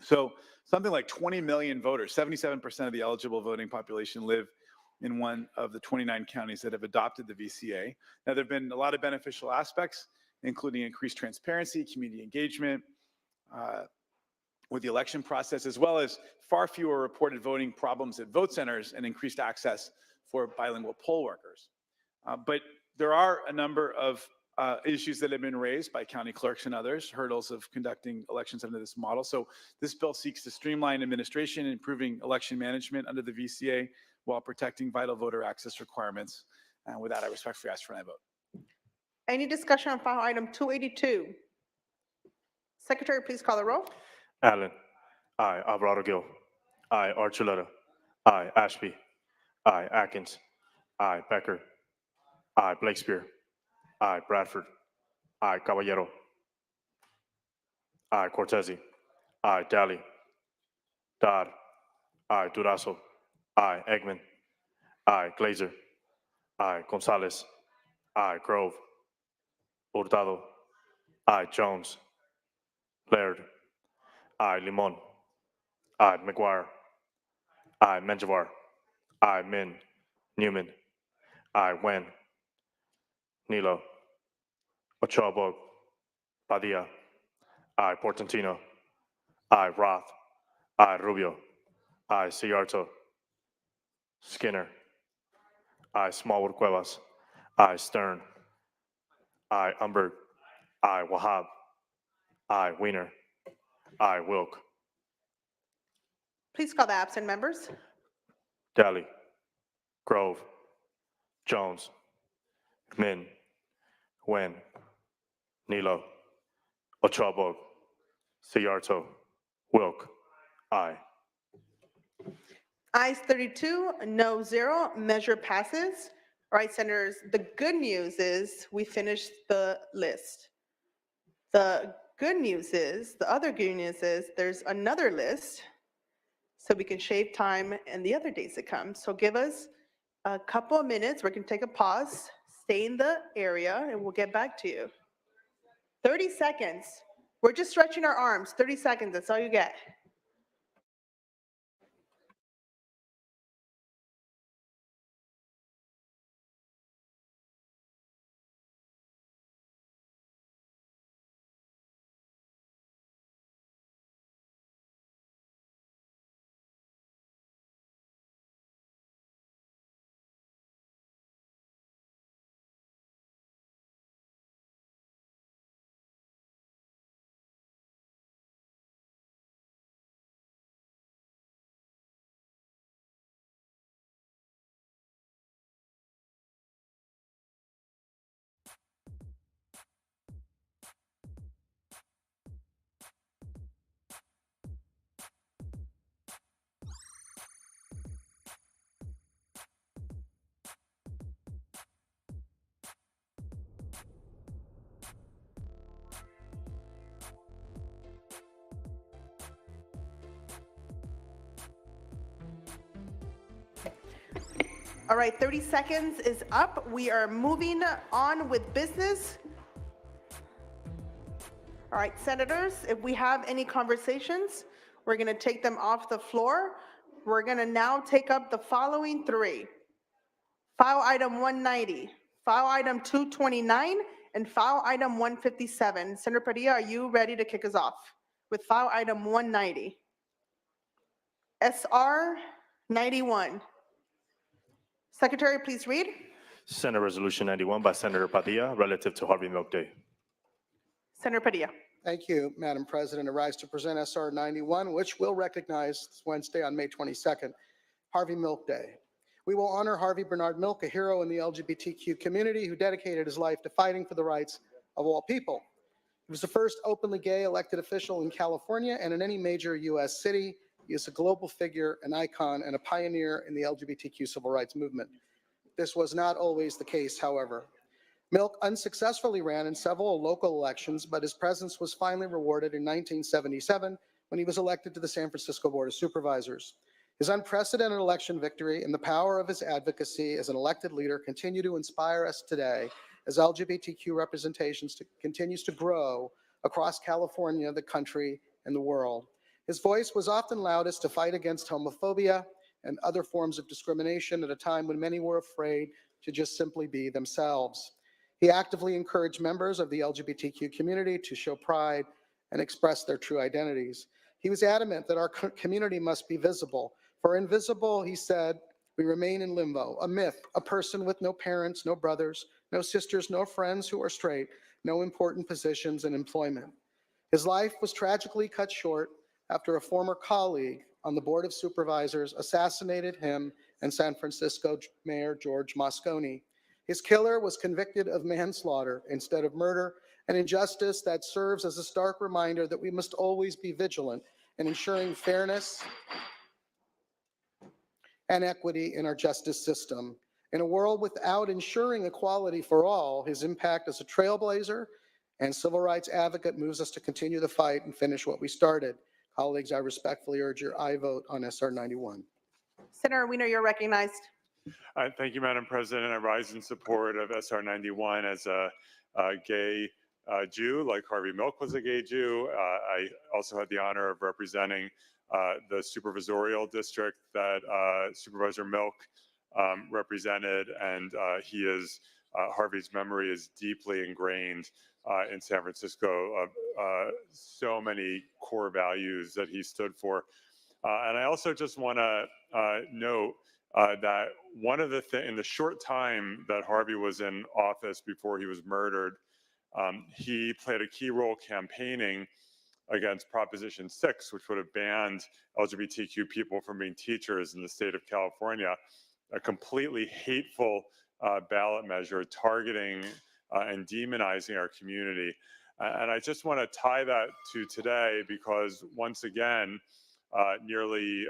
So something like 20 million voters, 77% of the eligible voting population live in one of the 29 counties that have adopted the VCA. Now, there have been a lot of beneficial aspects, including increased transparency, community engagement with the election process, as well as far fewer reported voting problems at vote centers and increased access for bilingual poll workers. But there are a number of issues that have been raised by county clerks and others, hurdles of conducting elections under this model. So this bill seeks to streamline administration, improving election management under the VCA while protecting vital voter access requirements. And with that, I respectfully ask for my vote. Any discussion on file item 282? Secretary, please call the roll. Allen. Aye. Alvarado Gil. Aye. Archuleta. Aye. Ashby. Aye. Atkins. Aye. Becker. Aye. Blakespear. Aye. Bradford. Aye. Caballero. Aye. Cortese. Aye. Daly. Dodd. Aye. Durazo. Aye. Eggman. Aye. Glazer. Aye. Gonzalez. Aye. Grove. Hurtado. Aye. Jones. Laird. Aye. Limon. Aye. McGuire. Aye. Menjivar. Aye. Min. Newman. Aye. Wen. Nilo. Ochoa. Padilla. Aye. Portantino. Aye. Roth. Aye. Rubio. Aye. Ciarto. Skinner. Aye. Smallwood Cuevas. Aye. Stern. Aye. Umberg. Aye. Wahab. Aye. Weiner. Aye. Wilk. Please call the absent members. Daly. Grove. Jones. Min. Wen. Nilo. Ochoa. Ciarto. Wilk. Aye. Ayes 32, no 0, measure passes. All right, Senators, the good news is we finished the list. The good news is, the other good news is there's another list so we can shave time and the other days to come. So give us a couple of minutes. We're going to take a pause, stay in the area, and we'll get back to you. 30 seconds. We're just stretching our arms. 30 seconds. That's all you get. All right, 30 seconds is up. We are moving on with business. All right, Senators, if we have any conversations, we're going to take them off the floor. We're going to now take up the following three. File item 190, File item 229 and file item 157. Senator Padilla, are you ready to kick us off with file item 190? SR 91. Secretary, please read. Senate Resolution 91 by Senator Padilla relative to Harvey Milk Day. Senator Padilla. Thank you, Madam President. I rise to present SR 91, which will recognize this Wednesday on May 22nd, Harvey Milk Day. We will honor Harvey Bernard Milk, a hero in the LGBTQ community who dedicated his life to fighting for the rights of all people. He was the first openly gay elected official in California and in any major U.S. city. He is a global figure, an icon, and a pioneer in the LGBTQ civil rights movement. This was not always the case, however. Milk unsuccessfully ran in several local elections, but his presence was finally rewarded in 1977 when he was elected to the San Francisco Board of Supervisors. His unprecedented election victory and the power of his advocacy as an elected leader continue to inspire us today as LGBTQ representation continues to grow across California, the country, and the world. His voice was often loudest to fight against homophobia and other forms of discrimination at a time when many were afraid to just simply be themselves. He actively encouraged members of the LGBTQ community to show pride and express their true identities. He was adamant that our community must be visible. For invisible, he said, we remain in limbo, a myth, a person with no parents, no brothers, no sisters, no friends who are straight, no important positions in employment. His life was tragically cut short after a former colleague on the Board of Supervisors assassinated him and San Francisco Mayor George Moscone. His killer was convicted of manslaughter instead of murder, an injustice that serves as a stark reminder that we must always be vigilant in ensuring fairness and equity in our justice system. In a world without ensuring equality for all, his impact as a trailblazer and civil rights advocate moves us to continue the fight and finish what we started. Colleagues, I respectfully urge your aye vote on SR 91. Senator Wiener, you're recognized. Thank you, Madam President. I rise in support of SR 91 as a gay Jew, like Harvey Milk was a gay Jew. I also had the honor of representing the supervisorial district that Supervisor Milk represented, and Harvey's memory is deeply ingrained in San Francisco of so many core values that he stood for. And I also just want to note that one of the things, in the short time that Harvey was in office before he was murdered, he played a key role campaigning against Proposition 6, which would have banned LGBTQ people from being teachers in the state of California, a completely hateful ballot measure targeting and demonizing our community. And I just want to tie that to today because once again, nearly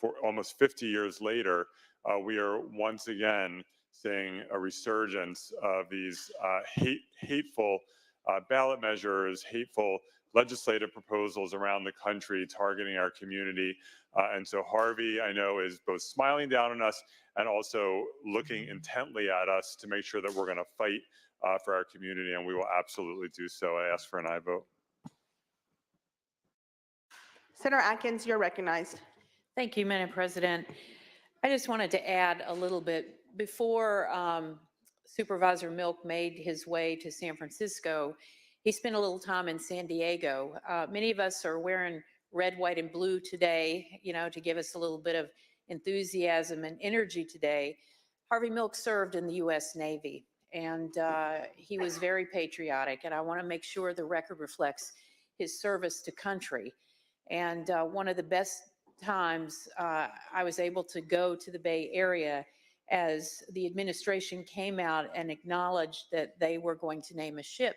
for almost 50 years later, we are once again seeing a resurgence of these hateful ballot measures, hateful legislative proposals around the country targeting our community. And so Harvey, I know, is both smiling down on us and also looking intently at us to make sure that we're going to fight for our community, and we will absolutely do so. I ask for an aye vote. Senator Atkins, you're recognized. Thank you, Madam President. I just wanted to add a little bit. Before Supervisor Milk made his way to San Francisco, he spent a little time in San Diego. Many of us are wearing red, white, and blue today, to give us a little bit of enthusiasm and energy today. Harvey Milk served in the U.S. Navy, and he was very patriotic, and I want to make sure the record reflects his service to country. And one of the best times I was able to go to the Bay Area as the administration came out and acknowledged that they were going to name a ship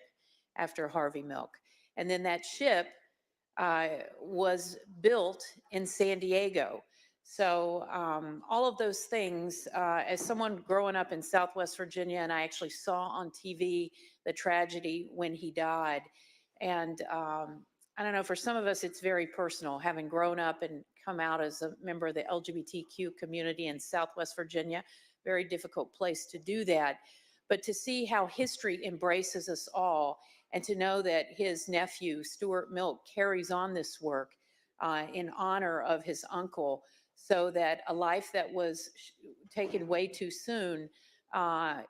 after Harvey Milk. And then that ship was built in San Diego. So all of those things, as someone growing up in Southwest Virginia, and I actually saw on TV the tragedy when he died. And I don't know, for some of us, it's very personal, having grown up and come out as a member of the LGBTQ community in Southwest Virginia. Very difficult place to do that. But to see how history embraces us all, and to know that his nephew, Stuart Milk, carries on this work in honor of his uncle, so that a life that was taken way too soon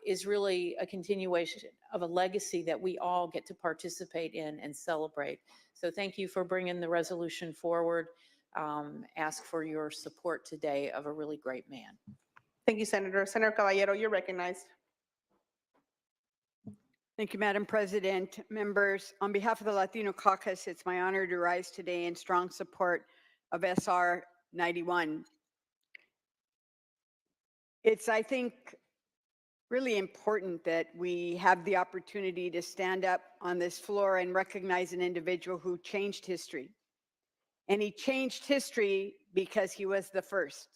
is really a continuation of a legacy that we all get to participate in and celebrate. So thank you for bringing the resolution forward. Ask for your support today of a really great man. Thank you, Senator. Senator Caballero, you're recognized. Thank you, Madam President. Members, on behalf of the Latino Caucus, it's my honor to rise today in strong support of SR 91. It's, I think, really important that we have the opportunity to stand up on this floor and recognize an individual who changed history. And he changed history because he was the first.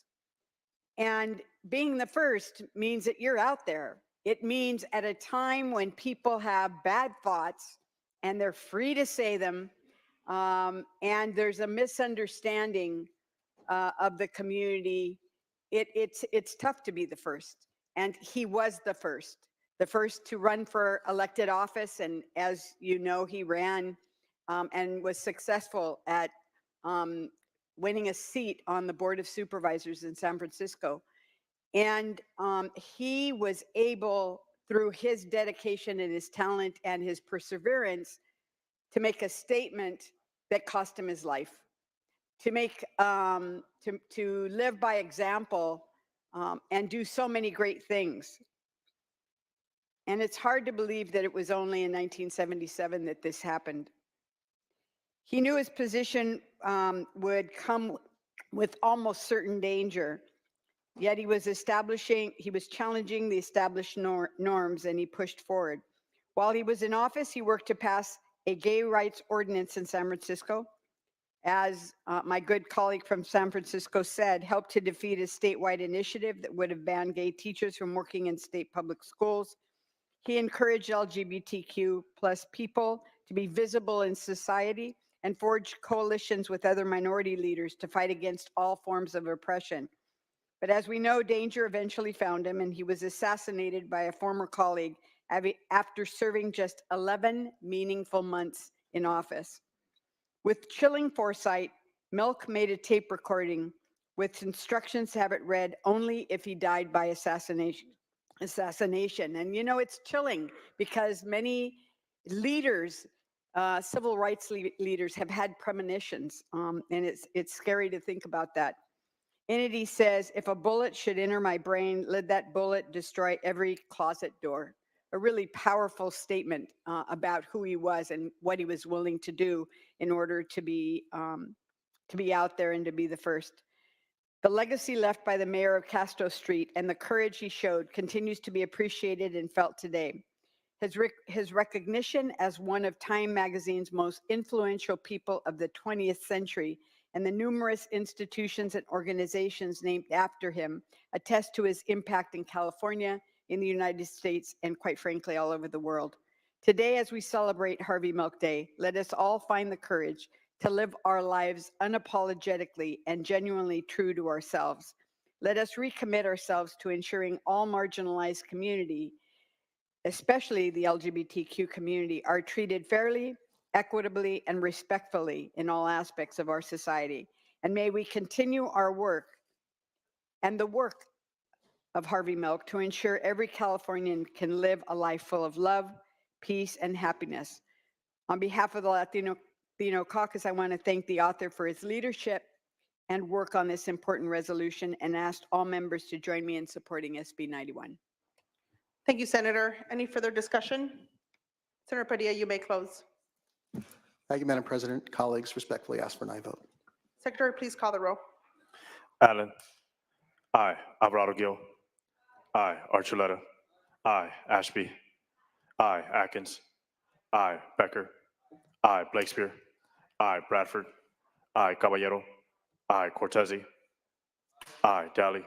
And being the first means that you're out there. It means at a time when people have bad thoughts and they're free to say them, and there's a misunderstanding of the community, it's tough to be the first. And he was the first to run for elected office. And as you know, he ran and was successful at winning a seat on the Board of Supervisors in San Francisco. And he was able, through his dedication and his talent and his perseverance, to make a statement that cost him his life, to make to live by example and do so many great things. And it's hard to believe that it was only in 1977 that this happened. He knew his position would come with almost certain danger. Yet he was challenging the established norms, and he pushed forward. While he was in office, he worked to pass a gay rights ordinance in San Francisco. As my good colleague from San Francisco said, helped to defeat a statewide initiative that would have banned gay teachers from working in state public schools. He encouraged LGBTQ plus people to be visible in society and forged coalitions with other minority leaders to fight against all forms of oppression. But as we know, danger eventually found him, and he was assassinated by a former colleague after serving just 11 meaningful months in office. With chilling foresight, Milk made a tape recording with instructions to have it read only if he died by assassination. And you know, it's chilling because many leaders, civil rights leaders, have had premonitions, and it's scary to think about that. In it, he says, if a bullet should enter my brain, let that bullet destroy every closet door. A really powerful statement about who he was and what he was willing to do in order to be out there and to be the first. The legacy left by the mayor of Castro Street and the courage he showed continues to be appreciated and felt today. His recognition as one of Time magazine's most influential people of the 20th century and the numerous institutions and organizations named after him attest to his impact in California, in the United States, and quite frankly, all over the world. Today, as we celebrate Harvey Milk Day, let us all find the courage to live our lives unapologetically and genuinely true to ourselves. Let us recommit ourselves to ensuring all marginalized community, especially the LGBTQ community, are treated fairly, equitably, and respectfully in all aspects of our society. And may we continue our work and the work of Harvey Milk to ensure every Californian can live a life full of love, peace, and happiness. On behalf of the Latino Caucus, I want to thank the author for his leadership and work on this important resolution and ask all members to join me in supporting SB 91. Thank you, Senator. Any further discussion? Senator Padilla, you may close. Thank you, Madam President. Colleagues, respectfully ask for an aye vote. Secretary, please call the roll. Allen. Aye. Alvarado Gil. Aye. Archuleta. Aye. Ashby. Aye. Atkins. Aye. Becker. Aye. Blakespear. Aye. Bradford. Aye. Caballero. Aye. Cortese. Aye. Daly.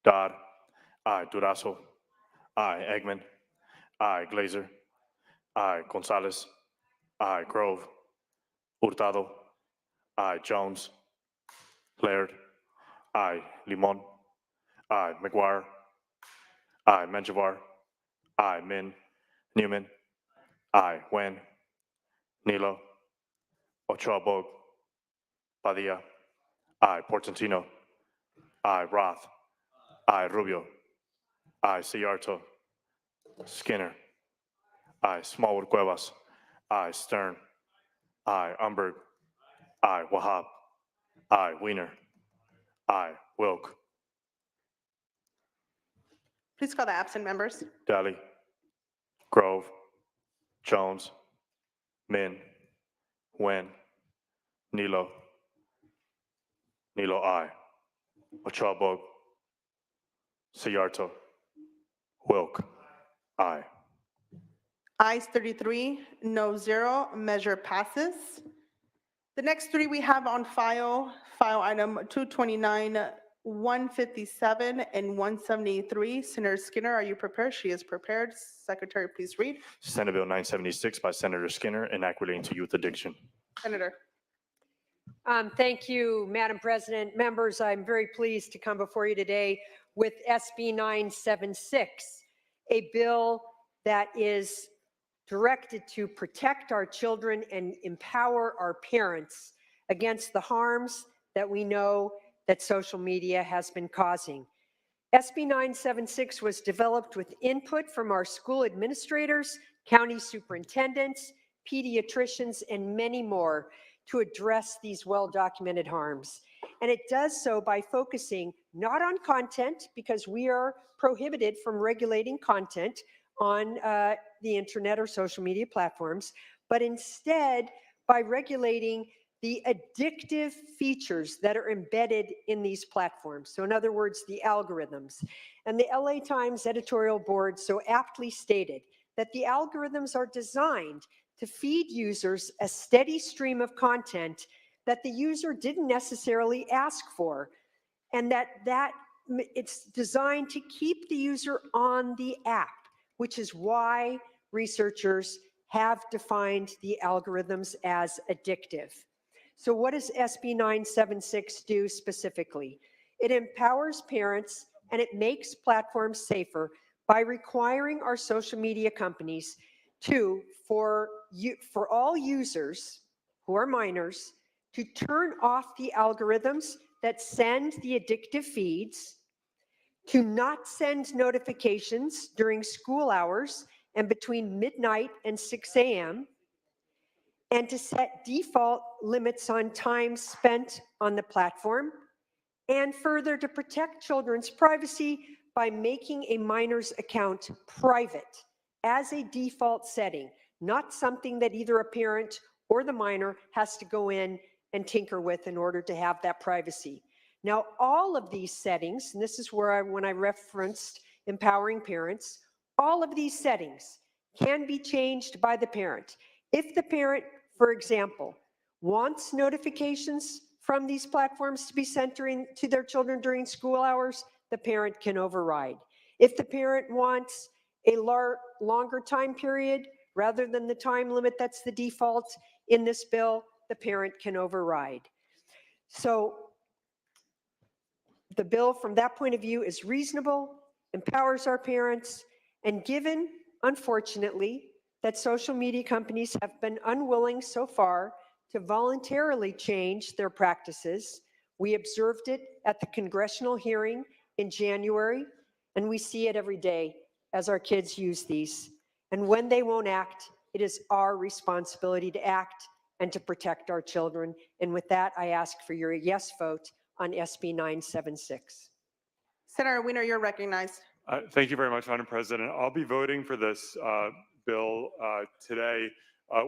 Dodd. Aye. Durazo. Aye. Eggman. Aye. Glazer. Aye. Gonzalez. Aye. Grove. Hurtado. Aye. Jones. Laird. Aye. Limon. Aye. McGuire. Aye. Menjivar. Aye. Min. Newman. Aye. Wen. Nilo. Ochoa Bog. Padilla. Aye. Portantino. Aye. Roth. Aye. Rubio. I, Sayarto. Skinner. I, Smallwood Cuevas. I, Stern. I, Umberg. I, Wahab. I, Weiner. I, Wilk. Please call the absent members. Daly. Grove. Jones. Min. Nguyen. Nilo. Nilo, I. Ochabog. Sayarto. Wilk. I. Ayes 33, no 0, measure passes. The next three we have on file item 229, 157, and 173. Senator Skinner, are you prepared? She is prepared. Secretary, please read. Senate Bill 976 by Senator Skinner, an act relating to youth addiction. Senator. Thank you, Madam President. Members, I'm very pleased to come before you today with SB 976, a bill that is directed to protect our children and empower our parents against the harms that we know that social media has been causing. SB 976 was developed with input from our school administrators, county superintendents, pediatricians, and many more to address these well-documented harms. And it does so by focusing not on content, because we are prohibited from regulating content on the internet or social media platforms, but instead by regulating the addictive features that are embedded in these platforms. So in other words, the algorithms. And the LA Times editorial board so aptly stated that the algorithms are designed to feed users a steady stream of content that the user didn't necessarily ask for, and that it's designed to keep the user on the app, which is why researchers have defined the algorithms as addictive. So what does SB 976 do specifically? It empowers parents and it makes platforms safer by requiring our social media companies to, for all users who are minors, to turn off the algorithms that send the addictive feeds, to not send notifications during school hours and between midnight and 6 a.m., and to set default limits on time spent on the platform, and further to protect children's privacy by making a minor's account private as a default setting, not something that either a parent or the minor has to go in and tinker with in order to have that privacy. Now, all of these settings, and this is where when I referenced empowering parents, all of these settings can be changed by the parent. If the parent, for example, wants notifications from these platforms to be sent to their children during school hours, the parent can override. If the parent wants a longer time period rather than the time limit that's the default in this bill, the parent can override. So the bill from that point of view is reasonable, empowers our parents, and given, unfortunately, that social media companies have been unwilling so far to voluntarily change their practices. We observed it at the congressional hearing in January, and we see it every day as our kids use these. And when they won't act, it is our responsibility to act and to protect our children. And with that, I ask for your yes vote on SB 976. Senator Weiner, you're recognized. Thank you very much, Madam President. I'll be voting for this bill today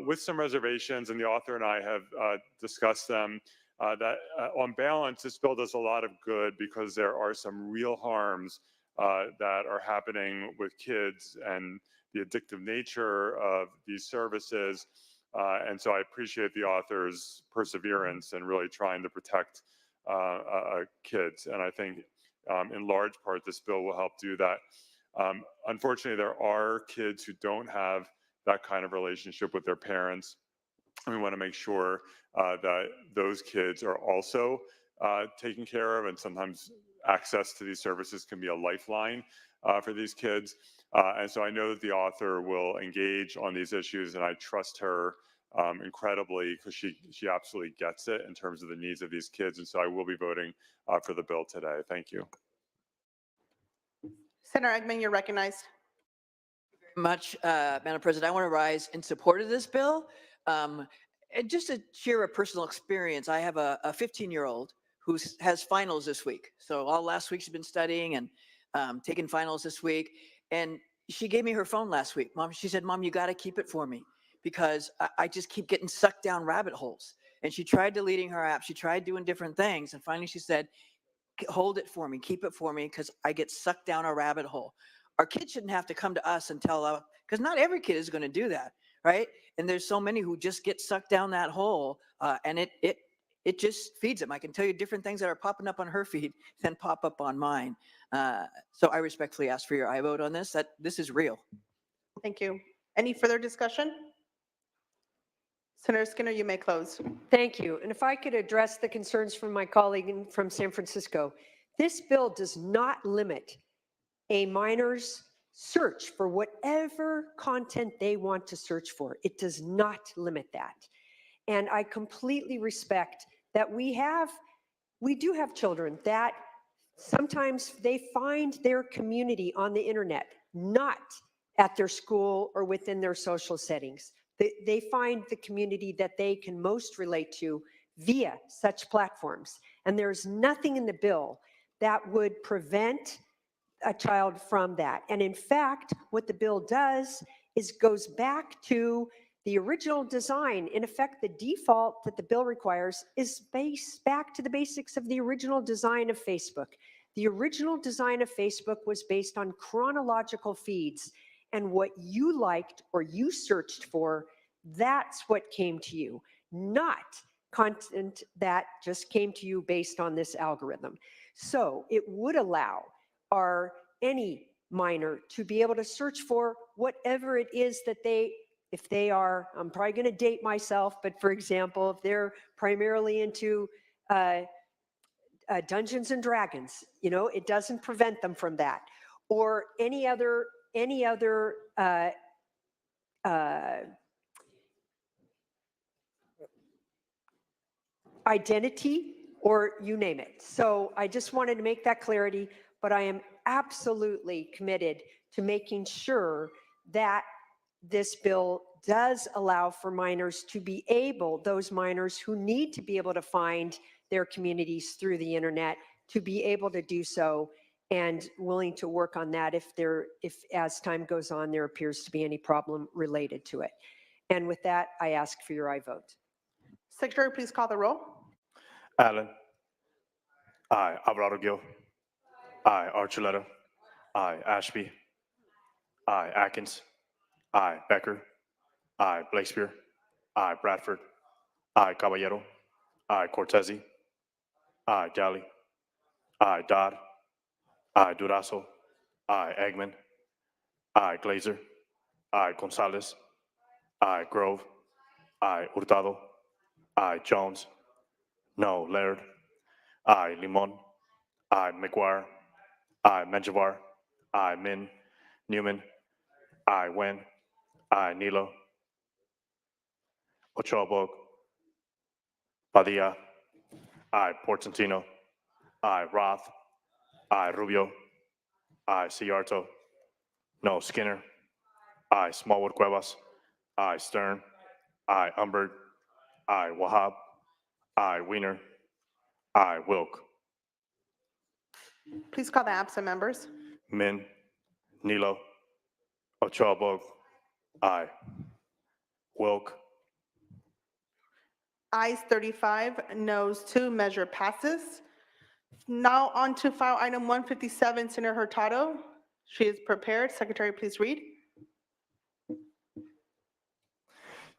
with some reservations, and the author and I have discussed them. That on balance, this bill does a lot of good because there are some real harms that are happening with kids and the addictive nature of these services. And so I appreciate the author's perseverance and really trying to protect kids. And I think in large part, this bill will help do that. Unfortunately, there are kids who don't have that kind of relationship with their parents. And we want to make sure that those kids are also taken care of, and sometimes access to these services can be a lifeline for these kids. And so I know that the author will engage on these issues, and I trust her incredibly because she absolutely gets it in terms of the needs of these kids. And so I will be voting for the bill today. Thank you. Senator Eggman, you're recognized. Much, Madam President. I want to rise in support of this bill. And just to share a personal experience, I have a 15-year-old who has finals this week. So all last week she's been studying and taking finals this week. And she gave me her phone last week. She said, Mom, you got to keep it for me because I just keep getting sucked down rabbit holes. And she tried deleting her app. She tried doing different things. And finally she said, hold it for me, keep it for me, because I get sucked down a rabbit hole. Our kids shouldn't have to come to us and tell, because not every kid is going to do that, right? And there's so many who just get sucked down that hole, and it just feeds them. I can tell you different things that are popping up on her feed than pop up on mine. So I respectfully ask for your aye vote on this. That this is real. Thank you. Any further discussion? Senator Skinner, you may close. Thank you. And if I could address the concerns from my colleague from San Francisco, this bill does not limit a minor's search for whatever content they want to search for. It does not limit that. And I completely respect that we do have children that sometimes they find their community on the internet, not at their school or within their social settings. They find the community that they can most relate to via such platforms. And there's nothing in the bill that would prevent a child from that. And in fact, what the bill does is goes back to the original design. In effect, the default that the bill requires is back to the basics of the original design of Facebook. The original design of Facebook was based on chronological feeds, and what you liked or you searched for, that's what came to you, not content that just came to you based on this algorithm. So it would allow any minor to be able to search for whatever it is that if they are, I'm probably going to date myself, but for example, if they're primarily into Dungeons and Dragons, it doesn't prevent them from that, or any other identity, or you name it. So I just wanted to make that clarity, but I am absolutely committed to making sure that this bill does allow for minors to be able, those minors who need to be able to find their communities through the internet, to be able to do so, and willing to work on that if as time goes on, there appears to be any problem related to it. And with that, I ask for your aye vote. Secretary, please call the roll. Allen. Aye. Alvarado Gil. Aye. Archuleta. Aye. Ashby. Aye. Atkins. Aye. Becker. Aye. Blakespear. Aye. Bradford. Aye. Caballero. Aye. Cortese. Aye. Galley. Aye. Dodd. Aye. Durazo. Aye. Eggman. Aye. Glazer. Aye. Gonzalez. Aye. Grove. Aye. Hurtado. Aye. Jones. No. Laird. Aye. Limon. Aye. McGuire. Aye. Menjivar. Aye. Min. Newman. Aye. Wen. Aye. Nilo. Ochoa. Padilla. Aye. Portantino. Aye. Roth. Aye. Rubio. Aye. Ciarto. No. Skinner. Aye. Smallwood Cuevas. Aye. Stern. Aye. Umberg. Aye. Wahab. Aye. Wiener. Aye. Wilk. Please call the absent members. Min. Nilo. Ochoa. Aye. Wilk. Ayes 35, noes 2, measure passes. Now on to file item 157, Senator Hurtado. She is prepared. Secretary, please read.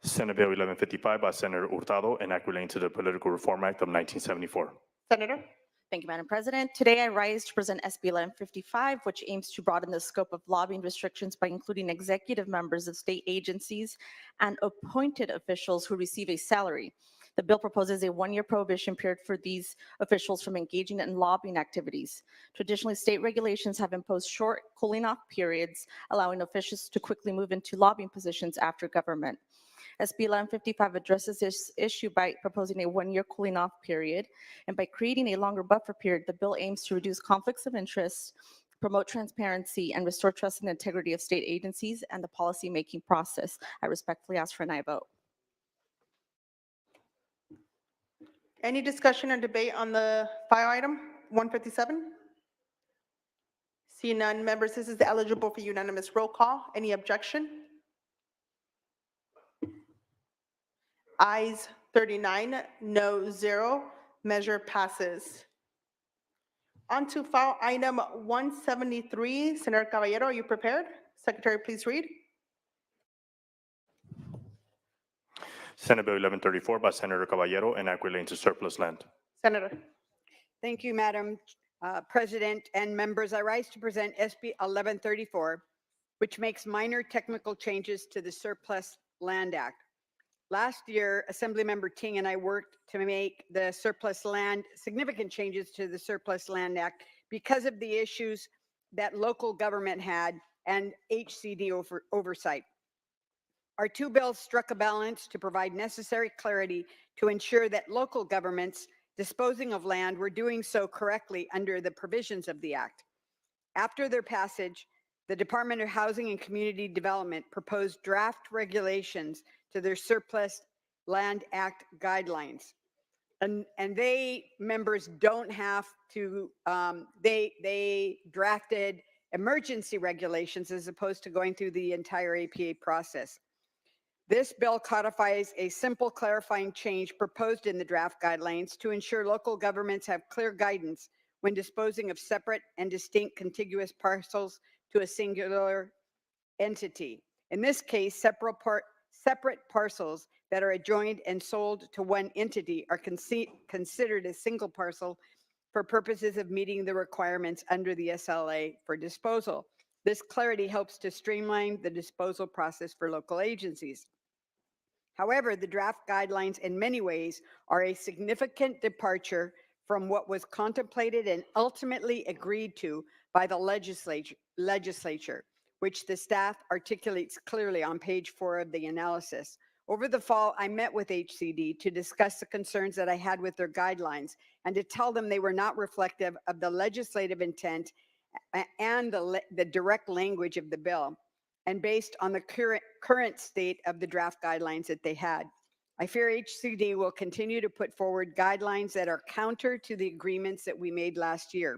Senate Bill 1155 by Senator Hurtado, enact relating to the Political Reform Act of 1974. Senator. Thank you, Madam President. Today I rise to present SB 1155, which aims to broaden the scope of lobbying restrictions by including executive members of state agencies and appointed officials who receive a salary. The bill proposes a one-year prohibition period for these officials from engaging in lobbying activities. Traditionally, state regulations have imposed short cooling-off periods, allowing officials to quickly move into lobbying positions after government. SB 1155 addresses this issue by proposing a one-year cooling-off period, and by creating a longer buffer period, the bill aims to reduce conflicts of interest promote transparency, and restore trust in the integrity of state agencies and the policymaking process. I respectfully ask for an aye vote. Any discussion or debate on the file item 157? See none, members, this is eligible for unanimous roll call. Any objection? Ayes 39, no 0. Measure passes. On to file item 173. Senator Caballero, are you prepared? Secretary, please read. Senate Bill 1134 by Senator Caballero, enacting into surplus land. Senator. Thank you, Madam President and members. I rise to present SB 1134, which makes minor technical changes to the Surplus Land Act. Last year, Assemblymember Ting and I worked to make the significant changes to the Surplus Land Act because of the issues that local government had and HCD oversight. Our two bills struck a balance to provide necessary clarity to ensure that local governments disposing of land were doing so correctly under the provisions of the Act. After their passage, the Department of Housing and Community Development proposed draft regulations to their Surplus Land Act guidelines. And they, members, don't have to, they drafted emergency regulations as opposed to going through the entire APA process. This bill codifies a simple clarifying change proposed in the draft guidelines to ensure local governments have clear guidance when disposing of separate and distinct contiguous parcels to a singular entity. In this case, separate parcels that are adjoined and sold to one entity are considered a single parcel for purposes of meeting the requirements under the SLA for disposal. This clarity helps to streamline the disposal process for local agencies. However, the draft guidelines in many ways are a significant departure from what was contemplated and ultimately agreed to by the legislature, which the staff articulates clearly on page 4 of the analysis. Over the fall, I met with HCD to discuss the concerns that I had with their guidelines and to tell them they were not reflective of the legislative intent and the direct language of the bill, and based on the current state of the draft guidelines that they had. I fear HCD will continue to put forward guidelines that are counter to the agreements that we made last year.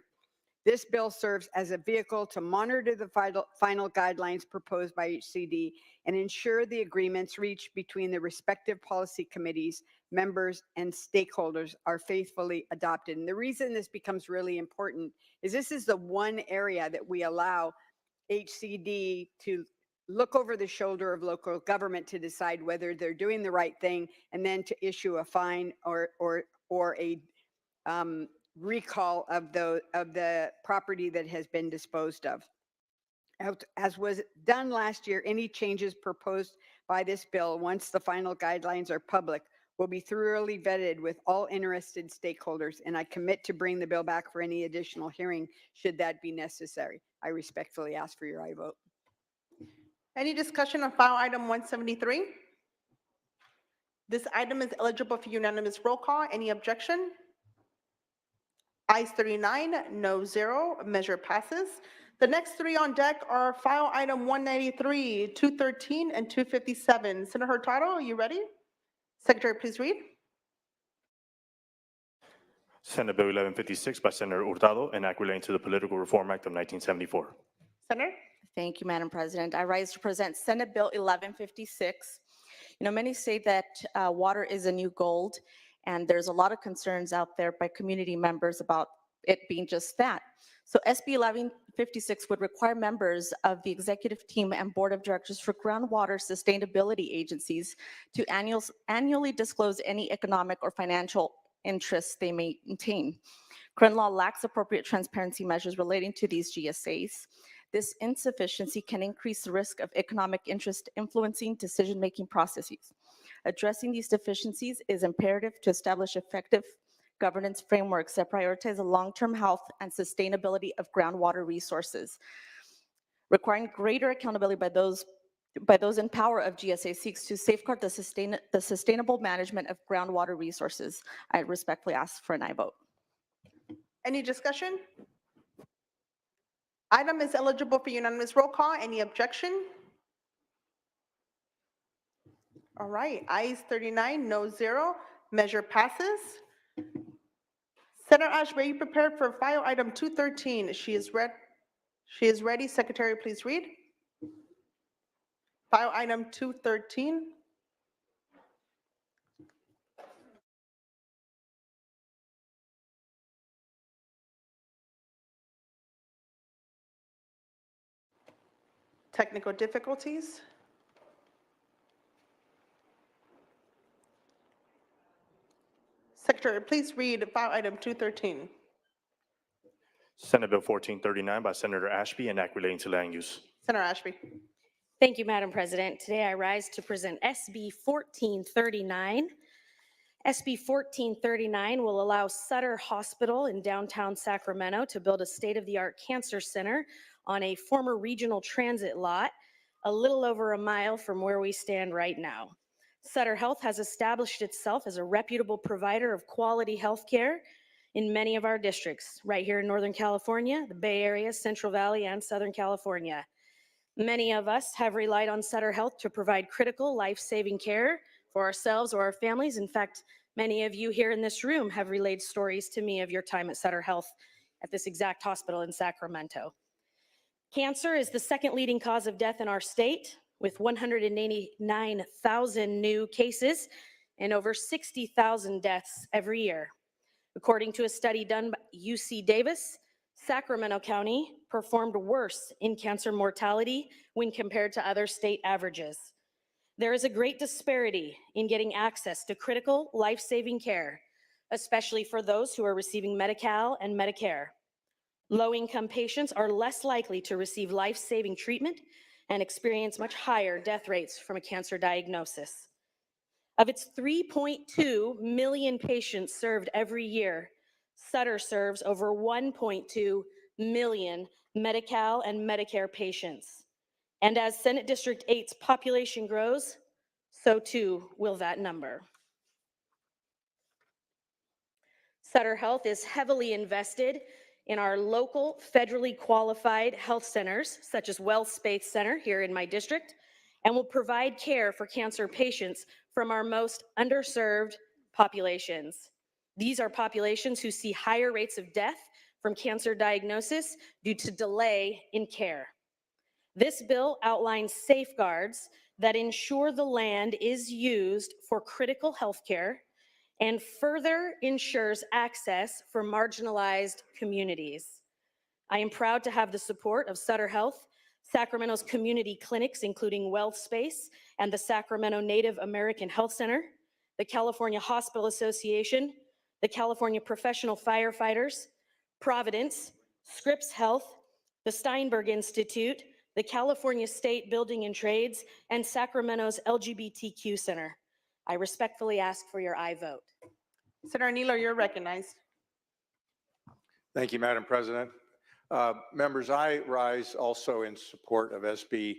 This bill serves as a vehicle to monitor the final guidelines proposed by HCD and ensure the agreements reached between the respective policy committees, members, and stakeholders are faithfully adopted. And the reason this becomes really important is this is the one area that we allow HCD to look over the shoulder of local government to decide whether they're doing the right thing and then to issue a fine or a recall of the property that has been disposed of. As was done last year, any changes proposed by this bill, once the final guidelines are public, will be thoroughly vetted with all interested stakeholders, and I commit to bring the bill back for any additional hearing should that be necessary. I respectfully ask for your aye vote. Any discussion on file item 173? This item is eligible for unanimous roll call. Any objection? Ayes 39, no 0. Measure passes. The next three on deck are file item 193, 213, and 257. Senator Hurtado, are you ready? Secretary, please read. Senate Bill 1156 by Senator Hurtado, enacting into the Political Reform Act of 1974. Senator? Thank you, Madam President. I rise to present Senate Bill 1156. Many say that water is a new gold, and there's a lot of concerns out there by community members about it being just that. So SB 1156 would require members of the executive team and board of directors for groundwater sustainability agencies to annually disclose any economic or financial interests they may maintain. Current law lacks appropriate transparency measures relating to these GSAs. This insufficiency can increase the risk of economic interest influencing decision-making processes. Addressing these deficiencies is imperative to establish effective governance frameworks that prioritize the long-term health and sustainability of groundwater resources. Requiring greater accountability by those in power of GSA seeks to safeguard the sustainable management of groundwater resources. I respectfully ask for an aye vote. Any discussion? Item is eligible for unanimous roll call. Any objection? All right, ayes 39, no 0. Measure passes. Senator Ashby, are you prepared for file item 213? She is ready. Secretary, please read. File item 213. Technical difficulties. Secretary, please read file item 213. Senate Bill 1439 by Senator Ashby, an act relating to land use. Senator Ashby. Thank you, Madam President. Today I rise to present SB 1439. SB 1439 will allow Sutter Hospital in downtown Sacramento to build a state-of-the-art cancer center on a former regional transit lot a little over a mile from where we stand right now. Sutter Health has established itself as a reputable provider of quality health care in many of our districts, right here in Northern California, the Bay Area, Central Valley, and Southern California. Many of us have relied on Sutter Health to provide critical life-saving care for ourselves or our families. In fact, many of you here in this room have relayed stories to me of your time at Sutter Health at this exact hospital in Sacramento. Cancer is the second leading cause of death in our state, with 189,000 new cases and over 60,000 deaths every year. According to a study done by UC Davis, Sacramento County performed worse in cancer mortality when compared to other state averages. There is a great disparity in getting access to critical life-saving care, especially for those who are receiving Medi-Cal and Medicare. Low-income patients are less likely to receive life-saving treatment and experience much higher death rates from a cancer diagnosis. Of its 3.2 million patients served every year, Sutter serves over 1.2 million Medi-Cal and Medicare patients. And as Senate District 8's population grows, so too will that number. Sutter Health is heavily invested in our local federally qualified health centers, such as Wells Space Center here in my district, and will provide care for cancer patients from our most underserved populations. These are populations who see higher rates of death from cancer diagnosis due to delay in care. This bill outlines safeguards that ensure the land is used for critical health care and further ensures access for marginalized communities. I am proud to have the support of Sutter Health, Sacramento's community clinics, including Wealth Space and the Sacramento Native American Health Center, the California Hospital Association, the California Professional Firefighters, Providence, Scripps Health, the Steinberg Institute, the California State Building and Trades, and Sacramento's LGBTQ Center. I respectfully ask for your aye vote. Senator Nealer, you're recognized. Thank you, Madam President. Members, I rise also in support of SB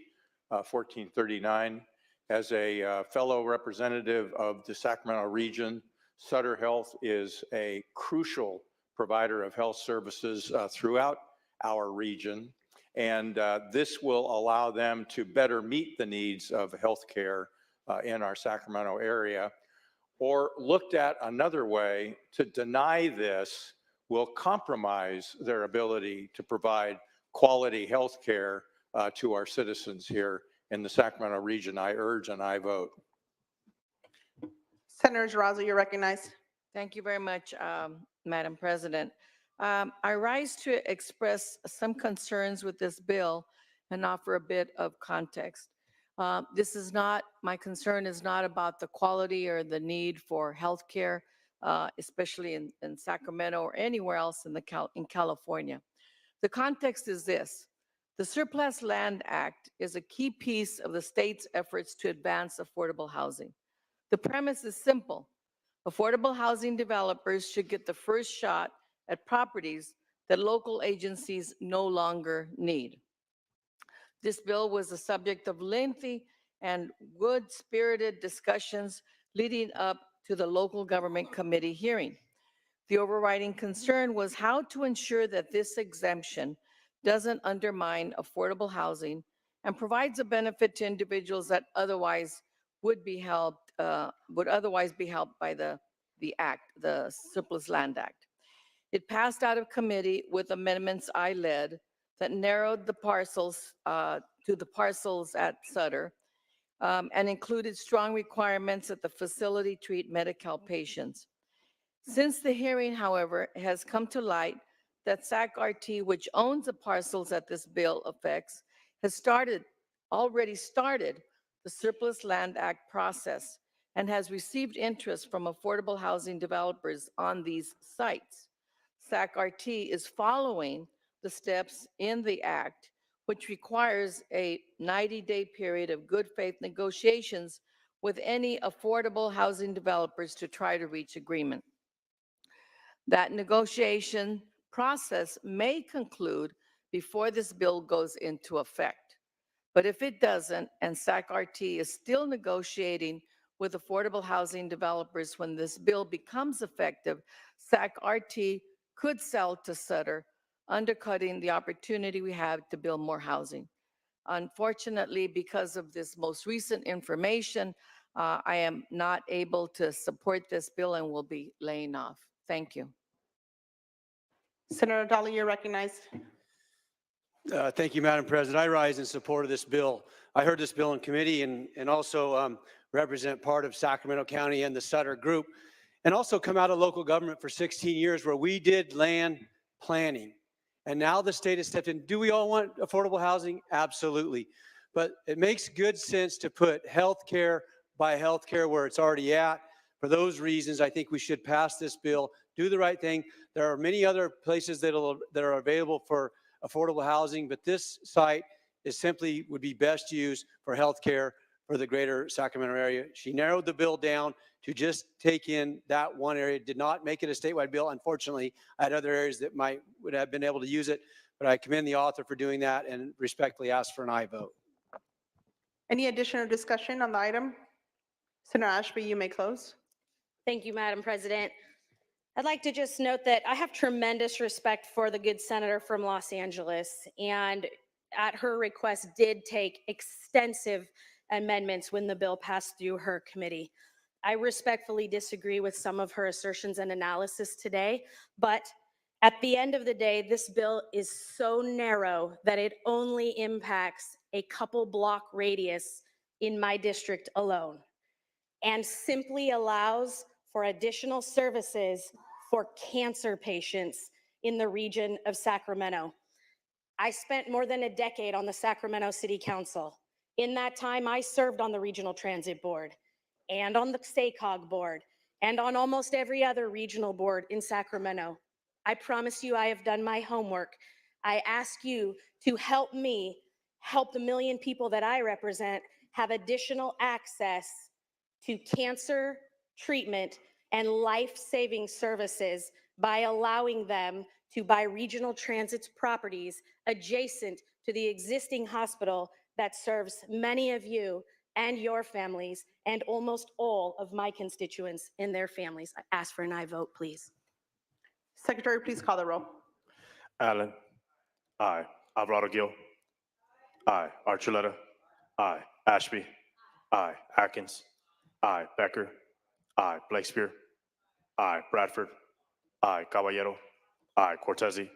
1439. As a fellow representative of the Sacramento region, Sutter Health is a crucial provider of health services throughout our region, and this will allow them to better meet the needs of healthcare in our Sacramento area. Or looked at another way, to deny this will compromise their ability to provide quality health care to our citizens here in the Sacramento region. I urge and I vote. Senator Girazzo, you're recognized. Thank you very much, Madam President. I rise to express some concerns with this bill and offer a bit of context. My concern is not about the quality or the need for health care, especially in Sacramento or anywhere else in California. The context is this: the Surplus Land Act is a key piece of the state's efforts to advance affordable housing. The premise is simple: affordable housing developers should get the first shot at properties that local agencies no longer need. This bill was the subject of lengthy and good-spirited discussions leading up to the local government committee hearing. The overriding concern was how to ensure that this exemption doesn't undermine affordable housing, and provides a benefit to individuals that otherwise would otherwise be helped by the act, the Surplus Land Act. It passed out of committee with amendments I led that narrowed the parcels to the parcels at Sutter and included strong requirements that the facility treat Medi-Cal patients. Since the hearing, however, it has come to light that SAC-RT, which owns the parcels that this bill affects, has already started the Surplus Land Act process and has received interest from affordable housing developers on these sites. SAC-RT is following the steps in the act, which requires a 90-day period of good faith negotiations with any affordable housing developers to try to reach agreement. That negotiation process may conclude before this bill goes into effect. But if it doesn't, and SAC-RT is still negotiating with affordable housing developers when this bill becomes effective, SAC-RT could sell to Sutter, undercutting the opportunity we have to build more housing. Unfortunately, because of this most recent information, I am not able to support this bill and will be laying off. Thank you. Senator Dolly, you're recognized. Thank you, Madam President. I rise in support of this bill. I heard this bill in committee and also represent part of Sacramento County and the Sutter Group, and also come out of local government for 16 years where we did land planning. And now the state has stepped in. Do we all want affordable housing? Absolutely. But it makes good sense to put healthcare by healthcare where it's already at. For those reasons, I think we should pass this bill, do the right thing. There are many other places that are available for affordable housing, but this site would be best used for healthcare for the greater Sacramento area. She narrowed the bill down to just take in that one area, did not make it a statewide bill. Unfortunately, I had other areas that would have been able to use it, but I commend the author for doing that and respectfully ask for an aye vote. Any additional discussion on the item? Senator Ashby, you may close. Thank you, Madam President. I'd like to just note that I have tremendous respect for the good senator from Los Angeles, and at her request did take extensive amendments when the bill passed through her committee. I respectfully disagree with some of her assertions and analysis today, but at the end of the day, this bill is so narrow that it only impacts a couple block radius in my district alone, and simply allows for additional services for cancer patients in the region of Sacramento. I spent more than a decade on the Sacramento City Council. In that time, I served on the Regional Transit Board and on the SACOG board and on almost every other regional board in Sacramento. I promise you I have done my homework. I ask you to help me help the million people that I represent have additional access to cancer treatment and life-saving services by allowing them to buy regional transit's properties adjacent to the existing hospital that serves many of you and your families and almost all of my constituents and their families. I ask for an aye vote, please. Secretary, please call the roll. Allen. Aye. Alvarado Gil. Aye. Archuleta. Aye. Ashby. Aye. Atkins. Aye. Becker. Aye. Blakespear. Aye. Bradford. Aye. Caballero. Aye. Cortese.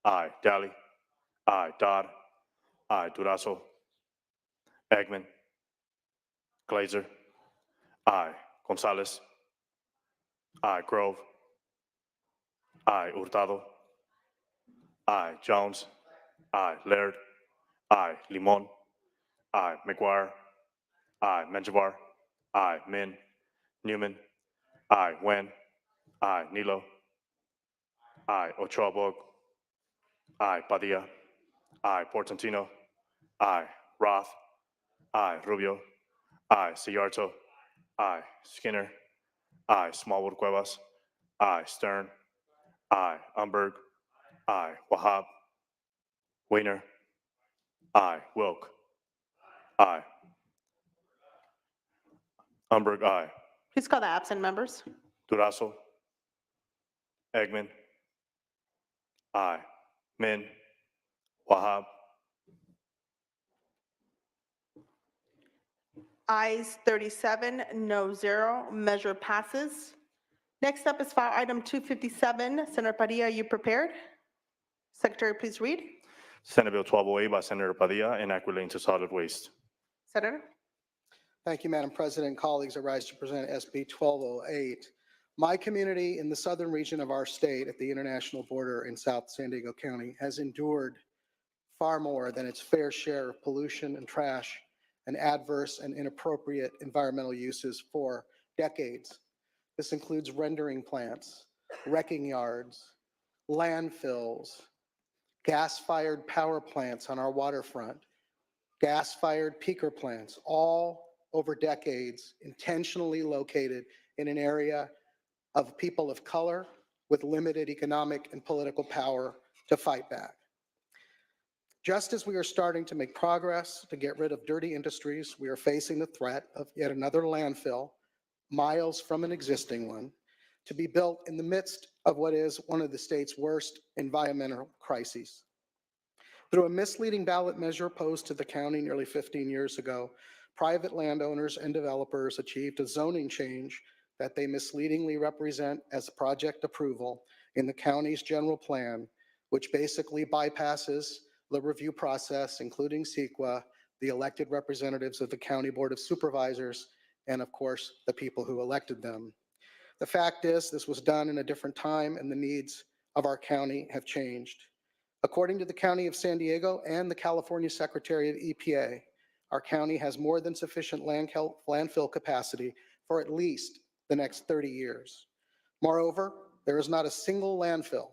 Aye. Daly. Aye. Dodd. Aye. Durazo. Eggman. Glazer. Aye. Gonzalez. Aye. Grove. Aye. Hurtado. Aye. Jones. Aye. Laird. Aye. Limon. Aye. McGuire. Aye. Menjivar. Aye. Min. Newman. Aye. Wen. Aye. Nilo. Aye. Ochoa-Bog. Aye. Padilla. Aye. Portantino. Aye. Roth. Aye. Rubio. Aye. Ciarto. Aye. Skinner. Aye. Smallwood Cuevas. Aye. Stern. Aye. Umberg. Aye. Wahab. Weiner. Aye. Wilk. Aye. Umberg. Aye. Please call the absent members. Durazo. Eggman. Aye. Min. Wahab, Ayes 37, no 0. Measure passes. Next up is file item 257. Senator Padilla, are you prepared? Secretary, please read. Senate Bill 1208 by Senator Padilla, enact relating to solid waste. Senator. Thank you, Madam President. Colleagues, I rise to present SB 1208. My community in the southern region of our state at the international border in South San Diego County has endured far more than its fair share of pollution and trash and adverse and inappropriate environmental uses for decades. This includes rendering plants, wrecking yards, landfills, gas-fired power plants on our waterfront, gas-fired peaker plants, all over decades, intentionally located in an area of people of color with limited economic and political power to fight back. Just as we are starting to make progress to get rid of dirty industries, we are facing the threat of yet another landfill, miles from an existing one, to be built in the midst of what is one of the state's worst environmental crises. Through a misleading ballot measure posed to the county nearly 15 years ago, private landowners and developers achieved a zoning change that they misleadingly represent as project approval in the county's general plan, which basically bypasses the review process, including CEQA, the elected representatives of the County Board of Supervisors, and of course, the people who elected them. The fact is, this was done in a different time and the needs of our county have changed. According to the County of San Diego and the California Secretary of EPA, our county has more than sufficient landfill capacity for at least the next 30 years. Moreover, there is not a single landfill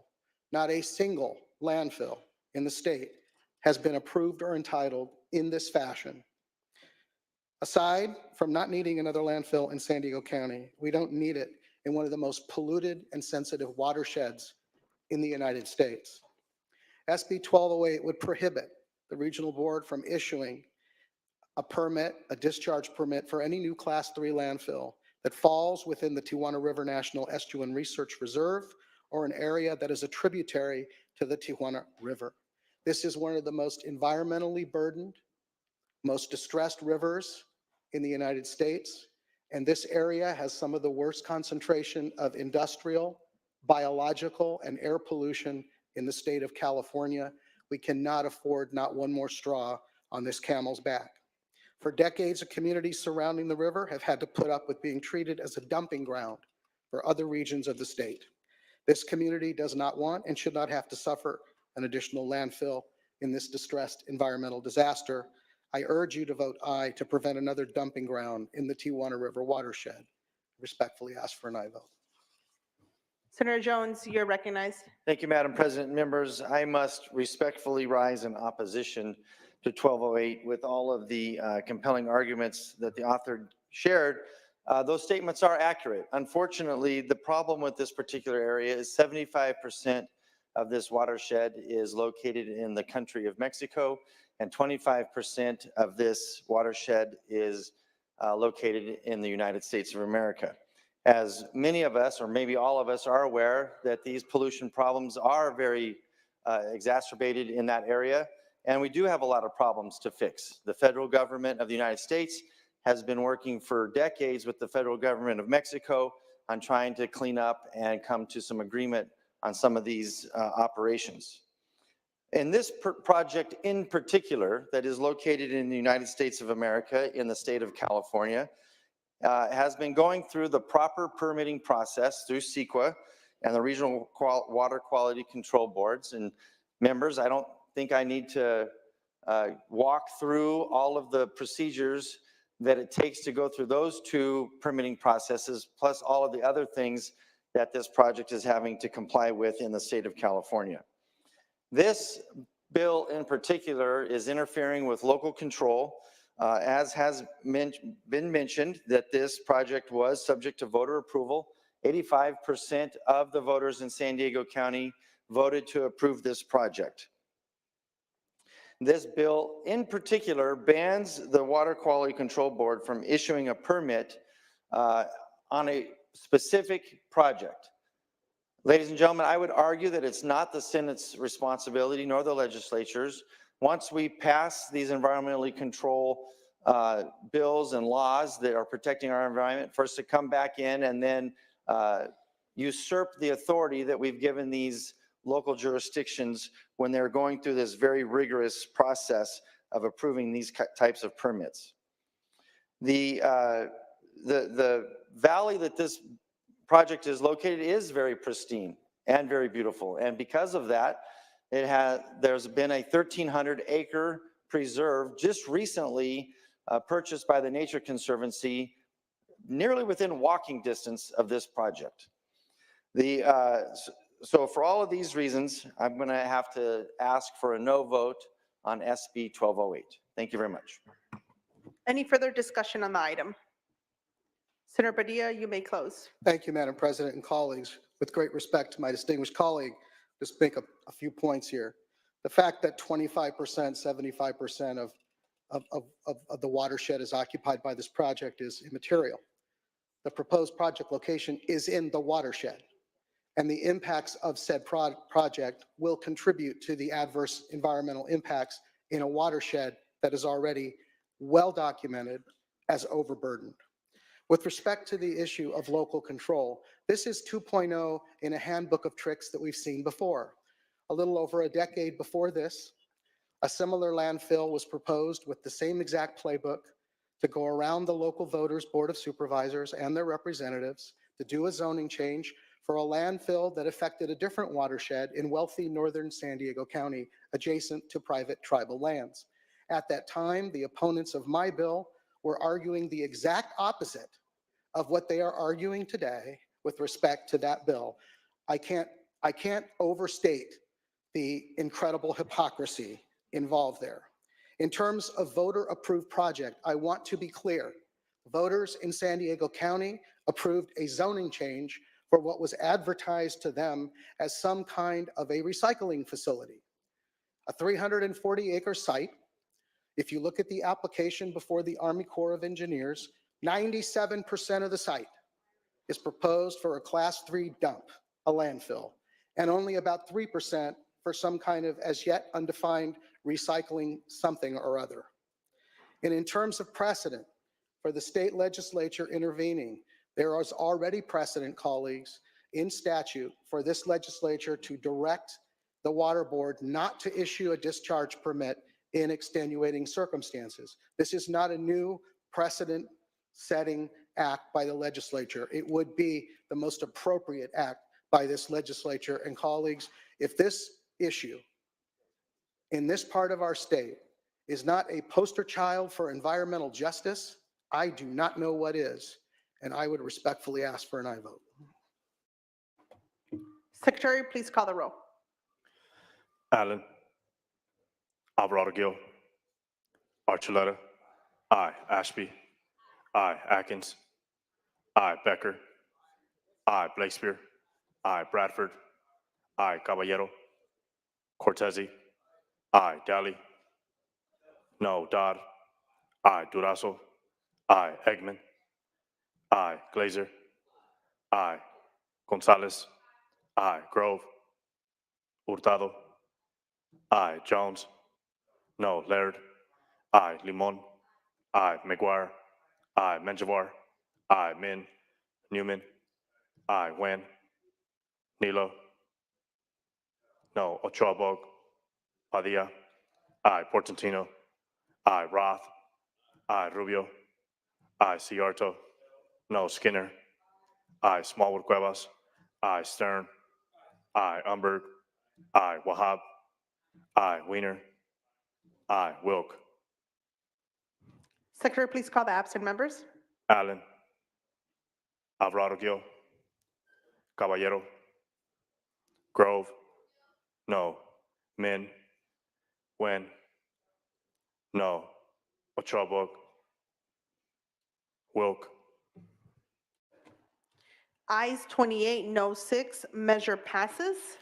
in the state has been approved or entitled in this fashion. Aside from not needing another landfill in San Diego County, we don't need it in one of the most polluted and sensitive watersheds in the United States. SB 1208 would prohibit the regional board from issuing a discharge permit for any new Class 3 landfill that falls within the Tijuana River National Estuarine Research Reserve or an area that is a tributary to the Tijuana River. This is one of the most environmentally burdened, most distressed rivers in the United States, and this area has some of the worst concentration of industrial, biological, and air pollution in the state of California. We cannot afford not one more straw on this camel's back. For decades, the communities surrounding the river have had to put up with being treated as a dumping ground for other regions of the state. This community does not want and should not have to suffer an additional landfill in this distressed environmental disaster. I urge you to vote aye to prevent another dumping ground in the Tijuana River watershed. Respectfully ask for an aye vote. Senator Jones, you're recognized. Thank you, Madam President. Members, I must respectfully rise in opposition to 1208 with all of the compelling arguments that the author shared. Those statements are accurate. Unfortunately, the problem with this particular area is 75% of this watershed is located in the country of Mexico, and 25% of this watershed is located in the United States of America. As many of us, or maybe all of us, are aware that these pollution problems are very exacerbated in that area, and we do have a lot of problems to fix. The federal government of the United States has been working for decades with the federal government of Mexico on trying to clean up and come to some agreement on some of these operations. In this project in particular, that is located in the United States of America in the state of California, has been going through the proper permitting process through CEQA and the Regional Water Quality Control Boards. And members, I don't think I need to walk through all of the procedures that it takes to go through those two permitting processes, plus all of the other things that this project is having to comply with in the state of California. This bill in particular is interfering with local control, as has been mentioned, that this project was subject to voter approval. 85% of the voters in San Diego County voted to approve this project. This bill in particular bans the Water Quality Control Board from issuing a permit on a specific project. Ladies and gentlemen, I would argue that it's not the Senate's responsibility nor the legislature's. Once we pass these environmentally control bills and laws that are protecting our environment, first to come back in and then usurp the authority that we've given these local jurisdictions when they're going through this very rigorous process of approving these types of permits. The valley that this project is located is very pristine and very beautiful. And because of that, there's been a 1,300-acre preserve just recently purchased by the Nature Conservancy, nearly within walking distance of this project. So for all of these reasons, I'm going to have to ask for a no vote on SB 1208. Thank you very much. Any further discussion on the item? Senator Padilla, you may close. Thank you, Madam President and colleagues. With great respect to my distinguished colleague, just make a few points here. The fact that 25%, 75% of the watershed is occupied by this project is immaterial. The proposed project location is in the watershed, and the impacts of said project will contribute to the adverse environmental impacts in a watershed that is already well documented as overburdened. With respect to the issue of local control, this is 2.0 in a handbook of tricks that we've seen before. A little over a decade before this, a similar landfill was proposed with the same exact playbook to go around the local voters' board of supervisors and their representatives to do a zoning change for a landfill that affected a different watershed in wealthy northern San Diego County adjacent to private tribal lands. At that time, the opponents of my bill were arguing the exact opposite of what they are arguing today with respect to that bill. I can't overstate the incredible hypocrisy involved there. In terms of voter-approved project, I want to be clear. Voters in San Diego County approved a zoning change for what was advertised to them as some kind of a recycling facility. A 340-acre site. If you look at the application before the Army Corps of Engineers, 97% of the site is proposed for a Class 3 dump, a landfill, and only about 3% for some kind of as yet undefined recycling something or other. And in terms of precedent for the state legislature intervening, there is already precedent, colleagues, in statute for this legislature to direct the water board not to issue a discharge permit in extenuating circumstances. This is not a new precedent-setting act by the legislature. It would be the most appropriate act by this legislature. And colleagues, if this issue in this part of our state is not a poster child for environmental justice, I do not know what is. And I would respectfully ask for an aye vote. Secretary, please call the roll. Allen. Alvarado Gil. Archuleta. Aye. Ashby. Aye. Atkins. Aye. Becker. Aye. Blakespear. Aye. Bradford. Aye. Caballero. Cortese. Aye. Daly. No. Dodd. Aye. Durazo. Aye. Eggman. Aye. Glazer. Aye. Gonzalez. Aye. Grove. Hurtado. Aye. Jones. No. Laird. Aye. Limon. Aye. McGuire. Aye. Menjivar. Aye. Min. Newman. Aye. Wen. Nilo. No. Ochoa-Bog. Padilla. Aye. Portantino. Aye. Roth. Aye. Rubio. Aye. Ciarto. No. Skinner. Aye. Smallwood Cuevas. Aye. Stern. Aye. Umberg. Aye. Wahab. Aye. Weiner. Aye. Wilk. Secretary, please call the absent members. Allen. Alvarado Gil. Caballero. Grove. No. Min. Wen. No. Ochoa-Bog. Wilk. Ayes 28, no 6, measure passes.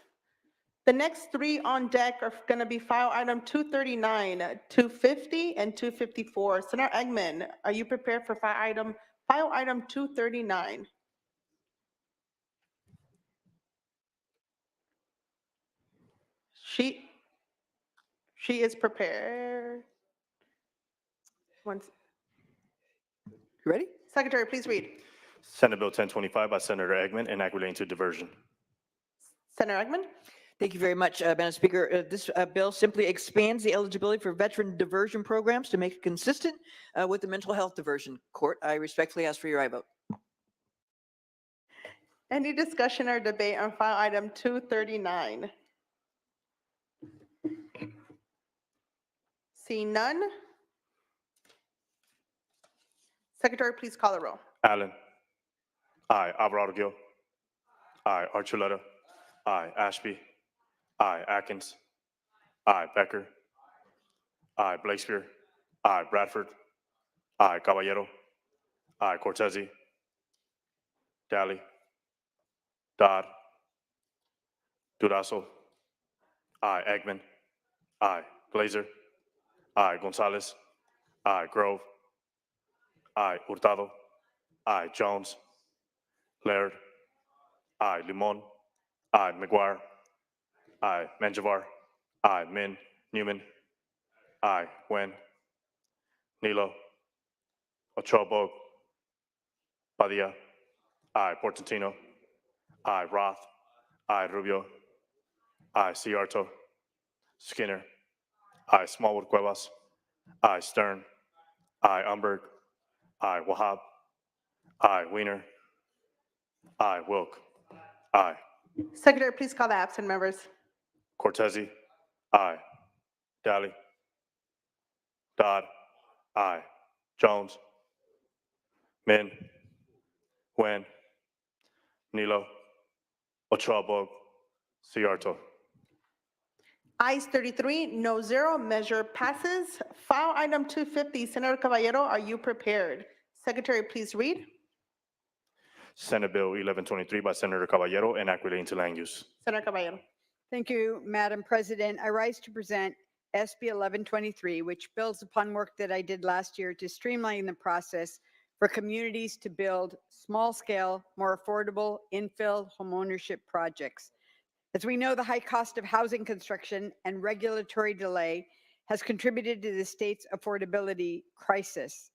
The next three on deck are going to be file item 239, 250, and 254. Senator Eggman, are you prepared for file item 239? She is prepared. Once, You ready? Secretary, please read. Senate Bill 1025 by Senator Eggman, enacting to diversion. Senator Eggman. Thank you very much, Madam Speaker. This bill simply expands the eligibility for veteran diversion programs to make it consistent with the mental health diversion court. I respectfully ask for your aye vote. Any discussion or debate on file item 239? Seeing none. Secretary, please call the roll. Allen. Aye. Alvarado Gil. Aye. Archuleta. Aye. Ashby. Aye. Atkins. Aye. Becker. Aye. Blakespear. Aye. Bradford. Aye. Caballero. Aye. Cortese. Daly. Dodd. Durazo. Aye. Eggman. Aye. Glazer. Aye. Gonzalez. Aye. Grove. Aye. Hurtado. Aye. Jones. Laird. Aye. Limon. Aye. McGuire. Aye. Menjivar. Aye. Min. Newman. Aye. Nguyen. Nilo. Ochoa Bog. Padilla. Aye. Portantino. Aye. Roth. Aye. Rubio. Aye. Ciarto. Skinner. Aye. Smallwood Cuevas. Aye. Stern. Aye. Umberg. Aye. Wahab. Aye. Weiner. Aye. Wilk. Aye. Secretary, please call the absent members. Cortese. Aye. Daly. Dodd. Aye. Jones. Min. Nguyen. Nilo. Ochoa Bog. Ciarto. Ayes 33, no 0, measure passes. File item 250, Senator Caballero, are you prepared? Secretary, please read. Senate Bill 1123 by Senator Caballero, enacting to land use. Senator Caballero. Thank you, Madam President. I rise to present SB 1123, which builds upon work that I did last year to streamline the process for communities to build small-scale, more affordable infill homeownership projects. As we know, the high cost of housing construction and regulatory delay has contributed to the state's affordability crisis.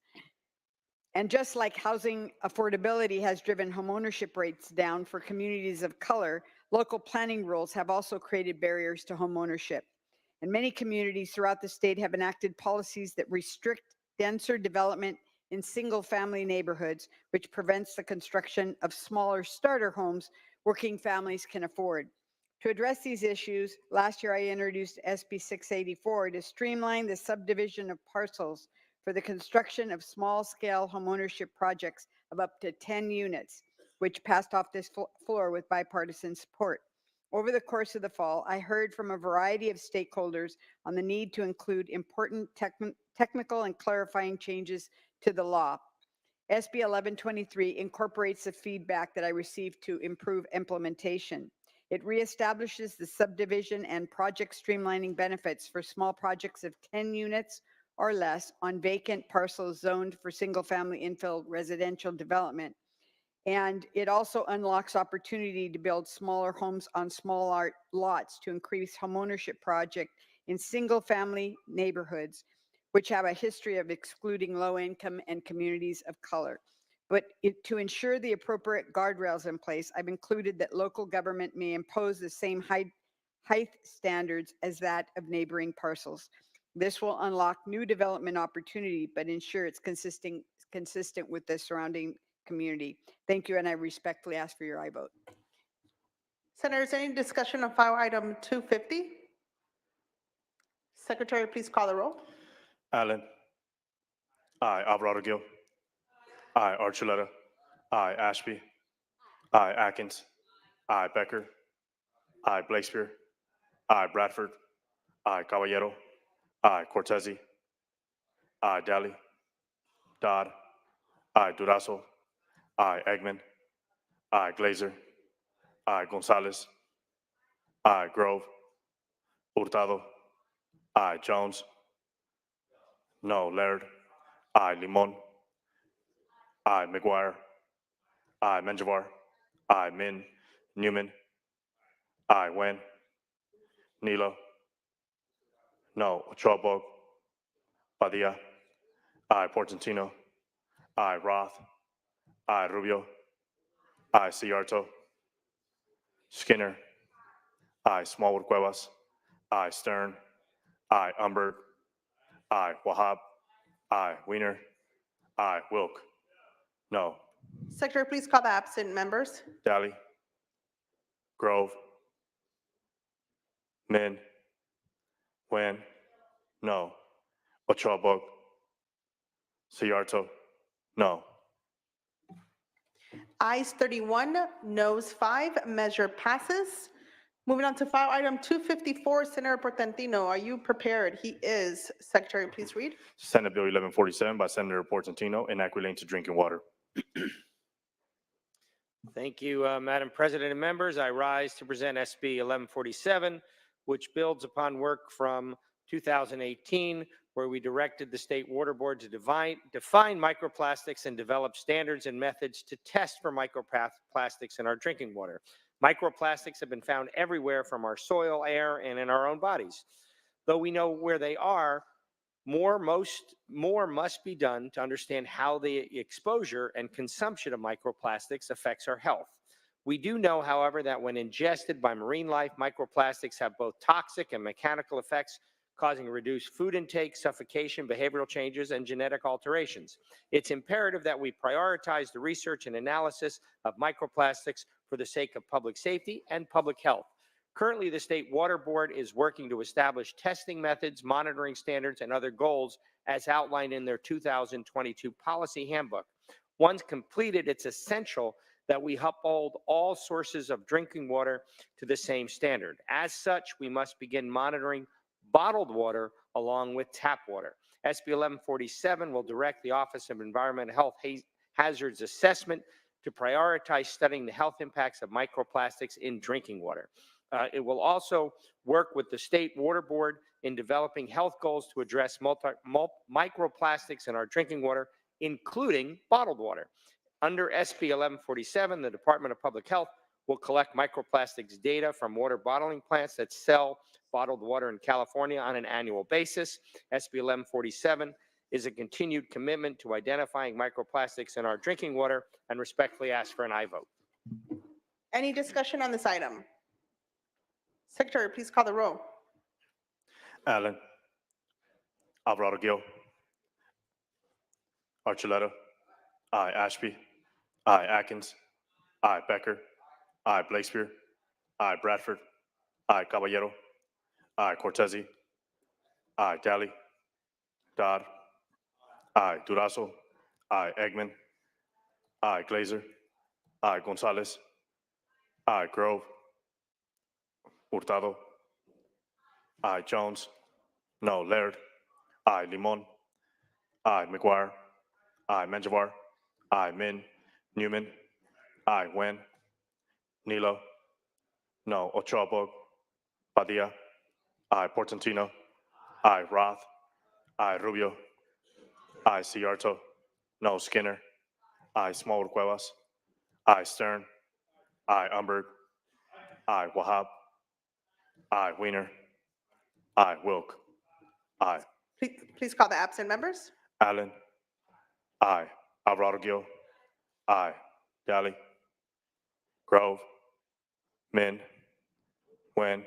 And just like housing affordability has driven homeownership rates down for communities of color, local planning rules have also created barriers to homeownership. And many communities throughout the state have enacted policies that restrict denser development in single-family neighborhoods, which prevents the construction of smaller starter homes working families can afford. To address these issues, last year I introduced SB 684 to streamline the subdivision of parcels for the construction of small-scale homeownership projects of up to 10 units, which passed off this floor with bipartisan support. Over the course of the fall, I heard from a variety of stakeholders on the need to include important technical and clarifying changes to the law. SB 1123 incorporates the feedback that I received to improve implementation. It reestablishes the subdivision and project streamlining benefits for small projects of 10 units or less on vacant parcels zoned for single-family infill residential development. And it also unlocks opportunity to build smaller homes on small lots to increase homeownership project in single-family neighborhoods, which have a history of excluding low-income and communities of color. But to ensure the appropriate guardrails in place, I've included that local government may impose the same height standards as that of neighboring parcels. This will unlock new development opportunity, but ensure it's consistent with the surrounding community. Thank you, and I respectfully ask for your aye vote. Senators, any discussion on file item 250? Secretary, please call the roll. Allen. Aye. Alvarado Gil. Aye. Archuleta. Aye. Ashby. Aye. Atkins. Aye. Becker. Aye. Blakespear. Aye. Bradford. Aye. Caballero. Aye. Cortese. Aye. Daly. Dodd. Aye. Durazo. Aye. Eggman. Aye. Glazer. Aye. Gonzalez. Aye. Grove. Hurtado. Aye. Jones. No. Laird. Aye. Limon. Aye. McGuire. Aye. Menjivar. Aye. Min. Newman. Aye. Nguyen. Nilo. No. Ochoa, Padilla. Aye. Portantino. Aye. Roth. Aye. Rubio. Aye. Ciarto. Skinner. Aye. Smallwood Cuevas. Aye. Stern. Aye. Umberg. Aye. Wahab. Aye. Weiner. Aye. Wilk. No. Secretary, please call the absent members. Dally. Grove. Min. Nguyen. No. Ochoa, Ciarto. No. Ayes 31, noes 5, measure passes. Moving on to file item 254, Senator Portantino, are you prepared? He is. Secretary, please read. Senate Bill 1147 by Senator Portantino, enact relating to drinking water. Thank you, Madam President and members. I rise to present SB 1147, which builds upon work from 2018, where we directed the State Water Board to define microplastics and develop standards and methods to test for microplastics in our drinking water. Microplastics have been found everywhere from our soil, air, and in our own bodies. Though we know where they are, more must be done to understand how the exposure and consumption of microplastics affects our health. We do know, however, that when ingested by marine life, microplastics have both toxic and mechanical effects, causing reduced food intake, suffocation, behavioral changes, and genetic alterations. It's imperative that we prioritize the research and analysis of microplastics for the sake of public safety and public health. Currently, the State Water Board is working to establish testing methods, monitoring standards, and other goals as outlined in their 2022 policy handbook. Once completed, it's essential that we uphold all sources of drinking water to the same standard. As such, we must begin monitoring bottled water along with tap water. SB 1147 will direct the Office of Environmental Health Hazards Assessment to prioritize studying the health impacts of microplastics in drinking water. It will also work with the State Water Board in developing health goals to address microplastics in our drinking water, including bottled water. Under SB 1147, the Department of Public Health will collect microplastics data from water bottling plants that sell bottled water in California on an annual basis. SB 1147 is a continued commitment to identifying microplastics in our drinking water, and respectfully ask for an aye vote. Any discussion on this item? Secretary, please call the roll. Allen. Alvarado Gil. Archuleta. Aye. Ashby. Aye. Atkins. Aye. Becker. Aye. Blakespear. Aye. Bradford. Aye. Caballero. Aye. Cortese. Aye. Daly. Dodd. Aye. Durazo. Aye. Eggman. Aye. Glazer. Aye. Gonzalez. Aye. Grove. Hurtado. Aye. Jones. No. Laird. Aye. Limon. Aye. McGuire. Aye. Menjivar. Aye. Min. Newman. Aye. Nguyen. Nilo. No. Ochoa, Padilla. Aye. Portantino. Aye. Roth. Aye. Rubio. Aye. Ciarto. No. Skinner. Aye. Smallwood Cuevas. Aye. Stern. Aye. Umberg. Aye. Wahab. Aye. Weiner. Aye. Wilk. Aye. Please call the absent members. Allen. Aye. Alvarado Gil. Aye. Daly. Grove. Min. Nguyen.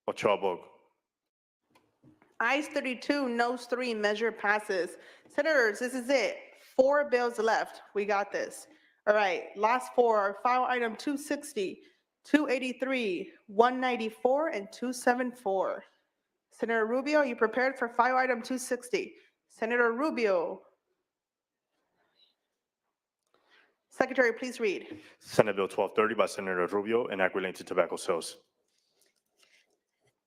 Ochoa. Ayes 32, noes 3, measure passes. Senators, this is it. 4 bills left. We got this. All right, last 4, file item 260, 283, 194, and 274. Senator Rubio, are you prepared for file item 260? Senator Rubio. Secretary, please read. Senate Bill 1230 by Senator Rubio, enact relating to tobacco sales.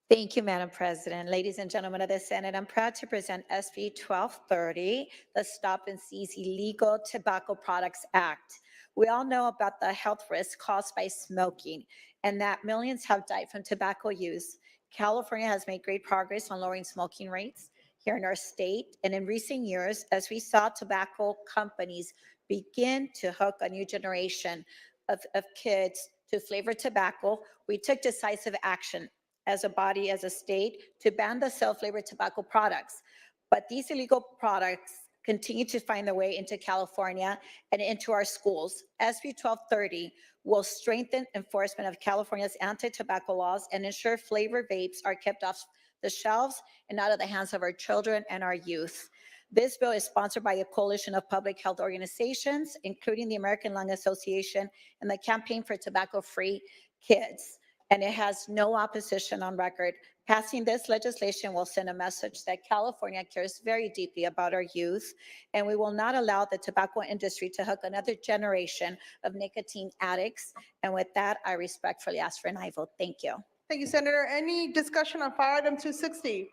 Thank you, Madam President. Ladies and gentlemen of the Senate, I'm proud to present SB 1230, the Stop and Seize Illegal Tobacco Products Act. We all know about the health risks caused by smoking and that millions have died from tobacco use. California has made great progress on lowering smoking rates here in our state. And in recent years, as we saw tobacco companies begin to hook a new generation of kids to flavored tobacco, we took decisive action. as a body, as a state, to ban the self-flavored tobacco products. But these illegal products continue to find their way into California and into our schools. SB 1230 will strengthen enforcement of California's anti-tobacco laws and ensure flavored vapes are kept off the shelves and out of the hands of our children and our youth. This bill is sponsored by a coalition of public health organizations, including the American Lung Association and the Campaign for Tobacco-Free Kids, and it has no opposition on record. Passing this legislation will send a message that California cares very deeply about our youth, and we will not allow the tobacco industry to hook another generation of nicotine addicts. And with that, I respectfully ask for an aye vote. Thank you. Thank you, Senator. Any discussion on file item 260?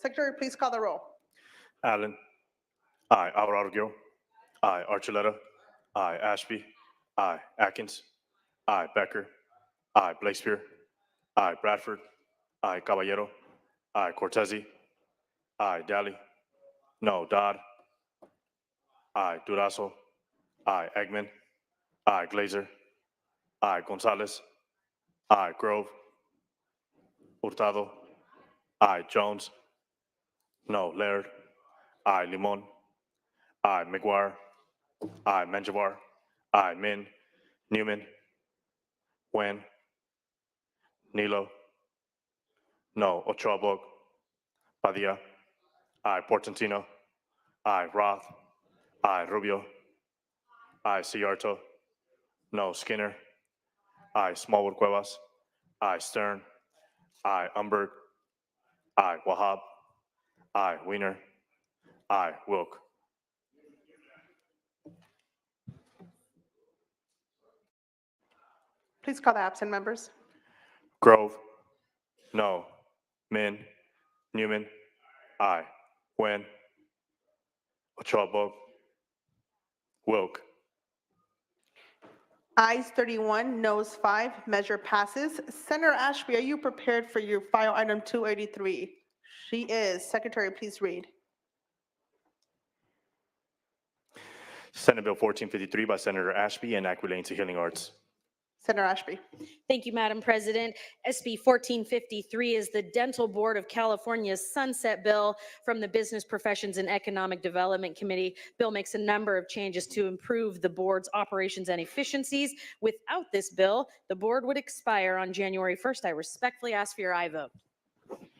Secretary, please call the roll. Allen. Aye. Alvarado Gil. Aye. Archuleta. Aye. Ashby. Aye. Atkins. Aye. Becker. Aye. Blakespear. Aye. Bradford. Aye. Caballero. Aye. Cortese. Aye. Daly. No. Dodd. Aye. Durazo. Aye. Eggman. Aye. Glazer. Aye. Gonzalez. Aye. Grove. Hurtado. Aye. Jones. No. Laird. Aye. Limon. Aye. McGuire. Aye. Menjivar. Aye. Min. Newman. Nguyen. Nilo. No. Ochoa. Padilla. Aye. Portantino. Aye. Roth. Aye. Rubio. Aye. Ciarto. No. Skinner. Aye. Smallwood Cuevas. Aye. Stern. Aye. Umberg. Aye. Wahab. Aye. Weiner. Aye. Wilk. Please call the absent members. Grove. No. Min. Newman. Aye. Nguyen. Ochoa. Wilk. Ayes 31, noes 5, measure passes. Senator Ashby, are you prepared for your file item 283? She is. Secretary, please read. Senate Bill 1453 by Senator Ashby and Act relating to healing arts. Senator Ashby. Thank you, Madam President. SB 1453 is the Dental Board of California's sunset bill from the Business Professions and Economic Development Committee. Bill makes a number of changes to improve the board's operations and efficiencies. Without this bill, the board would expire on January 1st. I respectfully ask for your aye vote.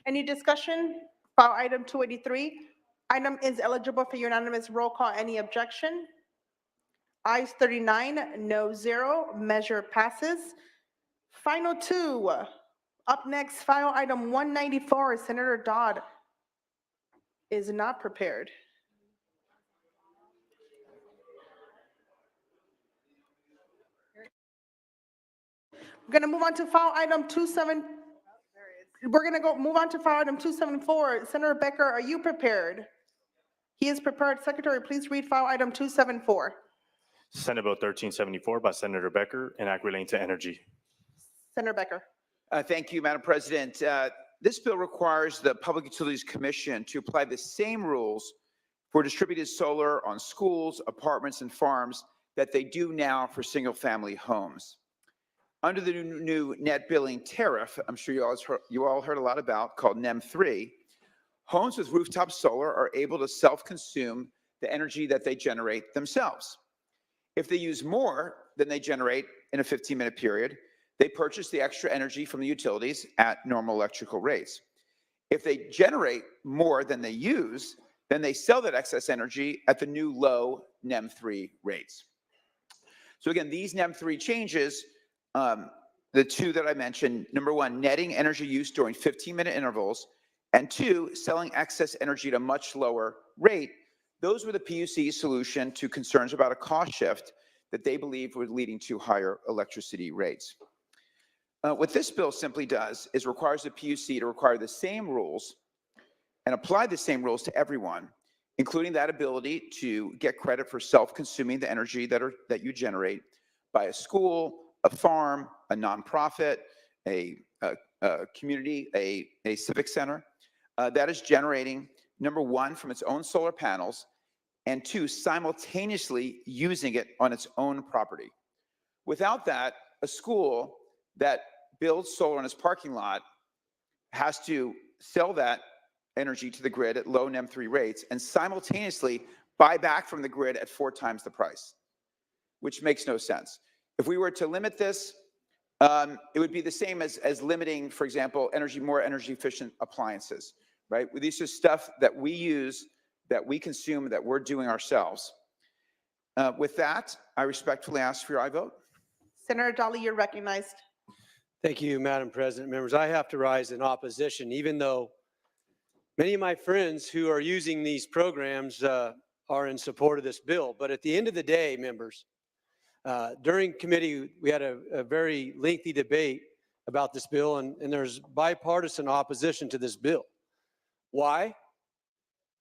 Any discussion? File item 283. Item is eligible for unanimous roll call. Any objection? Ayes 39, no 0, measure passes. Final two. Up next, file item 194. Senator Dodd is not prepared. We're going to move on to file item 274. Senator Becker, are you prepared? He is prepared. Secretary, please read file item 274. Senate Bill 1374 by Senator Becker and Act relating to energy. Senator Becker. Thank you, Madam President. This bill requires the Public Utilities Commission to apply the same rules for distributed solar on schools, apartments, and farms that they do now for single-family homes. Under the new net billing tariff, I'm sure you all heard a lot about, called NEM 3, homes with rooftop solar are able to self-consume the energy that they generate themselves. If they use more than they generate in a 15-minute period, they purchase the extra energy from the utilities at normal electrical rates. If they generate more than they use, then they sell that excess energy at the new low NEM 3 rates. So again, these NEM 3 changes, the two that I mentioned, number one, netting energy use during 15-minute intervals, and two, selling excess energy at a much lower rate. Those were the PUC's solution to concerns about a cost shift that they believed were leading to higher electricity rates. What this bill simply does is requires the PUC to require the same rules and apply the same rules to everyone, including that ability to get credit for self-consuming the energy that you generate by a school, a farm, a nonprofit, a community, a civic center that is generating, number one, from its own solar panels, and two, simultaneously using it on its own property. Without that, a school that builds solar in his parking lot has to sell that energy to the grid at low NEM3 rates and simultaneously buy back from the grid at 4 times the price, which makes no sense. If we were to limit this, it would be the same as limiting, for example, more energy efficient appliances, right? These are stuff that we use, that we consume, that we're doing ourselves. With that, I respectfully ask for your aye vote. Senator Dolly, you're recognized. Thank you, Madam President. Members, I have to rise in opposition, even though many of my friends who are using these programs are in support of this bill. But at the end of the day, members, during committee, we had a very lengthy debate about this bill, and there's bipartisan opposition to this bill. Why?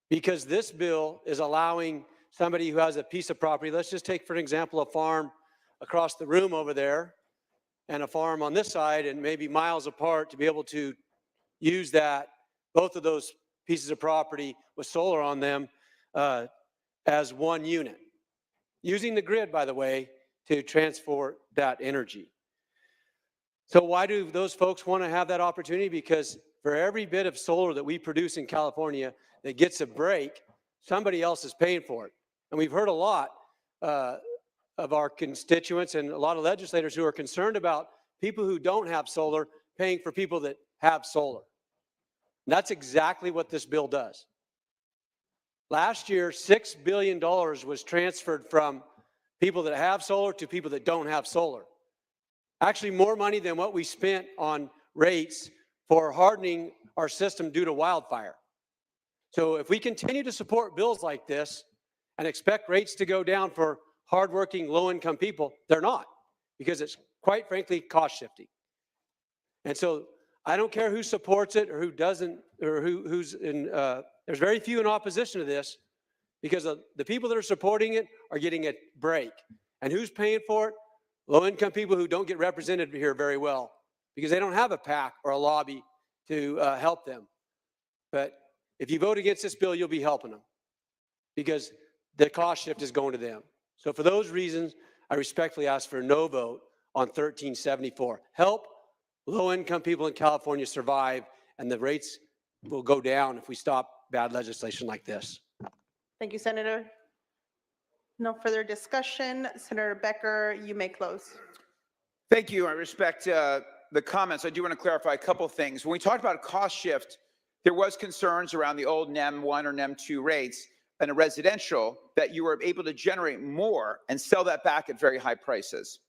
Because this bill is allowing somebody who has a piece of property, let's just take, for example, a farm across the room over there and a farm on this side and maybe miles apart, to be able to use that, both of those pieces of property with solar on them as one unit. Using the grid, by the way, to transport that energy. So why do those folks want to have that opportunity? Because for every bit of solar that we produce in California that gets a break, somebody else is paying for it. And we've heard a lot of our constituents and a lot of legislators who are concerned about people who don't have solar paying for people that have solar. And that's exactly what this bill does. Last year, $6 billion was transferred from people that have solar to people that don't have solar. Actually, more money than what we spent on rates for hardening our system due to wildfire. So if we continue to support bills like this and expect rates to go down for hardworking, low-income people, they're not, because it's quite frankly cost shifting. And so I don't care who supports it or who doesn't, or who's in, there's very few in opposition to this, because the people that are supporting it are getting a break. And who's paying for it? Low-income people who don't get represented here very well, because they don't have a PAC or a lobby to help them. But if you vote against this bill, you'll be helping them, because the cost shift is going to them. So for those reasons, I respectfully ask for a no vote on 1374. Help low-income people in California survive, and the rates will go down if we stop bad legislation like this. Thank you, Senator. No further discussion. Senator Becker, you may close. Thank you. I respect the comments. I do want to clarify a couple things. When we talked about cost shift, there was concerns around the old NEM 1 or NEM 2 rates in a residential that you were able to generate more and sell that back at very high prices.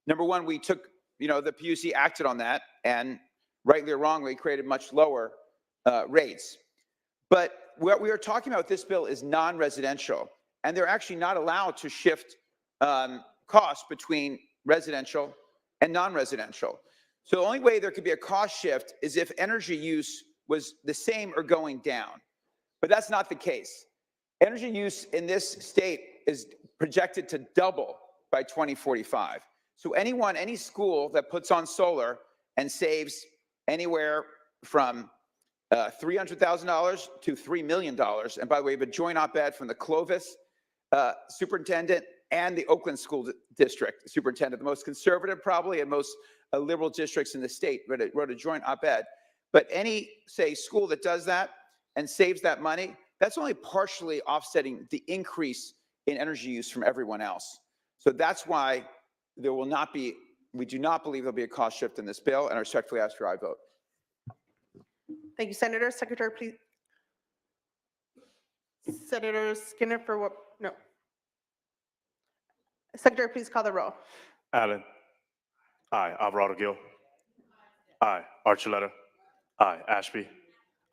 Number one, we took, the PUC acted on that, and rightly or wrongly created much lower rates. But what we are talking about with this bill is non-residential, and they're actually not allowed to shift costs between residential and non-residential. So the only way there could be a cost shift is if energy use was the same or going down. But that's not the case. Energy use in this state is projected to double by 2045. So any school that puts on solar and saves anywhere from $300,000 to $3 million, and by the way, we have a joint op-ed from the Clovis superintendent and the Oakland School District superintendent, the most conservative probably and most liberal districts in the state, wrote a joint op-ed. But any, say, school that does that and saves that money, that's only partially offsetting the increase in energy use from everyone else. So that's why there will not be, we do not believe there'll be a cost shift in this bill, and I respectfully ask for your aye vote. Thank you, Senator. Secretary, please. Senator Skinner for what? No. Secretary, please call the roll. Allen. Aye. Alvarado Gil. Aye. Archuleta. Aye. Ashby.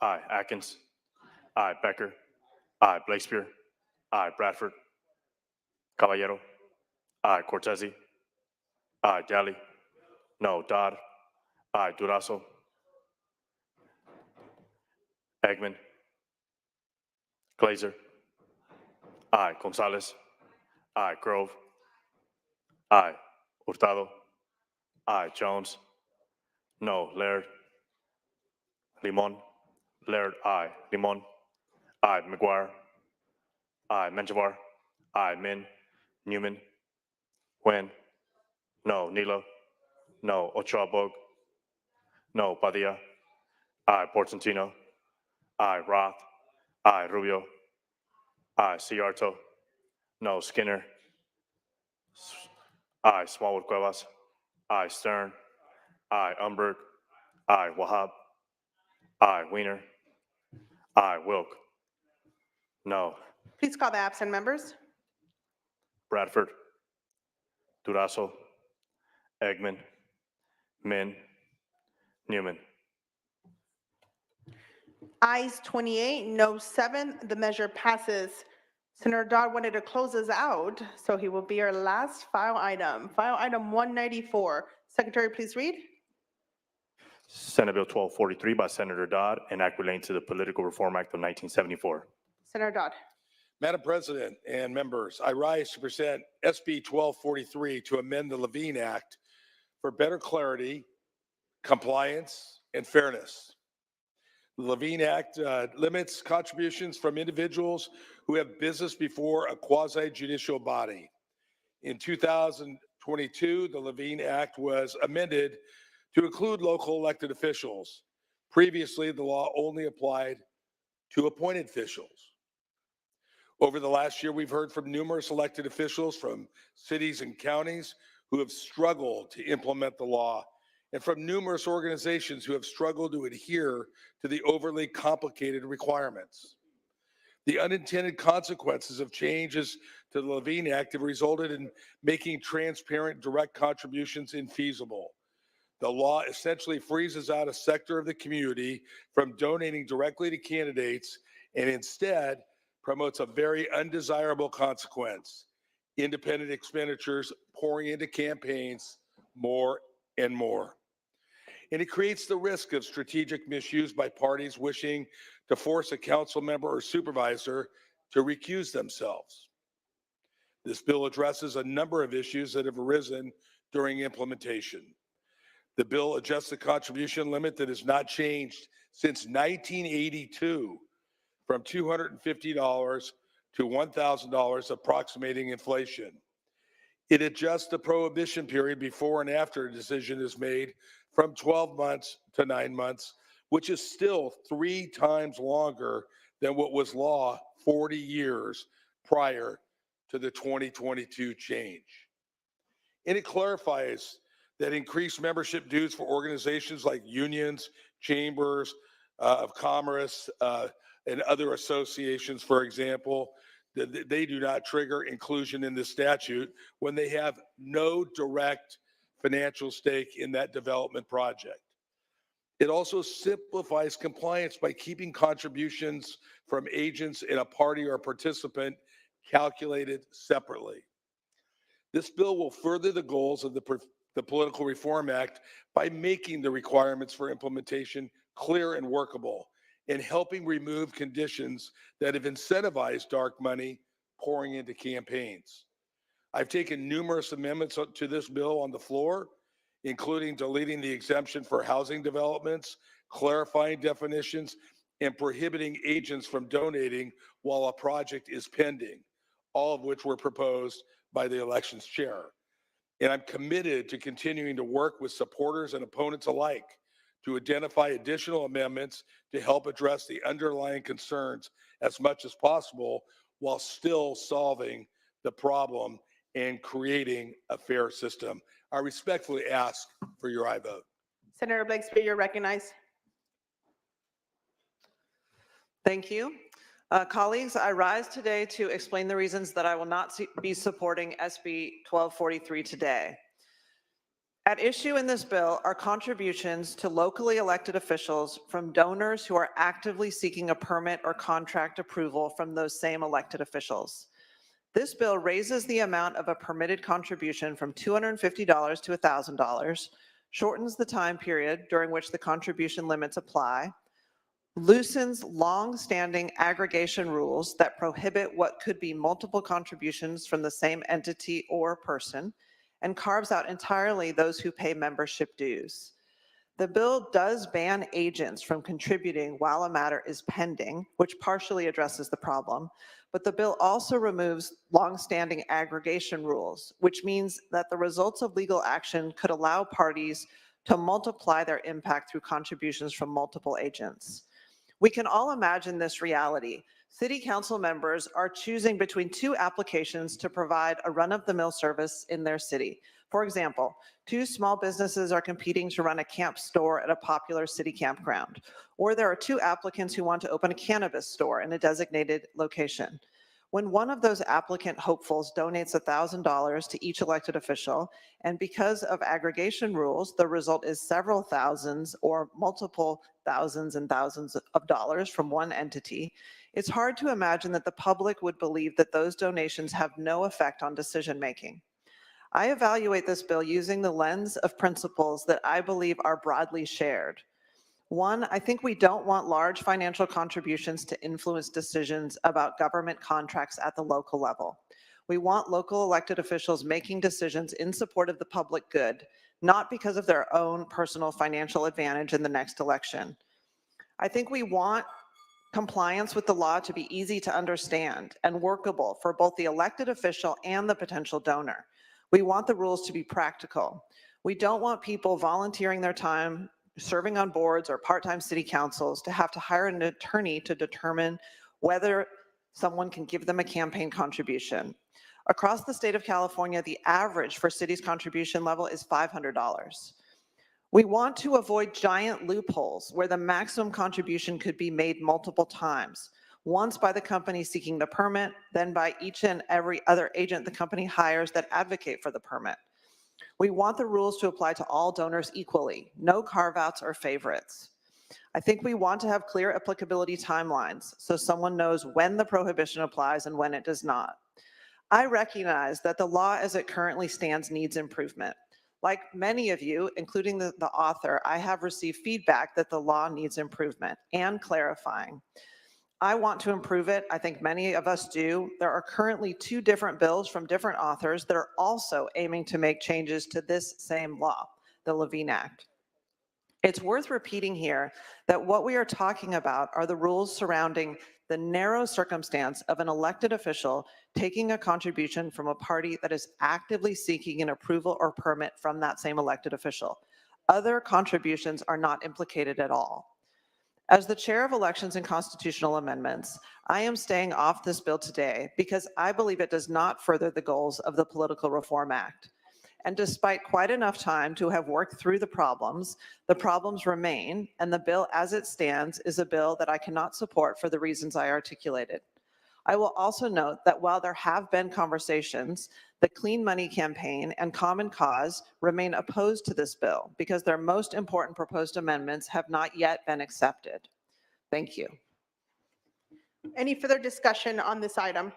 Aye. Atkins. Aye. Becker. Aye. Blakespear. Aye. Bradford. Caballero. Aye. Cortese. Aye. Daly. No. Dodd. Aye. Durazo. Eggman. Glazer. Aye. Gonzalez. Aye. Grove. Aye. Hurtado. Aye. Jones. No. Laird. Limon. Laird. Aye. Limon. Aye. McGuire. Aye. Menjivar. Aye. Min. Newman. Nguyen. No. Nilo. No. Ochoa Bog. No. Padilla. Aye. Portantino. Aye. Roth. Aye. Rubio. Aye. Ciarto. No. Skinner. Aye. Smallwood Cuevas. Aye. Stern. Aye. Umberg. Aye. Wahab. Aye. Weiner. Aye. Wilk. No. Please call the absent members. Bradford. Durazo. Eggman. Min. Newman. Ayes 28, no 7. The measure passes. Senator Dodd wanted to close us out, so he will be our last file item. File item 194. Secretary, please read. Senate Bill 1243 by Senator Dodd, an act relating to the Political Reform Act of 1974. Senator Dodd. Madam President and members, I rise to present SB 1243 to amend the Levine Act for better clarity, compliance, and fairness. The Levine Act limits contributions from individuals who have business before a quasi-judicial body. In 2022, the Levine Act was amended to include local elected officials. Previously, the law only applied to appointed officials. Over the last year, we've heard from numerous elected officials from cities and counties who have struggled to implement the law, and from numerous organizations who have struggled to adhere to the overly complicated requirements. The unintended consequences of changes to the Levine Act have resulted in making transparent direct contributions infeasible. The law essentially freezes out a sector of the community from donating directly to candidates and instead promotes a very undesirable consequence: independent expenditures pouring into campaigns more and more. And it creates the risk of strategic misuse by parties wishing to force a council member or supervisor to recuse themselves. This bill addresses a number of issues that have arisen during implementation. The bill adjusts the contribution limit that has not changed since 1982 from $250 to $1,000, approximating inflation. It adjusts the prohibition period before and after a decision is made from 12 months to 9 months, which is still 3 times longer than what was law 40 years prior to the 2022 change. And it clarifies that increased membership dues for organizations like unions, chambers of commerce, and other associations, for example, that they do not trigger inclusion in the statute when they have no direct financial stake in that development project. It also simplifies compliance by keeping contributions from agents in a party or participant calculated separately. This bill will further the goals of the Political Reform Act by making the requirements for implementation clear and workable, and helping remove conditions that have incentivized dark money pouring into campaigns. I've taken numerous amendments to this bill on the floor, including deleting the exemption for housing developments, clarifying definitions, and prohibiting agents from donating while a project is pending, all of which were proposed by the elections chair. And I'm committed to continuing to work with supporters and opponents alike to identify additional amendments to help address the underlying concerns as much as possible while still solving the problem and creating a fair system. I respectfully ask for your aye vote. Senator Blakespear, you're recognized. Thank you. Colleagues, I rise today to explain the reasons that I will not be supporting SB 1243 today. At issue in this bill are contributions to locally elected officials from donors who are actively seeking a permit or contract approval from those same elected officials. This bill raises the amount of a permitted contribution from $250 to $1,000, shortens the time period during which the contribution limits apply, loosens long-standing aggregation rules that prohibit what could be multiple contributions from the same entity or person, and carves out entirely those who pay membership dues. The bill does ban agents from contributing while a matter is pending, which partially addresses the problem, but the bill also removes long-standing aggregation rules, which means that the results of legal action could allow parties to multiply their impact through contributions from multiple agents. We can all imagine this reality. City council members are choosing between two applications to provide a run-of-the-mill service in their city. For example, two small businesses are competing to run a camp store at a popular city campground, or there are two applicants who want to open a cannabis store in a designated location. When one of those applicant hopefuls donates $1,000 to each elected official, and because of aggregation rules, the result is several thousands or multiple thousands and thousands of dollars from one entity, it's hard to imagine that the public would believe that those donations have no effect on decision-making. I evaluate this bill using the lens of principles that I believe are broadly shared. One, I think we don't want large financial contributions to influence decisions about government contracts at the local level. We want local elected officials making decisions in support of the public good, not because of their own personal financial advantage in the next election. I think we want compliance with the law to be easy to understand and workable for both the elected official and the potential donor. We want the rules to be practical. We don't want people volunteering their time, serving on boards or part-time city councils to have to hire an attorney to determine whether someone can give them a campaign contribution. Across the state of California, the average for cities' contribution level is $500. We want to avoid giant loopholes where the maximum contribution could be made multiple times, once by the company seeking the permit, then by each and every other agent the company hires that advocate for the permit. We want the rules to apply to all donors equally, no carve-outs or favorites. I think we want to have clear applicability timelines so someone knows when the prohibition applies and when it does not. I recognize that the law as it currently stands needs improvement. Like many of you, including the author, I have received feedback that the law needs improvement and clarifying. I want to improve it. I think many of us do. There are currently two different bills from different authors that are also aiming to make changes to this same law, the Levine Act. It's worth repeating here that what we are talking about are the rules surrounding the narrow circumstance of an elected official taking a contribution from a party that is actively seeking an approval or permit from that same elected official. Other contributions are not implicated at all. As the chair of elections and constitutional amendments, I am staying off this bill today because I believe it does not further the goals of the Political Reform Act. And despite quite enough time to have worked through the problems remain, and the bill as it stands is a bill that I cannot support for the reasons I articulated. I will also note that while there have been conversations, the Clean Money Campaign and Common Cause remain opposed to this bill because their most important proposed amendments have not yet been accepted. Thank you. Any further discussion on this item?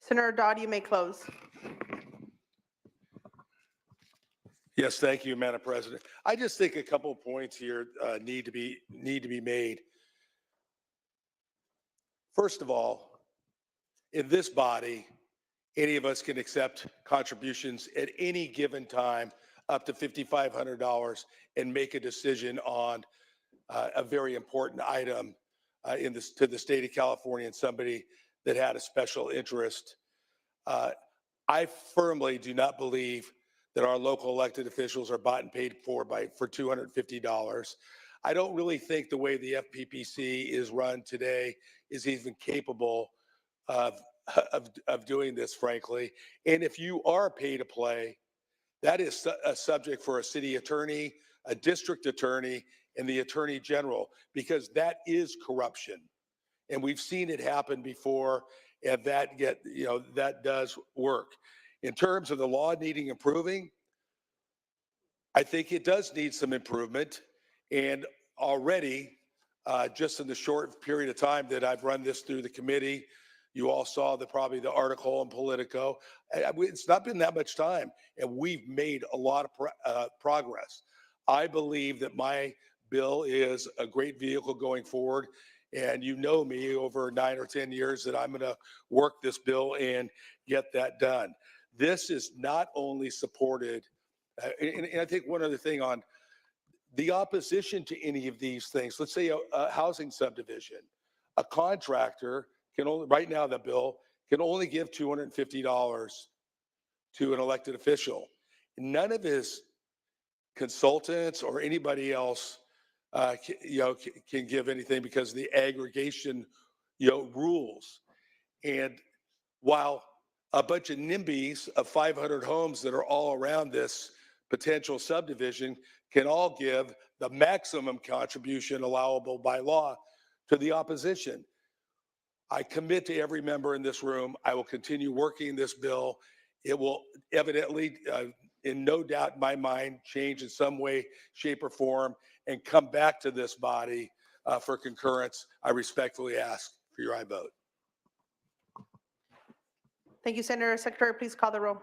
Senator Dodd, you may close. Yes, thank you, Madam President. I just think a couple of points here need to be made. First of all, in this body, any of us can accept contributions at any given time up to $5,500 and make a decision on a very important item to the state of California and somebody that had a special interest. I firmly do not believe that our local elected officials are bought and paid for $250. I don't really think the way the FPPC is run today is even capable of doing this, frankly. And if you are pay to play, that is a subject for a city attorney, a district attorney, and the attorney general, because that is corruption. And we've seen it happen before, and that does work. In terms of the law needing improving, I think it does need some improvement. And already, just in the short period of time that I've run this through the committee, you all saw probably the article in Politico. It's not been that much time, and we've made a lot of progress. I believe that my bill is a great vehicle going forward. And you know me over 9 or 10 years that I'm going to work this bill and get that done. This is not only supported, and I think one other thing on the opposition to any of these things, let's say a housing subdivision, a contractor can only, right now the bill can only give $250 to an elected official. None of his consultants or anybody else, can give anything because of the aggregation, rules. And while a bunch of NIMBYs of 500 homes that are all around this potential subdivision can all give the maximum contribution allowable by law to the opposition, I commit to every member in this room, I will continue working this bill. It will evidently, in no doubt in my mind, change in some way, shape, or form and come back to this body for concurrence. I respectfully ask for your aye vote. Thank you, Senator. Secretary, please call the roll.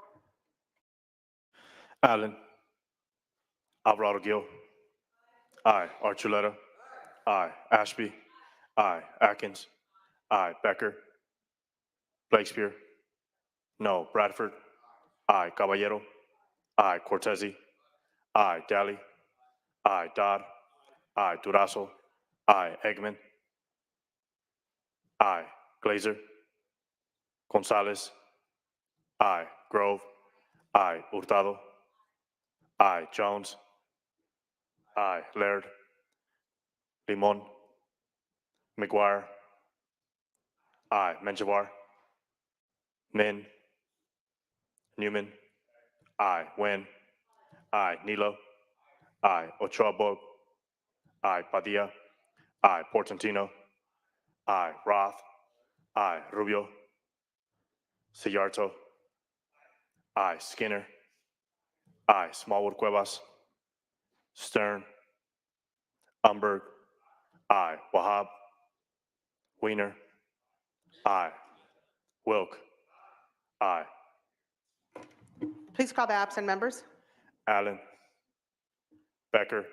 Allen. Alvarado Gil. Aye. Archuleta. Aye. Ashby. Aye. Atkins. Aye. Becker. Blakespear. No. Bradford. Aye. Caballero. Aye. Cortese. Aye. Daly. Aye. Dodd. Aye. Durazo. Aye. Eggman. Aye. Glazer. Gonzalez. Aye. Grove. Aye. Hurtado. Aye. Jones. Aye. Laird. Limon. McGuire. Aye. Menjivar. Min. Newman. Aye. Nguyen. Aye. Nilo. Aye. Ochoa Bog. Aye. Padilla. Aye. Portantino. Aye. Roth. Aye. Rubio. Sillarto. Aye. Skinner. Aye. Smallwood Cuevas. Stern. Umberg. Aye. Wahab. Weiner. Aye. Wilk. Aye. Please call the absent members. Allen. Becker.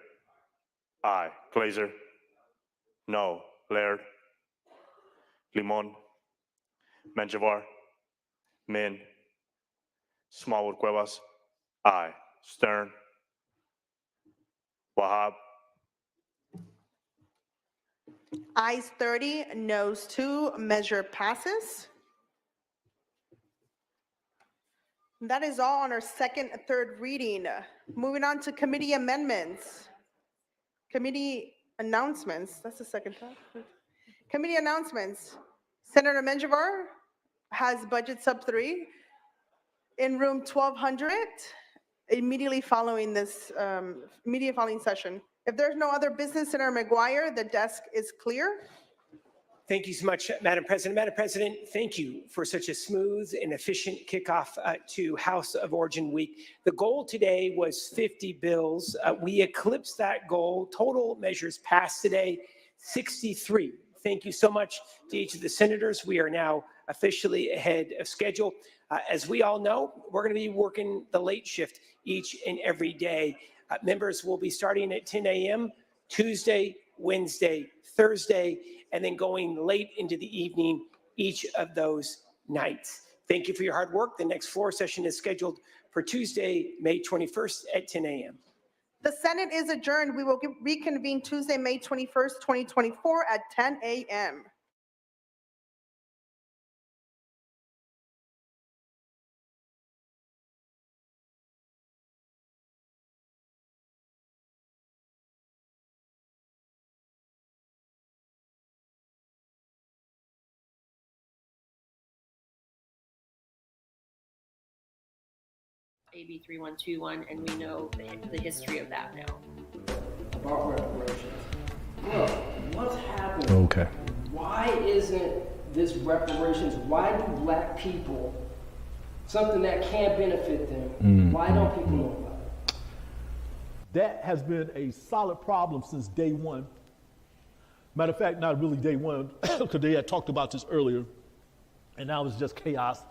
Aye. Glazer. No. Laird. Limon. Menjivar. Min. Smallwood Cuevas. Aye. Stern. Wahab. Ayes 30, noes 2, measure passes. That is all on our second and third reading. Moving on to committee amendments. Committee announcements, that's the second time. Committee announcements. Senator Menjivar has budget sub 3 in room 1200 immediately following this, session. If there's no other business, Senator McGuire, the desk is clear. Thank you so much, Madam President. Madam President, thank you for such a smooth and efficient kickoff to House of Origin Week. The goal today was 50 bills. We eclipsed that goal. Total measures passed today, 63. Thank you so much to each of the senators. We are now officially ahead of schedule. As we all know, we're going to be working the late shift each and every day. Members will be starting at 10 a.m. Tuesday, Wednesday, Thursday, and then going late into the evening each of those nights. Thank you for your hard work. The next floor session is scheduled for Tuesday, May 21st at 10 a.m. The Senate is adjourned. We will reconvene Tuesday, May 21st, 2024 at 10 a.m. AB 3121, and we know the history of that now. About reparations. Look, what's happening? Okay. Why isn't this reparations? Why do black people, something that can't benefit them, why don't people know about it? That has been a solid problem since day one. Matter of fact, not really day one, because they had talked about this earlier, and now it's just chaos.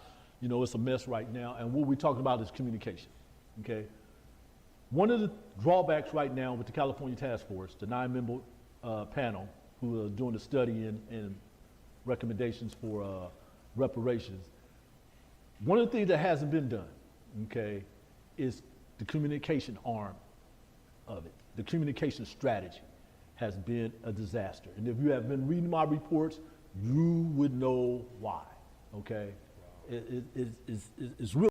You know, it's a mess right now, and what we're talking about is communication, okay? One of the drawbacks right now with the California Task Force, the 9-member panel who are doing the study and recommendations for reparations, one of the things that hasn't been done, okay, is the communication arm of it. The communication strategy has been a disaster. And if you have been reading my reports, you would know why, okay? It's really